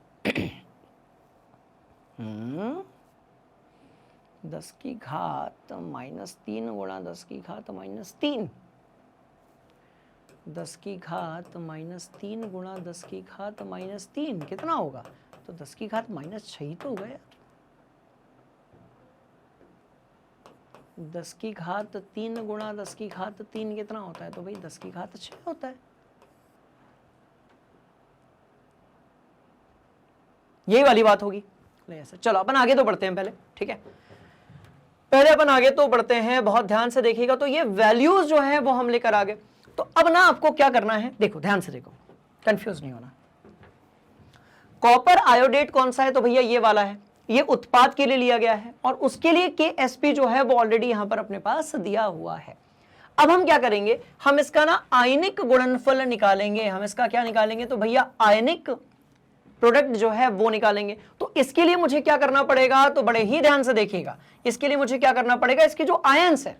Speaker 1: 10⁻³ -3 × 10⁻³ -3, 10⁻³ -3 × 10⁻³ कितना होगा? तो 10⁻⁻6 ही तो होगा यार। 10⁻³ 3 × 10⁻³ कितना होता है? तो भाई 10⁻6 होता है। यही वाली बात होगी। चलो अपन आगे तो बढ़ते हैं पहले, ठीक है, पहले अपन आगे तो बढ़ते हैं, बहुत ध्यान से देखिएगा। तो ये वैल्यूज जो है वो हम लेकर आ गए। तो अब ना आपको क्या करना है, देखो ध्यान से देखो, कंफ्यूज नहीं होना। कॉपर आयोडेट कौन सा है? तो भैया ये वाला है, ये उत्पाद के लिए लिया गया है और उसके लिए KSP जो है वो ऑलरेडी यहां पर अपने पास दिया हुआ है। अब हम क्या करेंगे, हम इसका ना आयनिक गुणनफल निकालेंगे। हम इसका क्या निकालेंगे? तो भैया आयनिक प्रोडक्ट जो है वो निकालेंगे। तो इसके लिए मुझे क्या करना पड़ेगा, तो बड़े ही ध्यान से देखिएगा, इसके लिए मुझे क्या करना पड़ेगा, इसके जो आयंस है,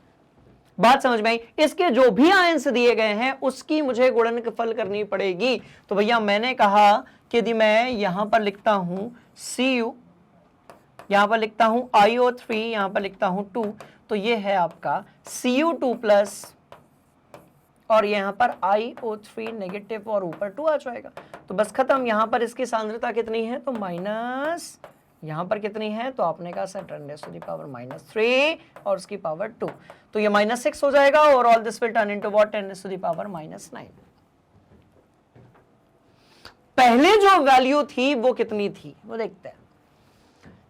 Speaker 1: बात समझ में आई, इसके जो भी आयंस दिए गए हैं उसकी मुझे गुणनफल करनी पड़ेगी। तो भैया मैंने कहा कि यदि मैं यहां पर लिखता हूं Cu, यहां पर लिखता हूं IO3, यहां पर लिखता हूं 2, तो ये है आपका Cu2+ और यहां पर IO3 नेगेटिव और ऊपर 2 आ जाएगा। तो बस खत्म। यहां पर इसकी सांद्रता कितनी है, तो माइनस, यहां पर कितनी है, तो आपने कहा 10⁻³ और उसकी पावर 2, तो ये -6 हो जाएगा और all this will turn into what, 10⁻⁻9। पहले जो वैल्यू थी वो कितनी थी वो देखते हैं,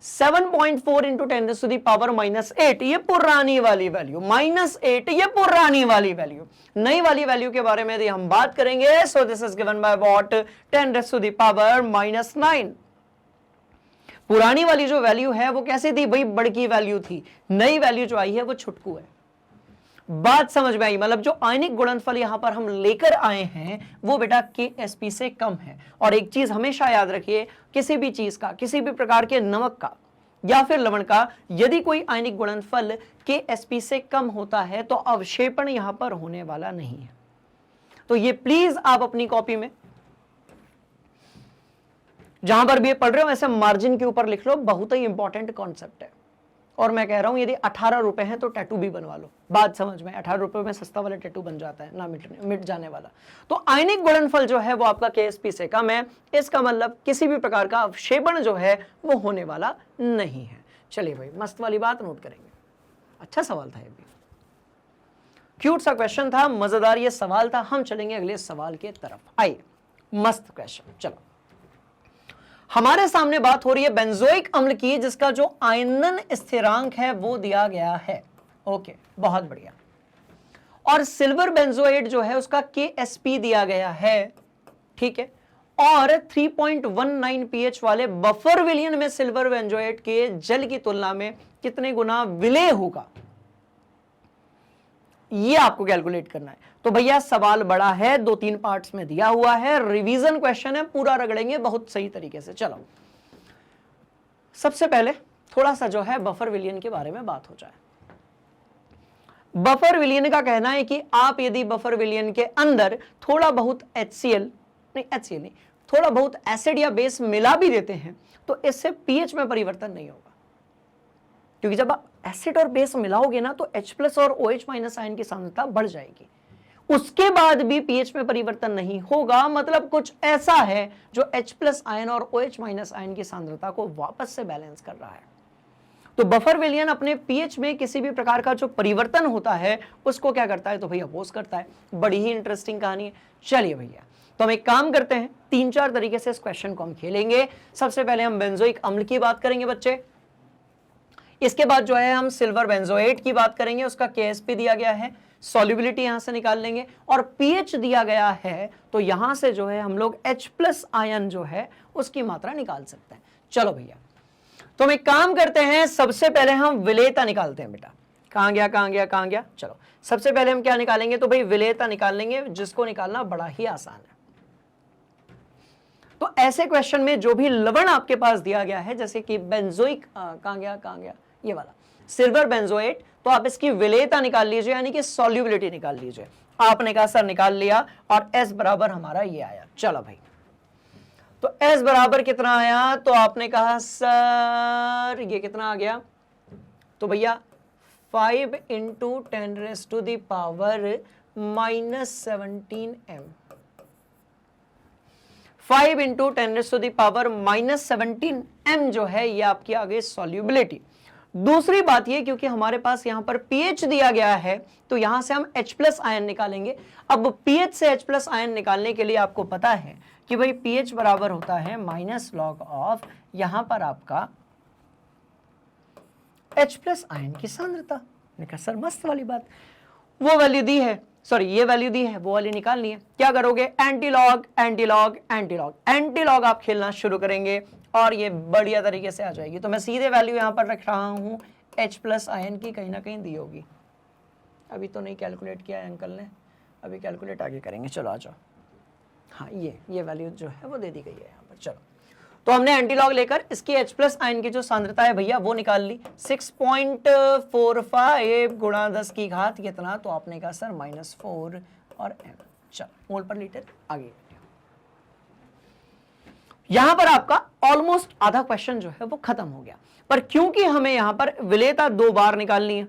Speaker 1: 7.4 × 10⁻⁻8, ये पुरानी वाली वैल्यू, -8 ये पुरानी वाली वैल्यू। नई वाली वैल्यू के बारे में हम बात करेंगे। So this is given by what, 10⁻⁻9। पुरानी वाली जो वैल्यू है वो कैसी थी भाई, बड़की वैल्यू थी। नई वैल्यू जो आई है वो छुटकू है। बात समझ में आई? मतलब जो आयनिक गुणनफल यहां पर हम लेकर आए हैं वो बेटा KSP से कम है। और एक चीज हमेशा याद रखिए, किसी भी चीज का, किसी भी प्रकार के नमक का या फिर लवण का यदि कोई आयनिक गुणनफल Ksp से कम होता है तो अवक्षेपण यहां पर होने वाला नहीं है। तो ये प्लीज आप अपनी कॉपी में जहां पर भी ये पढ़ रहे हो ऐसे मार्जिन के ऊपर लिख लो, बहुत ही इंपॉर्टेंट कॉन्सेप्ट है। और मैं कह रहा हूं यदि 18 रुपए हैं तो टैटू भी बनवा लो, बात समझ में, 18 रुपए में सस्ता वाला टैटू बन जाता है ना, मिट जाने वाला। तो आयनिक गुणनफल जो है वो आपका Ksp से कम है, इसका मतलब किसी भी प्रकार का अवक्षेपण जो है वो होने वाला नहीं है। चलिए भाई, मस्त वाली बात नोट करेंगे। अच्छा सवाल था ये भी, क्यूट सा क्वेश्चन था, मजेदार ये सवाल था। हम चलेंगे अगले सवाल के तरफ, आइए। मस्त क्वेश्चन, चलो। हमारे सामने बात हो रही है बेंजोइक अम्ल की, जिसका जो आयनन स्थिरांक है वो दिया गया है। ओके, बहुत बढ़िया। और सिल्वर बेंजोएट जो है उसका Ksp दिया गया है, ठीक है। और 3.19 pH वाले बफर विलयन में सिल्वर बेंजोएट के जल की तुलना में कितने गुना विलेय होगा, ये आपको कैलकुलेट करना है। तो भैया सवाल बड़ा है, 2-3 पार्ट्स में दिया हुआ है, रिवीजन क्वेश्चन है, पूरा रगड़ेंगे बहुत सही तरीके से। चलो, सबसे पहले थोड़ा सा जो है बफर विलयन के बारे में बात हो जाए। बफर विलयन का कहना है कि आप यदि बफर विलयन के अंदर थोड़ा बहुत HCl नहीं, थोड़ा बहुत एसिड या बेस मिला भी देते हैं तो इससे pH में परिवर्तन नहीं होगा, क्योंकि जब आप एसिड और बेस मिलाओगे ना तो H+ और OH- आयन की सांद्रता बढ़ जाएगी, उसके बाद भी pH में परिवर्तन नहीं होगा। मतलब कुछ ऐसा है जो H+ आयन और OH- आयन की सांद्रता को वापस से बैलेंस कर रहा है। तो बफर विलयन अपने pH में किसी भी प्रकार का जो परिवर्तन होता है उसको क्या करता है, तो भैया अपोज करता है। बड़ी ही इंटरेस्टिंग कहानी है। चलिए भैया, तो हम एक काम करते हैं, 3-4 तरीके से इस क्वेश्चन को हम खेलेंगे। सबसे पहले हम बेंजोइक अम्ल की बात करेंगे बच्चे, इसके बाद जो है हम सिल्वर बेंजोएट की बात करेंगे, उसका Ksp दिया गया है, सॉल्युबिलिटी यहां से निकाल लेंगे, और pH दिया गया है तो यहां से जो है हम लोग H+ आयन जो है उसकी मात्रा निकाल सकते हैं। चलो भैया, तो हम एक काम करते हैं, सबसे पहले हम विलेयता निकालते हैं। बेटा कहां गया, चलो सबसे पहले हम क्या निकालेंगे, तो भाई विलेयता निकाल लेंगे, जिसको निकालना बड़ा ही आसान है। तो ऐसे क्वेश्चन में जो भी लवण आपके पास दिया गया है, जैसे कि बेंजोइक कहां गया, ये वाला सिल्वर बेंजोएट, तो आप इसकी विलेयता निकाल लीजिए, यानी कि सॉल्युबिलिटी निकाल लीजिए। आपने कहा सर निकाल लिया, और S बराबर हमारा ये आया। चलो भाई, तो S बराबर कितना आया, तो आपने कहा सर ये कितना आ गया, तो भैया 5 × 10⁻⁻17m, 5 × 10⁻⁻17m जो है ये आपकी आ गई सॉल्युबिलिटी। दूसरी बात ये, क्योंकि हमारे पास यहां पर pH दिया गया है तो यहां से हम H+ आयन निकालेंगे। अब pH से H+ आयन निकालने के लिए आपको पता है कि भाई pH बराबर होता है -log ऑफ यहां पर आपका H+ आयन की सांद्रता। मैंने कहा सर मस्त वाली बात, वो वैल्यू दी है, सॉरी ये वैल्यू दी है, वो वाली निकालनी है। क्या करोगे, एंटीलॉग एंटीलॉग एंटीलॉग एंटीलॉग आप खेलना शुरू करेंगे और ये बढ़िया तरीके से आ जाएगी। तो मैं सीधे वैल्यू यहां पर रख रहा हूं, H+ आयन की कहीं ना कहीं दी होगी। अभी तो नहीं कैलकुलेट किया है अंकल ने, अभी कैलकुलेट आगे करेंगे। चलो आ जाओ, हाँ ये वैल्यू जो है वो दे दी गई है यहाँ पर। चलो, तो हमने एंटीलॉग लेकर इसकी H+ आयन की जो सांद्रता है भैया वो निकाल ली, 6.45 गुणा 10 की घात कितना, तो आपने कहा सर -4 और m। चलो मोल पर लीटर आगे। यहां पर आपका ऑलमोस्ट आधा क्वेश्चन जो है वो खत्म हो गया, पर क्योंकि हमें यहां पर विलेयता 2 बार निकालनी है,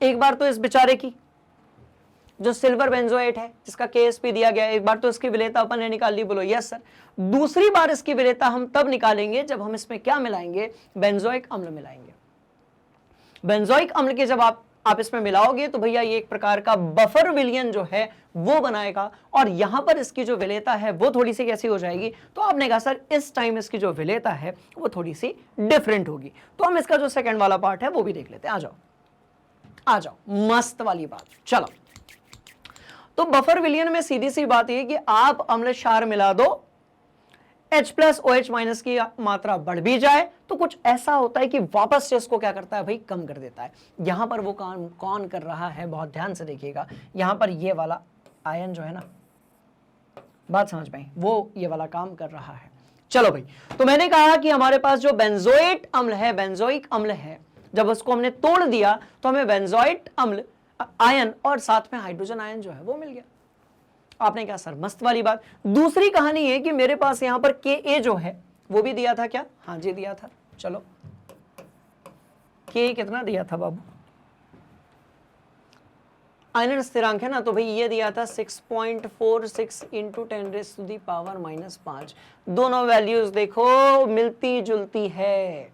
Speaker 1: एक बार तो इस बेचारे की जो सिल्वर बेंजोएट है जिसका Ksp दिया गया, एक बार तो इसकी विलेयता अपन ने निकाल ली, बोलो यस सर। दूसरी बार इसकी विलेयता हम तब निकालेंगे जब हम इसमें क्या मिलाएंगे, बेंजोइक अम्ल मिलाएंगे। बेंजोइक अम्ल के जब आप इसमें मिलाओगे तो भैया ये एक प्रकार का बफर विलयन जो है वो बनाएगा, और यहां पर इसकी जो विलेयता है वो थोड़ी सी कैसी हो जाएगी, तो आपने कहा सर इस टाइम इसकी जो विलेयता है वो थोड़ी सी डिफरेंट होगी। तो हम इसका जो सेकंड वाला पार्ट है वो भी देख लेते हैं। आ जाओ, मस्त वाली बात। चलो, तो बफर विलयन में सीधी सी बात यह कि आप अम्ल क्षार मिला दो, H+ OH- की मात्रा बढ़ भी जाए तो कुछ ऐसा होता है कि वापस से इसको क्या करता है भाई, कम कर देता है। यहां पर वो काम कौन कर रहा है, बहुत ध्यान से देखिएगा। यहां पर ये वाला आयन जो है ना, बात समझ में आई, वो ये वाला काम कर रहा है। चलो भाई, तो मैंने कहा कि हमारे पास जो बेंजोएट अम्ल है, बेंजोइक अम्ल है, जब उसको हमने तोड़ दिया तो हमें बेंजोएट अम्ल आयन और साथ में हाइड्रोजन आयन जो है वो मिल गया। आपने कहा सर मस्त वाली बात। दूसरी कहानी है कि मेरे पास यहां पर Ka जो है वो भी दिया था क्या? हाँ जी दिया था। चलो Ka कितना दिया था बाबू? आयनन स्थिरांक है ना, तो भाई ये दिया था 6.46 इंटू 10⁻⁻5। दोनों वैल्यूज देखो मिलती जुलती है,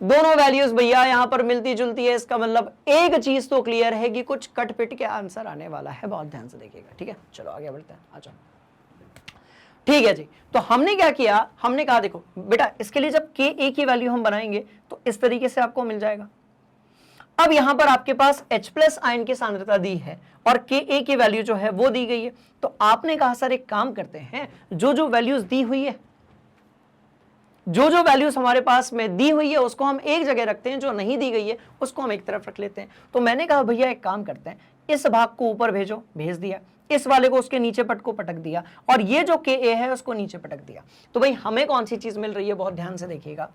Speaker 1: दोनों वैल्यूज भैया यहां पर मिलती जुलती है। इसका मतलब एक चीज तो क्लियर है कि कुछ कटपिट के आंसर आने वाला है, बहुत ध्यान से देखिएगा। ठीक है, चलो आगे बढ़ते हैं। अच्छा ठीक है जी, तो हमने क्या किया, हमने कहा देखो बेटा इसके लिए जब Ka की वैल्यू हम बनाएंगे तो इस तरीके से आपको मिल जाएगा। अब यहां पर आपके पास H+ आयन की सांद्रता दी है और Ka की वैल्यू जो है वो दी गई है। तो आपने कहा सर एक काम करते हैं, जो जो वैल्यूज दी हुई है, जो जो वैल्यूज हमारे पास में दी हुई है उसको हम एक जगह रखते हैं, जो नहीं दी गई है उसको हम एक तरफ रख लेते हैं। तो मैंने कहा भैया एक काम करते हैं, इस भाग को ऊपर भेजो, भेज दिया, इस वाले को उसके नीचे पट को पटक दिया और ये जो Ka है उसको नीचे पटक दिया। तो भाई हमें कौन सी चीज मिल रही है, बहुत ध्यान से देखिएगा,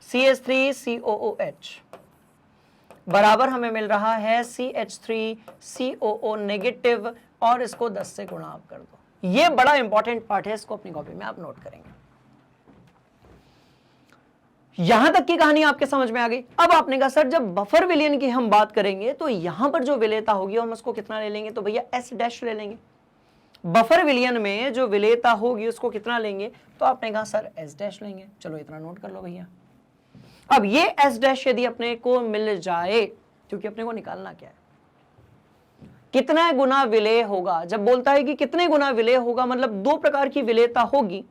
Speaker 1: CH3COOH बराबर हमें मिल रहा है CH3COO नेगेटिव, और इसको 10 से गुणा आप कर दो। ये बड़ा इंपॉर्टेंट पार्ट है, इसको अपनी कॉपी में आप नोट करेंगे। यहां तक की कहानी आपके समझ में आ गई। अब आपने कहा सर जब बफर विलयन की हम बात करेंगे तो यहां पर जो विलेयता होगी हम उसको कितना ले लेंगे, तो भैया S' ले लेंगे। बफर विलयन में जो विलेयता होगी उसको कितना लेंगे, तो आपने कहा सर S' लेंगे। चलो इतना नोट कर लो भैया। अब ये S' यदि अपने को मिल जाए, क्योंकि अपने को निकालना क्या है, कितना गुना विलेय होगा। जब बोलता है कि कितने गुना विलेय होगा, मतलब दो प्रकार की विलेयता होगी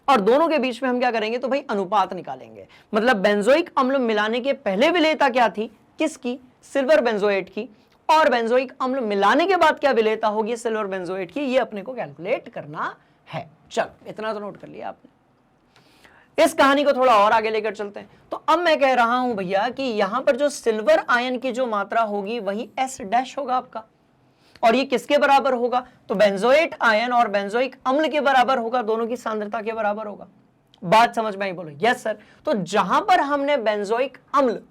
Speaker 1: और दोनों के बीच में हम क्या करेंगे, तो भाई अनुपात निकालेंगे। मतलब बेंजोइक अम्ल मिलाने के पहले विलेयता क्या थी, किसकी, सिल्वर बेंजोएट की, और बेंजोइक अम्ल मिलाने के बाद क्या विलेयता होगी, सिल्वर बेंजोएट की। ये अपने को कैलकुलेट करना है। चलो इतना तो नोट कर लिया आपने। इस कहानी को थोड़ा और आगे लेकर चलते हैं। तो अब मैं कह रहा हूं भैया कि यहां पर जो सिल्वर आयन की जो मात्रा होगी वही S' होगा आपका, और ये किसके बराबर होगा, तो बेंजोएट आयन और बेंजोइक अम्ल के बराबर होगा, दोनों की सांद्रता के बराबर होगा। बात समझ में आई, बोलो यस सर। तो जहां पर हमने बेंजोइक अम्ल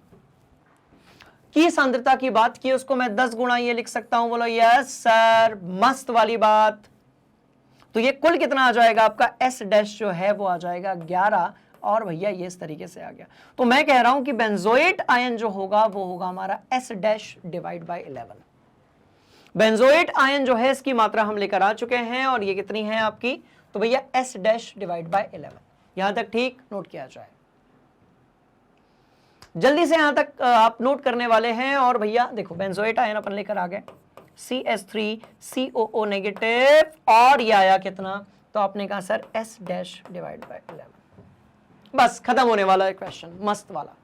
Speaker 1: की सांद्रता की बात की उसको मैं 10 गुणा ये लिख सकता हूं, बोलो यस सर, मस्त वाली बात। तो ये कुल कितना आ जाएगा आपका, S' जो है वो आ जाएगा 11, और भैया ये इस तरीके से आ गया। तो मैं कह रहा हूं कि बेंजोएट आयन जो होगा वो होगा हमारा S' divide by 11। Benzoate ion जो है इसकी मात्रा हम लेकर आ चुके हैं और ये कितनी है आपकी, तो भैया S' डिवाइड बाय 11। यहां तक ठीक नोट किया जाए, जल्दी से यहां तक आप नोट करने वाले हैं। और भैया देखो बेंजोएट आयन अपन लेकर आ गए CH3COO नेगेटिव, और ये आया कितना, तो आपने कहा सर S' डिवाइड बाय 11। बस खत्म होने वाला है क्वेश्चन, मस्त वाला।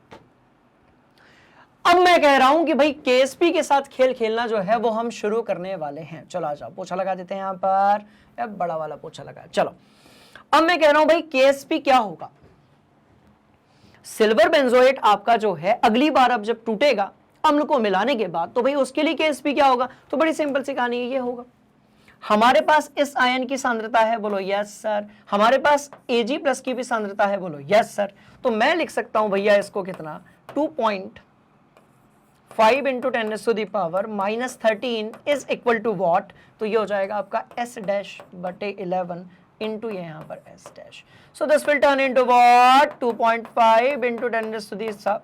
Speaker 1: अब मैं कह रहा हूं कि भाई KSP के साथ खेल खेलना जो है वो हम शुरू करने वाले हैं। चलो आ जाओ, पोछा लगा देते हैं यहां पर, अब बड़ा वाला पोछा लगा। चलो अब मैं कह रहा हूं भाई KSP क्या होगा, सिल्वर बेंजोएट आपका जो है अगली बार अब जब टूटेगा अम्ल को मिलाने के बाद, तो भाई उसके लिए KSP क्या होगा, तो बड़ी सिंपल सी कहानी है, ये होगा। हमारे पास इस आयन की सांद्रता है, बोलो यस सर। हमारे पास Ag+ की भी सांद्रता है, बोलो यस सर। तो मैं लिख सकता हूं भैया इसको कितना, 2.5 into 10⁻⁻13 is equal to what, तो ये हो जाएगा आपका S'/11 इंटू यहां पर S'। So this will turn into what, 2.5 into 10⁻।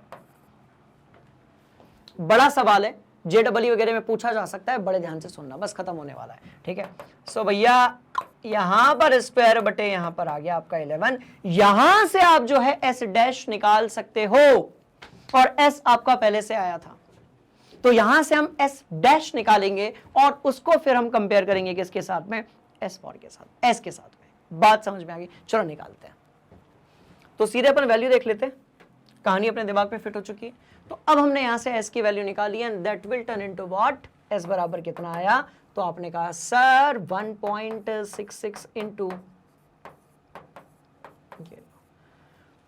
Speaker 1: बड़ा सवाल है, JEE वगैरह में पूछा जा सकता है, बड़े ध्यान से सुनना, बस खत्म होने वाला है। ठीक है, सो भैया यहां पर स्क्वायर बटे यहां पर आ गया आपका 11। यहां से आप जो है S' निकाल सकते हो, और S आपका पहले से आया था, तो यहां से हम S' निकालेंगे और उसको फिर हम कंपेयर करेंगे किसके साथ में, S4 के साथ, S के साथ में। बात समझ में आ गई, चलो निकालते हैं। तो सीधे अपन वैल्यू देख लेते हैं, कहानी अपने दिमाग में फिट हो चुकी है। तो अब हमने यहां से S की वैल्यू निकाली है, that will turn into what, S बराबर कितना आया, तो आपने कहा सर 1.66 इंटू,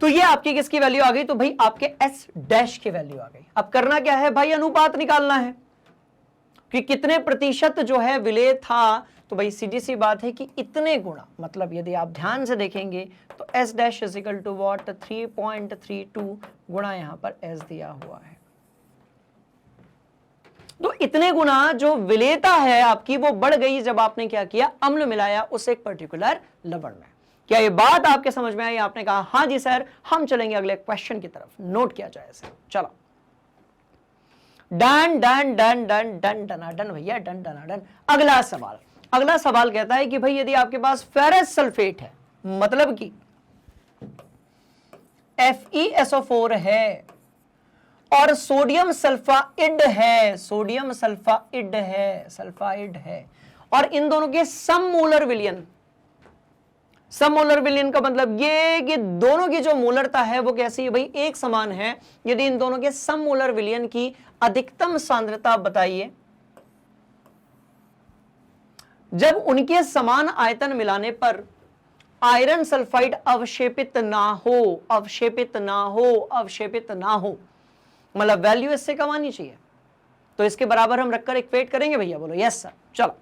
Speaker 1: तो ये आपकी किसकी वैल्यू आ गई, तो भाई आपके S' की वैल्यू आ गई। अब करना क्या है भाई, अनुपात निकालना है, कि कितने प्रतिशत जो है विलेय था, तो भाई सीधी सी बात है कि इतने गुणा, मतलब यदि आप ध्यान से देखेंगे तो S dash is equal to what 3.32 गुणा यहां पर S दिया हुआ है। तो इतने गुना जो विलेयता है आपकी वो बढ़ गई जब आपने क्या किया, अम्ल मिलाया उस एक पर्टिकुलर लवण में। क्या ये बात आपके समझ में आई? आपने कहा हाँ जी सर। हम चलेंगे अगले क्वेश्चन की तरफ, नोट किया जाए इसे। चलो, done done done done done डनाडन भैया, डन डनाडन। अगला सवाल, अगला सवाल कहता है कि भाई यदि आपके पास फेरस सल्फेट है, मतलब कि FeSO4 है और सोडियम सल्फाइड है, सोडियम सल्फाइड है, सल्फाइड है, और इन दोनों के सम मोलर विलयन, सम मोलर विलयन का मतलब ये कि दोनों की जो मोलरता है वो कैसी है भाई, एक समान है। यदि इन दोनों के सम मोलर विलयन की अधिकतम सांद्रता बताइए जब उनके समान आयतन मिलाने पर आयरन सल्फाइड अवशेपित ना हो, अवशेपित ना हो, अवशेपित ना हो, मतलब वैल्यू इससे कम आनी चाहिए। तो इसके बराबर हम रखकर इक्वेट करेंगे भैया, बोलो यस सर। चलो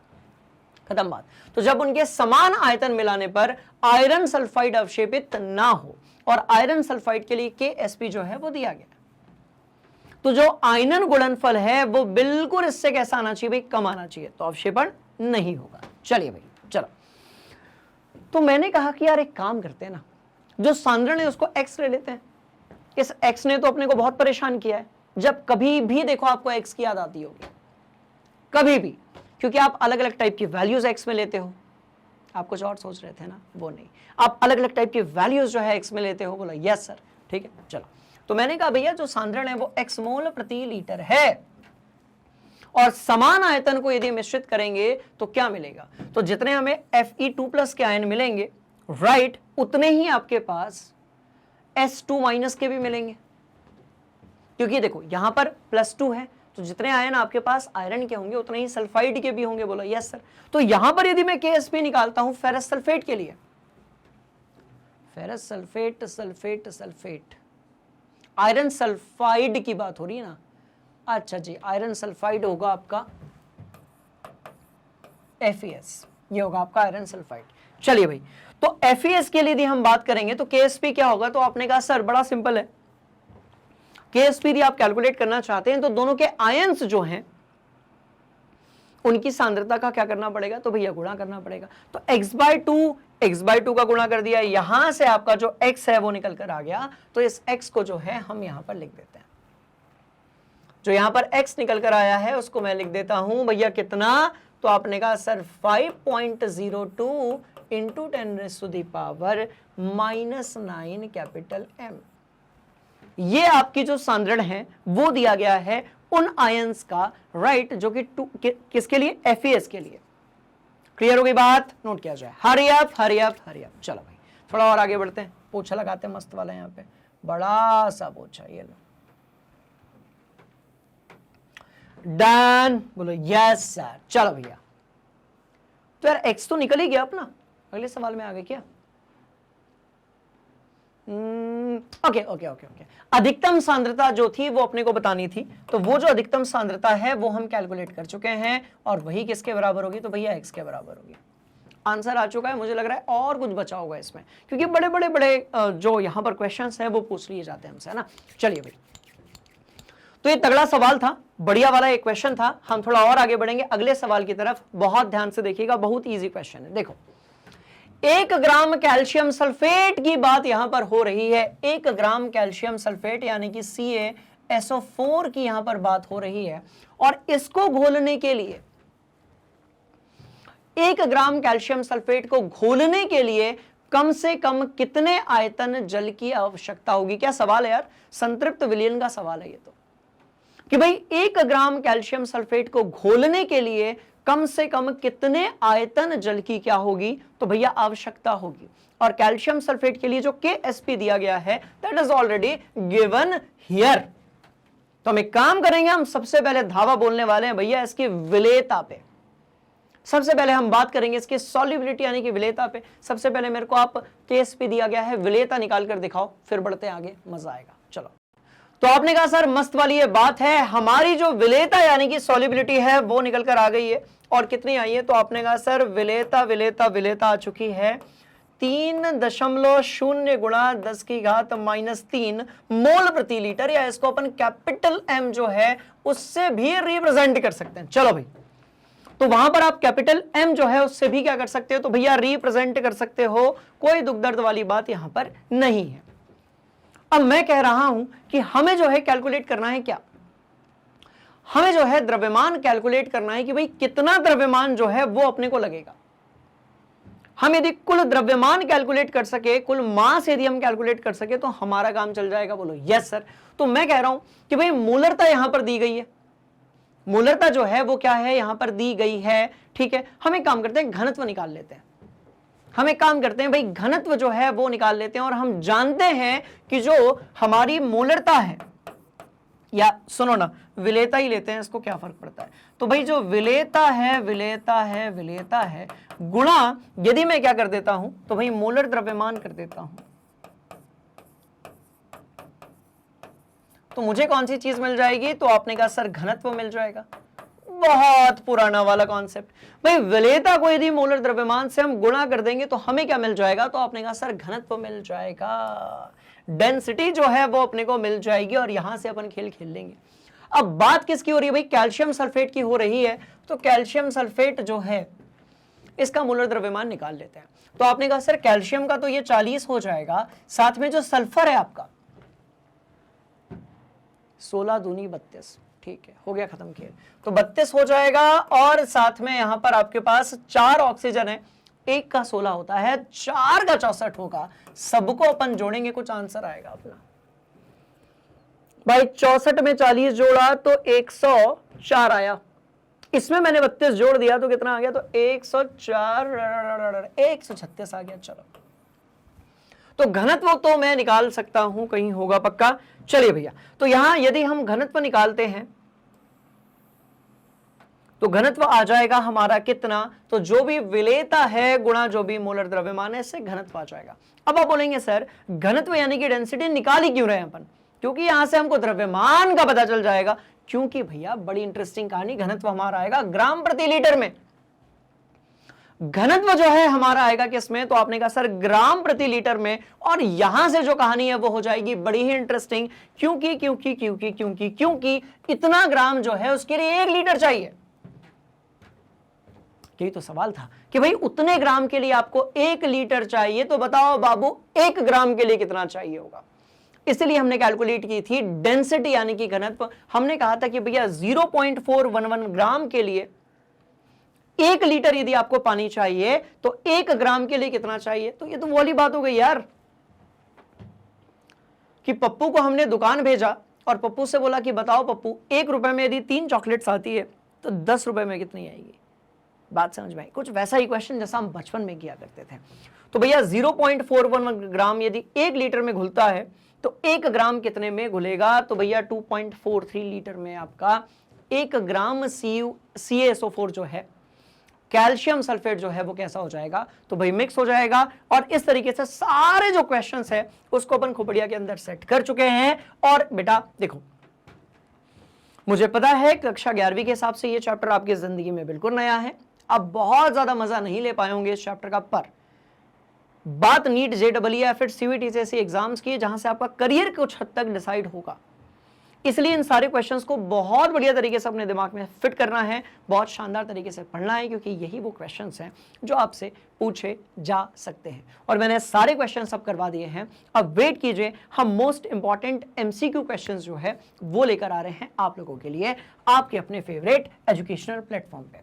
Speaker 1: खत्म बात। तो जब उनके समान आयतन मिलाने पर आयरन सल्फाइड अवशेपित ना हो, और आयरन सल्फाइड के लिए KSP जो है वो दिया गया, तो जो आयनन गुणनफल है वो बिल्कुल इससे कैसा आना चाहिए भाई, कम आना चाहिए, तो अवशेपण नहीं होगा। चलिए भाई चलो, तो मैंने कहा कि यार एक काम करते हैं ना, जो सांद्रण है उसको x ले लेते हैं। इस x ने तो अपने को बहुत परेशान किया है। जब कभी भी देखो आपको x की याद आती होगी, कभी भी, क्योंकि आप अलग अलग टाइप की वैल्यूज x में लेते हो। आप कुछ और सोच रहे थे ना, वो नहीं, आप अलग अलग टाइप की वैल्यूज जो है x में लेते हो। बोला यस सर, ठीक है। चलो, तो मैंने कहा भैया जो सांद्रण है वो x मोल प्रति लीटर है, और समान आयतन को यदि मिश्रित करेंगे तो क्या मिलेगा, तो जितने हमें Fe2+ के आयन मिलेंगे, राइट, उतने ही आपके पास S2- के भी मिलेंगे, क्योंकि देखो यहां पर +2 है, तो जितने आयन आपके पास आयरन के होंगे उतने ही सल्फाइड के भी होंगे। बोलो यस सर। तो यहां पर यदि मैं KSP निकालता हूं फेरस सल्फेट के लिए, ferrous sulphate, sulphate, sulphate, iron sulphide की बात हो रही है ना, अच्छा जी, आयरन सल्फाइड होगा आपका FeS, ये होगा आपका आयरन सल्फाइड। चलिए भाई, तो FeS के लिए यदि हम बात करेंगे तो KSP क्या होगा, तो आपने कहा सर बड़ा सिंपल है, KSP यदि आप कैलकुलेट करना चाहते हैं तो दोनों के आयंस जो हैं उनकी सांद्रता का क्या करना पड़ेगा, तो भैया गुणा करना पड़ेगा। तो x/2 का गुणा कर दिया, यहां से आपका जो x है वो निकल कर आ गया, तो इस x को जो है हम यहां पर लिख देते हैं। जो यहां पर x निकल कर आया है उसको मैं लिख देता हूं भैया कितना, तो आपने कहा सर 5.02 इंटू 10⁻⁻⁹ कैपिटल M। ये आपकी जो सांद्रण है वो दिया गया है उन आयंस का, राइट, जो कि किसके लिए, FeS के लिए। क्लियर हो गई बात, नोट किया जाए। Hurry up, hurry up, hurry up. चलो भाई थोड़ा और आगे बढ़ते हैं, पोछा लगाते हैं मस्त वाला, यहाँ पे बड़ा सा पोछा, ये लो, डन, बोलो यस सर। चलो भैया, तो यार x तो निकल ही गया अपना, अगले सवाल में आ गए क्या, ओके ओके ओके ओके। अधिकतम सांद्रता जो थी वो अपने को बतानी थी, तो वो जो अधिकतम सांद्रता है वो हम कैलकुलेट कर चुके हैं, और वही किसके बराबर होगी, तो भैया x के बराबर होगी। आंसर आ चुका है, मुझे लग रहा है और कुछ बचा होगा इसमें, क्योंकि बड़े बड़े बड़े जो यहां पर क्वेश्चंस हैं वो पूछ लिए जाते हैं हमसे, है ना। चलिए भाई, तो ये तगड़ा सवाल था, बढ़िया वाला एक क्वेश्चन था। हम थोड़ा और आगे बढ़ेंगे अगले सवाल की तरफ, बहुत ध्यान से देखिएगा, बहुत इजी क्वेश्चन है। देखो, 1 ग्राम कैल्शियम सल्फेट की बात यहां पर हो रही है, 1 ग्राम कैल्शियम सल्फेट यानी कि CaSO4 की यहां पर बात हो रही है, और इसको घोलने के लिए, 1 ग्राम कैल्शियम सल्फेट को घोलने के लिए कम से कम कितने आयतन जल की आवश्यकता होगी। क्या सवाल है यार, संतृप्त विलयन का सवाल है ये तो, कि भाई 1 ग्राम कैल्शियम सल्फेट को घोलने के लिए कम से कम कितने आयतन जल की क्या होगी, तो भैया आवश्यकता होगी। और कैल्शियम सल्फेट के लिए जो KSP दिया गया है that is already given here. तो हम एक काम करेंगे, हम सबसे पहले धावा बोलने वाले हैं भैया इसकी विलेयता पे। सबसे पहले हम बात करेंगे इसकी सॉल्युबिलिटी यानी कि विलेयता पे। सबसे पहले मेरे को आप KSP दिया गया है, विलेयता निकाल कर दिखाओ, फिर बढ़ते हैं आगे, मजा आएगा। चलो, तो आपने कहा सर मस्त वाली ये बात है, हमारी जो विलेयता यानी कि सॉल्युबिलिटी है वो निकल कर आ गई है, और कितनी आई है? तो आपने कहा सर विलेयता आ चुकी है 3.0 गुणा 10 की घात -3 मोल प्रति लीटर, या इसको अपन कैपिटल M जो है उससे भी रिप्रेजेंट कर सकते हैं। चलो भाई, तो वहां पर आप कैपिटल M जो है उससे भी क्या कर सकते हो? तो भैया रिप्रेजेंट कर सकते हो, कोई दुख दर्द वाली बात यहां पर नहीं है। अब मैं कह रहा हूं कि हमें जो है कैलकुलेट करना है क्या? हमें जो है द्रव्यमान कैलकुलेट करना है कि भाई कितना द्रव्यमान जो है वो अपने को लगेगा। हम यदि कुल द्रव्यमान कैलकुलेट कर सके, कुल मास यदि हम कैलकुलेट कर सके तो हमारा काम चल जाएगा। बोलो यस सर। तो मैं कह रहा हूं कि भाई मोलरता यहां पर दी गई है, मोलरता जो है वो क्या है? यहां पर दी गई है, ठीक है। हम एक काम करते हैं, घनत्व निकाल लेते हैं। हम एक काम करते हैं भाई, घनत्व जो है वो निकाल लेते हैं, और हम जानते हैं कि जो हमारी मोलरता है, या सुनो ना, विलेयता ही लेते हैं, इसको क्या फर्क पड़ता है? तो भाई जो विलेयता है गुणा, यदि मैं क्या कर देता हूं तो भाई मोलर द्रव्यमान कर देता हूं, तो मुझे कौन सी चीज मिल जाएगी? तो आपने कहा सर घनत्व मिल जाएगा। बहुत पुराना वाला कॉन्सेप्ट। भाई विलेयता को यदि मोलर द्रव्यमान से हम गुणा कर देंगे तो हमें क्या मिल जाएगा? तो आपने कहा सर घनत्व मिल जाएगा, डेंसिटी जो है वो अपने को मिल जाएगी, और यहां से अपन खेल खेल लेंगे। अब बात किसकी हो रही है भाई? कैल्शियम सल्फेट की हो रही है। तो कैल्शियम सल्फेट जो है इसका मोलर द्रव्यमान निकाल लेते हैं। तो आपने कहा सर कैल्शियम का तो ये 40 हो जाएगा, साथ में जो सल्फर है आपका 16 दूनी 32, ठीक है, हो गया खत्म खेल। तो 32 हो जाएगा, और साथ में यहां पर आपके पास 4 ऑक्सीजन है, 1 का 16 होता है, 4 का 64 होगा। सबको अपन जोड़ेंगे, कुछ आंसर आएगा अपना। भाई 64 में 40 जोड़ा तो 104 आया, इसमें मैंने 32 जोड़ दिया तो कितना आ गया? तो 104, 136 आ गया। चलो, तो घनत्व तो मैं निकाल सकता हूं, कहीं होगा पक्का। चलिए भैया, तो यहां यदि हम घनत्व निकालते हैं तो घनत्व आ जाएगा हमारा कितना? तो जो भी विलेयता है गुणा जो भी मोलर द्रव्यमान है, इससे घनत्व आ जाएगा। अब आप बोलेंगे सर घनत्व यानी कि डेंसिटी निकाल ही क्यों रहे हैं अपन? क्योंकि यहां से हमको द्रव्यमान का पता चल जाएगा। क्योंकि भैया बड़ी इंटरेस्टिंग कहानी, घनत्व हमारा आएगा ग्राम प्रति लीटर में। घनत्व जो है हमारा आएगा किसमें? तो आपने कहा सर ग्राम प्रति लीटर में, और यहां से जो कहानी है वो हो जाएगी बड़ी ही इंटरेस्टिंग। क्योंकि इतना ग्राम जो है उसके लिए 1 लीटर चाहिए। यही तो सवाल था कि भाई उतने ग्राम के लिए आपको 1 लीटर चाहिए, तो बताओ बाबू 1 ग्राम के लिए कितना चाहिए होगा? इसलिए हमने कैलकुलेट की थी डेंसिटी यानी कि घनत्व। हमने कहा था कि भैया 0.411 ग्राम के लिए 1 लीटर यदि आपको पानी चाहिए तो 1 ग्राम के लिए कितना चाहिए? तो ये तो वो वाली बात हो गई यार कि पप्पू को हमने दुकान भेजा और पप्पू से बोला कि बताओ पप्पू 1 रुपए में यदि 3 चॉकलेट्स आती है तो 10 रुपए में कितनी आएगी? बात समझ में आई? कुछ वैसा ही क्वेश्चन जैसा हम बचपन में किया करते थे। तो भैया 0.41 ग्राम यदि 1 लीटर में घुलता है तो 1 ग्राम कितने में घुलेगा? तो भैया 2.43 लीटर में आपका 1 ग्राम CaSO4 जो है, कैल्शियम सल्फेट जो है वो कैसा हो जाएगा? तो भाई मिक्स हो जाएगा। और इस तरीके से सारे जो क्वेश्चंस है उसको अपन खोपड़िया के अंदर सेट कर चुके हैं। और बेटा देखो, मुझे पता है कक्षा 11वीं के हिसाब से ये चैप्टर आपकी जिंदगी में बिल्कुल नया है, आप बहुत ज्यादा मजा नहीं ले पाए होंगे इस चैप्टर का, पर बात नीट JEE या फिर CVT जैसे एग्जाम्स की, जहां से आपका करियर कुछ हद तक डिसाइड होगा। इसलिए इन सारे क्वेश्चंस को बहुत बढ़िया तरीके से अपने दिमाग में फिट करना है, बहुत शानदार तरीके से पढ़ना है, क्योंकि यही वो क्वेश्चंस हैं जो आपसे पूछे जा सकते हैं। और मैंने सारे क्वेश्चंस सब करवा दिए हैं। अब वेट कीजिए, हम मोस्ट इंपॉर्टेंट MCQ क्वेश्चंस जो है वो लेकर आ रहे हैं आप लोगों के लिए, आपके अपने फेवरेट एजुकेशनल प्लेटफॉर्म पे।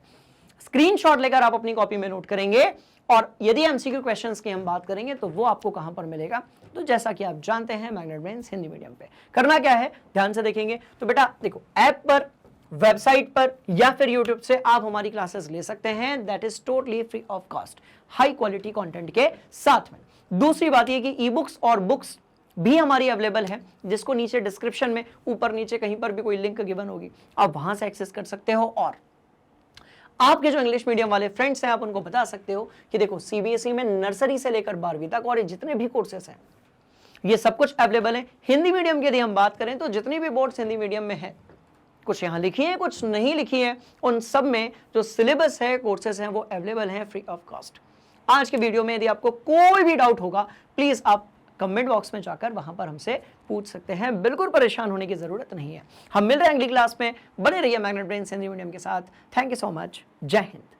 Speaker 1: स्क्रीनशॉट लेकर आप अपनी कॉपी में नोट करेंगे, और यदि MCQ क्वेश्चंस की हम बात करेंगे तो वो आपको कहां पर मिलेगा? तो जैसा कि आप जानते हैं मैग्नेट ब्रेन्स हिंदी मीडियम पे। करना क्या है, ध्यान से देखेंगे तो बेटा देखो, ऐप पर, वेबसाइट पर या फिर यूट्यूब से आप हमारी क्लासेस ले सकते हैं, that is totally free of cost, high quality content के साथ में। दूसरी बात यह कि ई बुक्स और बुक्स भी हमारी अवेलेबल है, जिसको नीचे डिस्क्रिप्शन में ऊपर नीचे कहीं पर भी कोई लिंक गिवन होगी, आप वहां से एक्सेस कर सकते हो। और आपके जो इंग्लिश मीडियम वाले फ्रेंड्स हैं आप उनको बता सकते हो कि देखो CBSE में नर्सरी से लेकर 12वीं तक और ये जितने भी कोर्सेस हैं ये सब कुछ अवेलेबल है। हिंदी मीडियम की यदि हम बात करें तो जितनी भी बोर्ड्स हिंदी मीडियम में है, कुछ यहाँ लिखी है कुछ नहीं लिखी है, उन सब में जो सिलेबस है, कोर्सेज हैं, वो अवेलेबल हैं फ्री ऑफ कॉस्ट। आज के वीडियो में यदि आपको कोई भी डाउट होगा प्लीज आप कमेंट बॉक्स में जाकर वहां पर हमसे पूछ सकते हैं, बिल्कुल परेशान होने की जरूरत नहीं है। हम मिल रहे हैं अगली क्लास में, बने रहिए मैग्नेट ब्रेन्स हिंदी मीडियम के साथ। थैंक यू सो मच, जय हिंद।